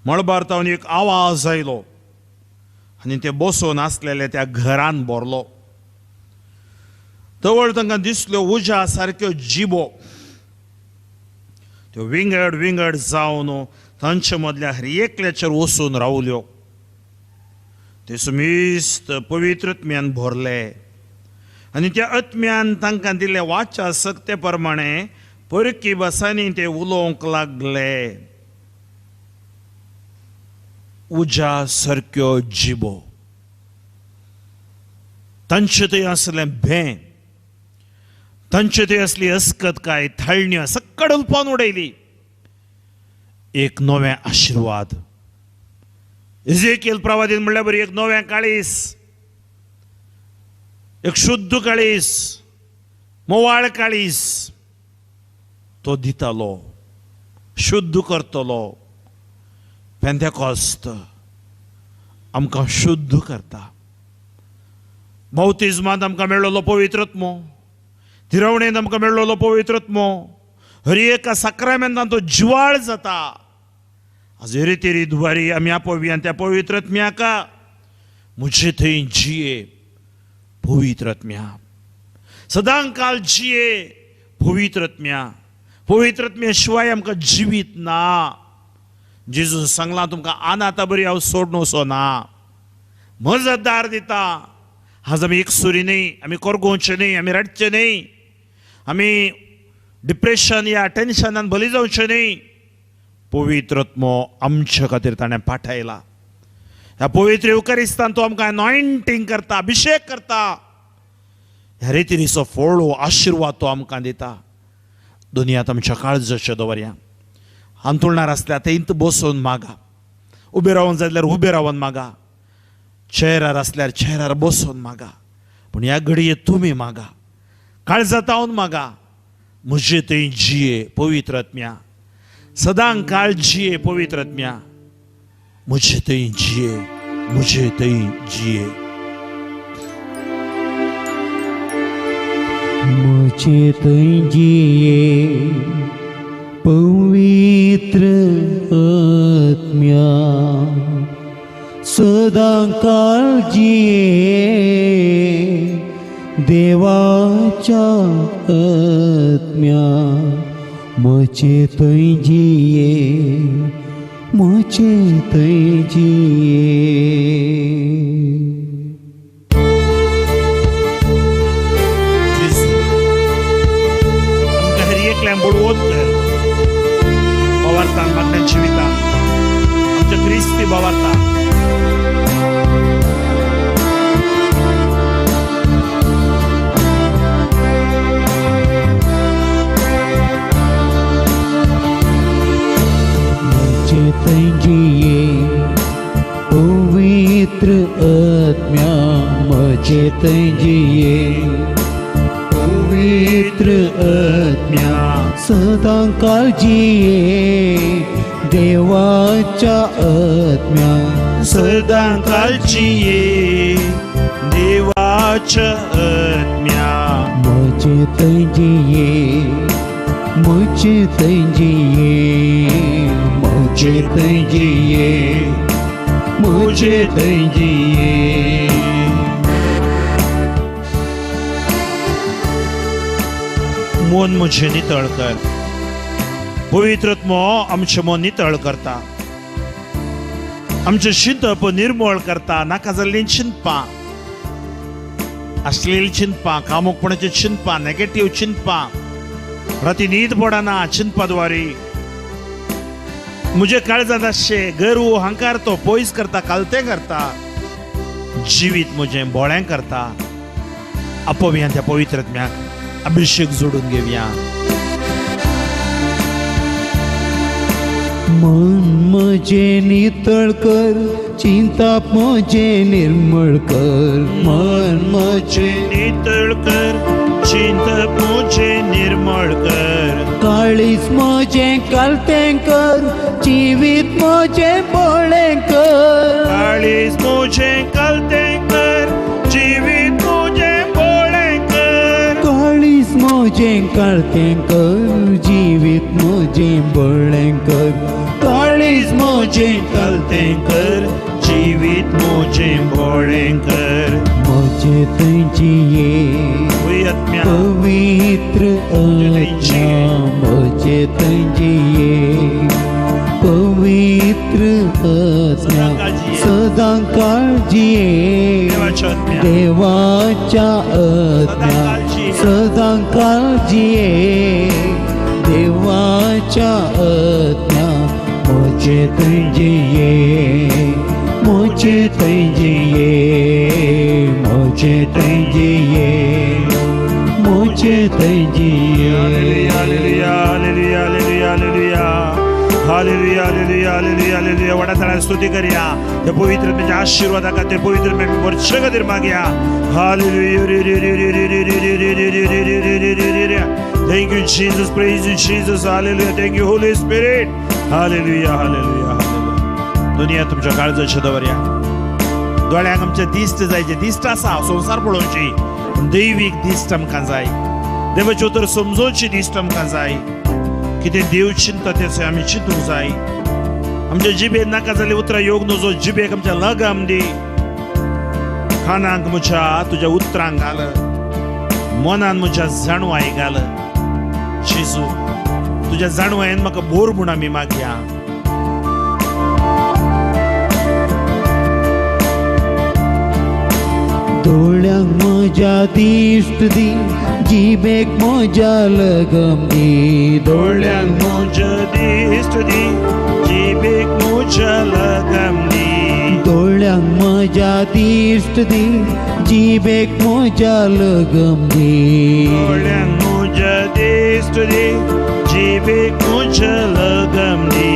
Speaker 4: मळबारतावन एक आवाज आयलो आनी ते बसोन आसलेले त्या घरान भरलो तवळ तांकां दिसल्यो उज्या सारक्यो जिबो त्यो विंगड विंगड जावन तांचे मदल्या हर एकल्याचेर वचून रावल्यो ते समेस्त पवित्रत्म्यान भरले आनी त्या आत्म्यान तांकां दिल्ले वाचा सक्ते प्रमाणे परकी बसांनी ते उलोवंक लागले उज्या सारक्यो जिबो तांचे थंय असलें भें तांचे थंय असली अस्कतकाय थाळण्यो सक्कड उलपान उडयली एक नवें आशिर्वाद इजेकिएल प्रवादीन म्हणल्यार बरी एक नवें काळीस एक शुद्ध काळीस मोवाळ काळीस तो दितालो शुद्ध करतलो पेंतेकोस्त आमकां शुद्ध करता बौतिजमांत आमकां मेळ्ळलो पवित्रत्मो तिरवणेंत आमकां मेळ्ळलो पवित्रत्मो हर एका साक्रामेंतान तो जिवाळ जाता आज रितेरी दुवारी आमी आपोवया आनी त्या पवित्रत्म्याका म्हजे थंय जिये पवित्रत्म्या सदां काल जिये पवित्रत्म्या पवित्रत्म्या शिवाय आमकां जिवीत ना जेजून सांगलां तुमकां आनाता बरी हांव सोडून वचो ना मजतदार दिता आज आमी एकसुरी न्ही आमी करगोवचे न्ही आमी रडचे न्ही आमी डिप्रेशन या टेन्शनान बली जावचे न्ही पवित्रत्मो आमचे खातीर ताणें पाठयला ह्या पवित्र युकारिस्तान तो आमकां अनॉयंटींग करता अभिषेक करता ह्या रितीचो फोळो आशिर्वाद तो आमकां दिता दुनियांत आमच्या काळजाचे दवरया हांतुरणार आसल्यार थंय बसून मागा उबे रावून जाय जाल्यार उबे रावन मागा चेरार आसल्यार चेरार बसून मागा पूण ह्या घडयेंत तुमी मागा काळजातावन मागा म्हजे थंय जिये पवित्रत्म्या सदां काळ जिये पवित्रत्म्या म्हजे थंय जिये म्हजे थंय जिये
Speaker 8: मुझे थंय जिये पवित्र आत्म्या सदां काळ जिये देवाच्या आत्म्या मुझे थंय जिये मुझे थंय जिये
Speaker 4: बुडवत कर भावार्थान मागण्या जिविता आमच्या क्रिस्ती भावार्थान
Speaker 8: मुझे थंय जिये पवित्र आत्म्या मुझे थंय जिये पवित्र आत्म्या सदां काळजी देवाच्या आत्म्या
Speaker 4: सदां काळजी ये देवाच्या आत्म्या
Speaker 8: म्हजे तंजिये म्हजे तंजिये म्हजे तंजिये म्हजे तंजिये
Speaker 4: मन मुझे नितळ कर. पवित्रत्व आमचे मन नितळ करता, आमचे शिंतप निर्मळ करता. नाका जाल्लीं चिंतपां, अश्लील चिंतपां, कामुकपणाचे चिंतपां, नेगेटिव्ह चिंतपां, राती न्हीद पडना चिंतपा द्वारे म्हजे काळजांत आसचे गर्व अहंकार तो पयस करता, कालतें करता, जिवीत म्हजें बोळें करता. आपोवया त्या पवित्रत्म्याक अभिषेक जोडून घेवया.
Speaker 8: मन म्हजे नितळ कर, चिंताप म्हजे निर्मळ कर. मन म्हजे
Speaker 4: नितळ कर, चिंतप म्हजे निर्मळ कर.
Speaker 8: काळीज म्हजे कालतें कर, जिवीत म्हजे बोळें कर.
Speaker 4: काळीज म्हजे कालतें कर, जिवीत म्हजे बोळें कर.
Speaker 8: काळीज म्हजे कालतें कर, जिवीत म्हजे बोळें कर. काळीज म्हजे
Speaker 4: कालतें कर, जिवीत म्हजे बोळें कर.
Speaker 8: म्हजे तंजिये
Speaker 4: आत्म्या
Speaker 8: पवित्र आत्म्या म्हजे तंजिये पवित्र आत्म्या सदां काळजिये देवाच्या आत्म्या सदां काळजिये देवाच्या आत्म्या म्हजे तंजिये म्हजे तंजिये म्हजे तंजिये म्हजे तंजिये.
Speaker 4: Hallelujah hallelujah hallelujah hallelujah hallelujah hallelujah hallelujah hallelujah. वडा तळा स्तुती करूया त्या पवित्र तुझ्या आशीर्वादा खातीर, पवित्र वर्ष खातीर मागया. Hallelujah. Thank you Jesus, praise you Jesus, hallelujah. Thank you Holy Spirit, hallelujah hallelujah hallelujah. दुनिया तुमच्या काळजाच्या दवरया. दोळ्यांक आमच्या दिश्ट जायचे, दिश्ट आसा संसार पळोवची, दैवीक दिश्ट आमकां जाय. देवाचे उतर समजोवची दिश्ट आमकां जाय. कितें देव चिंता तें आमी चिंतूंक जाय. आमच्या जिबेक नाका जाल्यार उतरां येवंक नजो, जिबेक आमच्या लगाम दी. कानांक म्हज्या तुज्या उतरांक घाल, मनान म्हज्या जाणवाय घाल. जेजू तुज्या जाणवायेन म्हाका भोर म्हूण आमी मागया.
Speaker 8: दोळ्यांक म्हज्या दिश्ट दी, जिबेक म्हज्या लगम दी.
Speaker 4: दोळ्यांक म्हज्या दिश्ट दी, जिबेक म्हज्या लगाम दी.
Speaker 8: दोळ्यांक म्हज्या दिश्ट दी, जिबेक म्हज्या लगम दी.
Speaker 4: दोळ्यांक म्हज्या दिश्ट दी, जिबेक म्हज्या लगाम दी.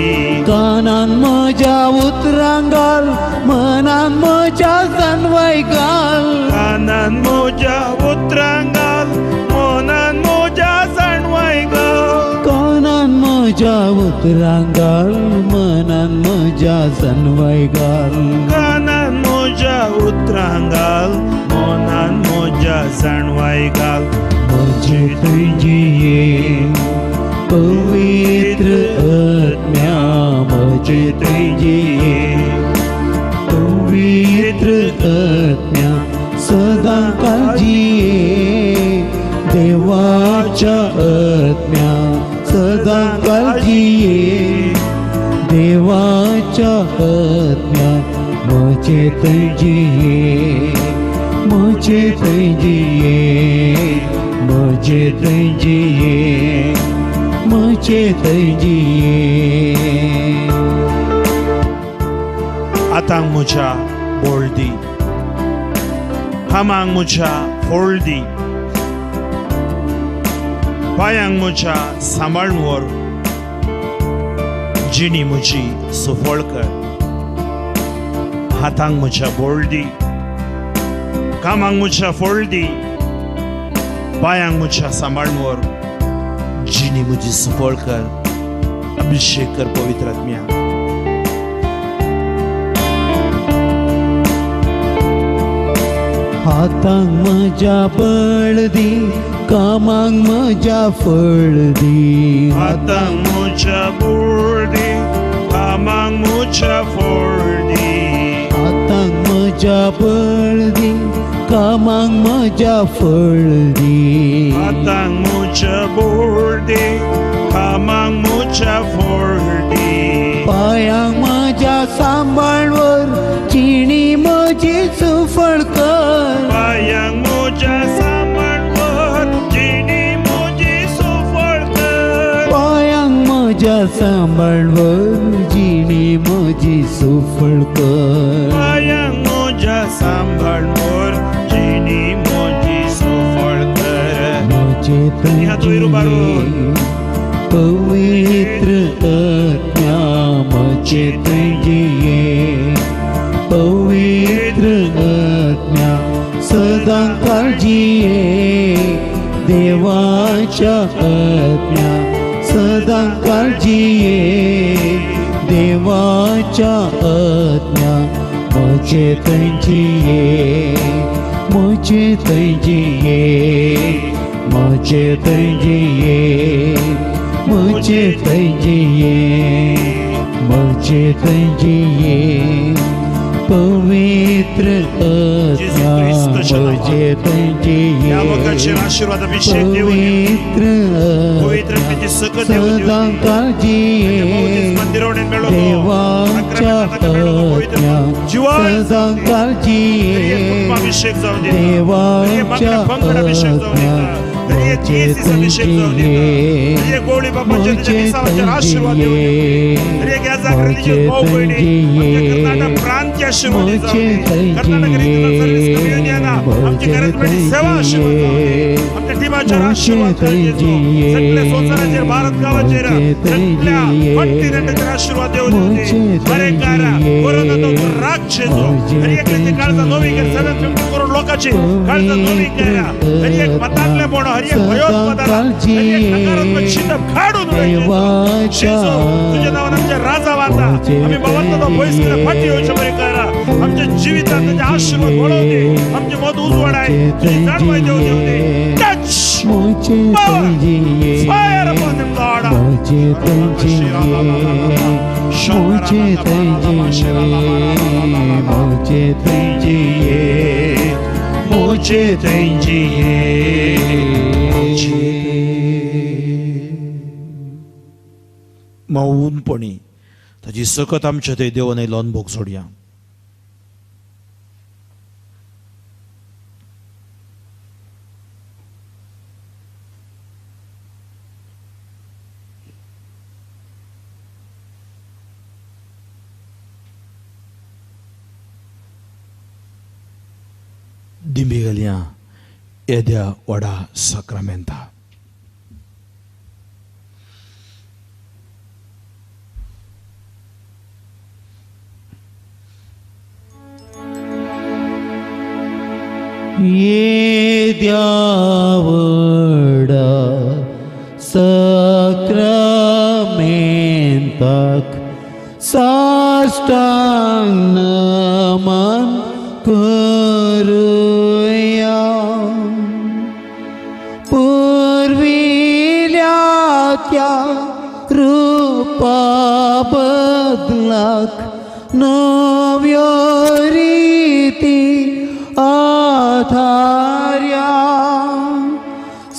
Speaker 8: कानान म्हज्या उतरांक घाल, मनान म्हज्या जाणवाय घाल.
Speaker 4: कानान म्हज्या उतरांक घाल, मनान म्हज्या जाणवाय घाल.
Speaker 8: कानान म्हज्या उतरांक घाल, मनान म्हज्या जाणवाय घाल.
Speaker 4: कानान म्हज्या उतरांक घाल, मनान म्हज्या जाणवाय घाल.
Speaker 8: म्हजे तंजिये पवित्र आत्म्या म्हजे तंजिये पवित्र आत्म्या सदां काळजिये देवाच्या आत्म्या सदां काळजिये देवाच्या आत्म्या म्हजे तंजिये म्हजे तंजिये म्हजे तंजिये म्हजे तंजिये.
Speaker 4: हातांक म्हज्या बोळ दी, कामांक म्हज्या फोळ दी, पांयांक म्हज्या सांबाळून व्हर. जिणी म्हजी सफळ कर. हातांक म्हज्या बोळ दी, कामांक म्हज्या फोळ दी, पायांक म्हज्या सांबाळवर जिणी म्हजी सफळ कर. अभिषेक कर पवित्र आत्म्या.
Speaker 8: हातांक म्हज्या बळ दी, कामांक म्हज्या फळ दी.
Speaker 4: हातांक म्हज्या बळ दी, कामांक म्हज्या फळ दी.
Speaker 8: हातांक म्हज्या बळ दी, कामांक म्हज्या फळ दी.
Speaker 4: हातांक म्हज्या बळ दी, कामांक म्हज्या फळ दी.
Speaker 8: पायांक म्हज्या सांबाळवर जिणी म्हजी सुफळ कर.
Speaker 4: पायांक म्हज्या सांबाळवर जिणी म्हजी सुफळ कर.
Speaker 8: पायांक म्हज्या सांबाळवर जिणी म्हजी सुफळ कर.
Speaker 4: पायांक म्हज्या सांबाळवर जिणी म्हजी सुफळ कर.
Speaker 8: म्हजे
Speaker 4: हात वयर उबारून.
Speaker 8: पवित्र आत्म्या म्हजे तुझे. पवित्र आत्म्या सदां काळजी देवाच्या आत्म्या सदां काळजी देवाच्या आत्म्या म्हजे तुझे. म्हजे तुझे म्हजे तुझे मुझे तुझे मुझे तुझे पवित्र आत्मा मुझे तुझे
Speaker 4: या वखतचेर आशीर्वाद अभिषेक देव
Speaker 8: पवित्र
Speaker 4: पवित्र आत्म्याची सकत देव
Speaker 8: सदां काळजी
Speaker 4: मंदिरावडेन मेळो
Speaker 8: देवाच्या आत्म्या सदां काळजी
Speaker 4: अभिषेक जाऊ दे.
Speaker 8: देवाच्या आत्म्या
Speaker 4: गोळी बाबाच्या आशीर्वाद देऊ दे. कर्नाटक प्रांत आशीर्वाद कर्नाटक आमची गरजपडी सेवा आशीर्वाद आमच्या टिमाचेर आशीर्वाद सगळ्या संसाराचेर भारत गावाचेर सगळ्या कॉन्टिनेंटाचेर आशीर्वाद देऊ दे. बरे करा कोरोना तो राग छेदो. हर एक काळजा नवी कर 750 करोड लोकांची काळजा नवी करा. हर एक मतांतले म्हणो हर एक भयोत्पादना हर एक नकारात्मक चिंतन काढून तुझ्या नावान आमच्या राजा वाता आम्ही भवंतो भयसकर फाटी होऊच्या बरे करा. आमच्या जिवितांत तुझे आशीर्वाद वळव दे. आमचे मत उजवड आहे तुझी जाणवाय देऊ देऊ दे. Touch fire upon them Lord.
Speaker 8: मुझे तुझे
Speaker 4: मौनपणी ताची सकत आमच्या थंय देवान लोन भोग सोडया. दिंबी घालया येद्या वडा साक्रामेंता.
Speaker 8: ये द्यावडा साक्रामेंताक साष्टांग नमन करूया. पूर्विल्या त्या रूपा बदलाक नव्यो रीती आधार्या.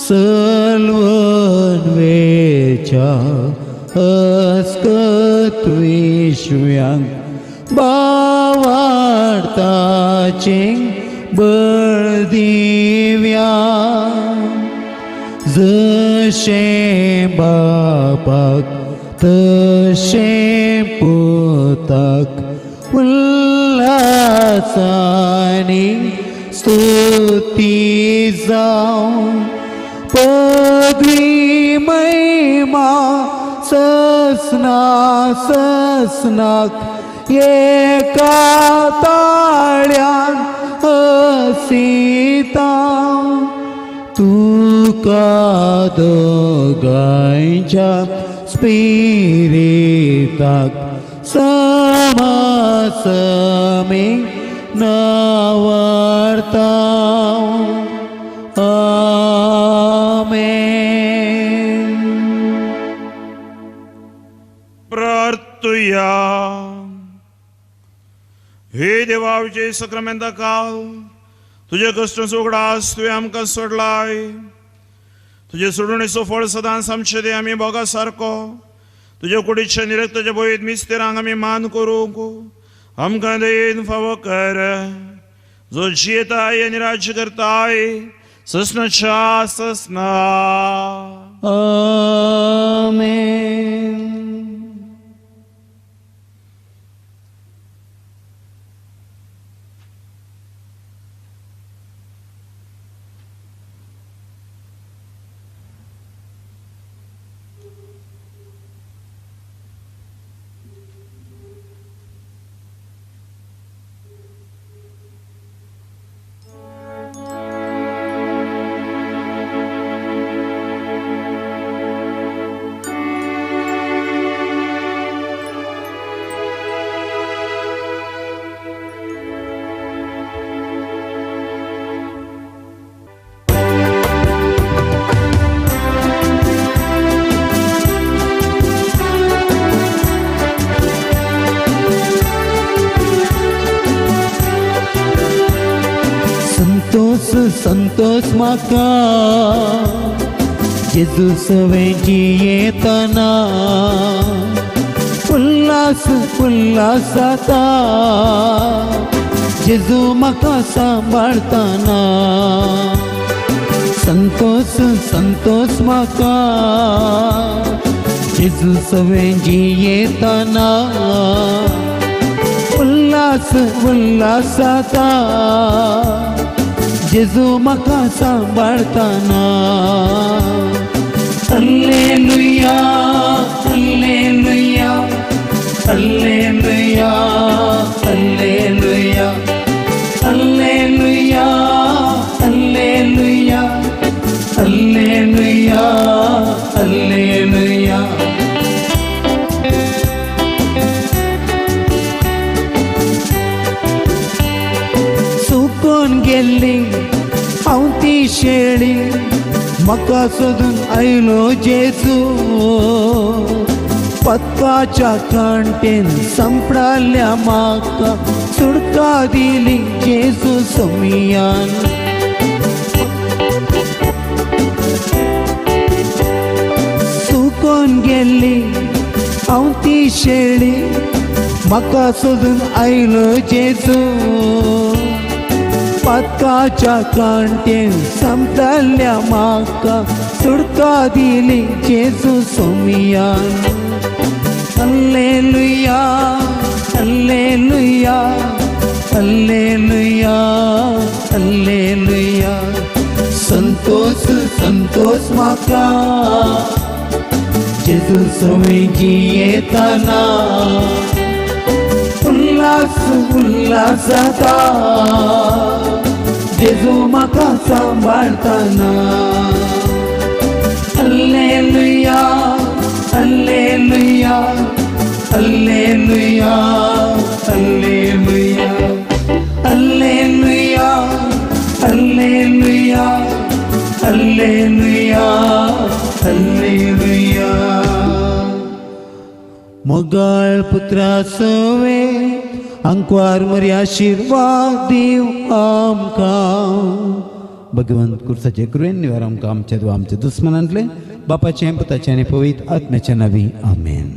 Speaker 8: सल्वन्वेच्या अस्कत्वेश्व्यांक बावार्ताचे बळदिव्या. जशे बापाक तशे पुताक उल्हासानी स्तुती जावं. पदवी महिमा ससना ससनाक एका ताळ्यान हसिता. तू तुका दोगांच्या स्पिरिताक समासमे नावार्ता आमेन.
Speaker 4: प्रार्थुया. हे देवाचे सक्रामेंता काल तुझे कष्ट सोगडास तुवें आमकां सोडलाय. तुझे सोडणेचो फळ सदांच आमचे दे आमी बोगा सारको तुझे कुडीच्या निरक्ताच्या बोयत मिस्तेरांक आमी मान करूंक आमकां दयेन फावो कर. जो जियेताय आनी राज्य करताय ससनाच्या ससना.
Speaker 8: आमेन. संतोष म्हाका जेजू सवेची येतना उल्हास उल्हास जाता जेजू म्हाका सांबाळतना. संतोष संतोष म्हाका जेजू सवेची येतना उल्हास उल्हास जाता जेजू म्हाका सांबाळतना. Hallelujah hallelujah hallelujah hallelujah hallelujah hallelujah hallelujah hallelujah. सुकून गेल्ली हांव ती शेळी म्हाका सोदून आयलो जेजू. पत्काच्या कांटेन संपडाल्या म्हाका सुटका दिली जेजू सोमियान. सुकून गेल्ली हांव ती शेळी म्हाका सोदून आयलो जेजू. पत्काच्या कांटेन संपडाल्या म्हाका सुटका दिली जेजू सोमियान. Hallelujah hallelujah hallelujah hallelujah. संतोष संतोष म्हाका जेजू सवेची येतना उल्हास उल्हास जाता जेजू म्हाका सांबाळतना. Hallelujah hallelujah hallelujah hallelujah hallelujah hallelujah hallelujah hallelujah. मोगाळ पुत्रा सवे अंकवार मरी आशीर्वाद दिव आमकां. भगवंत कुर्साचे कृपेन निवार आमकां आमच्या दुस्मनांतले बापाचे पुताचे आनी पवित्र आत्म्याचे नांवी आमेन.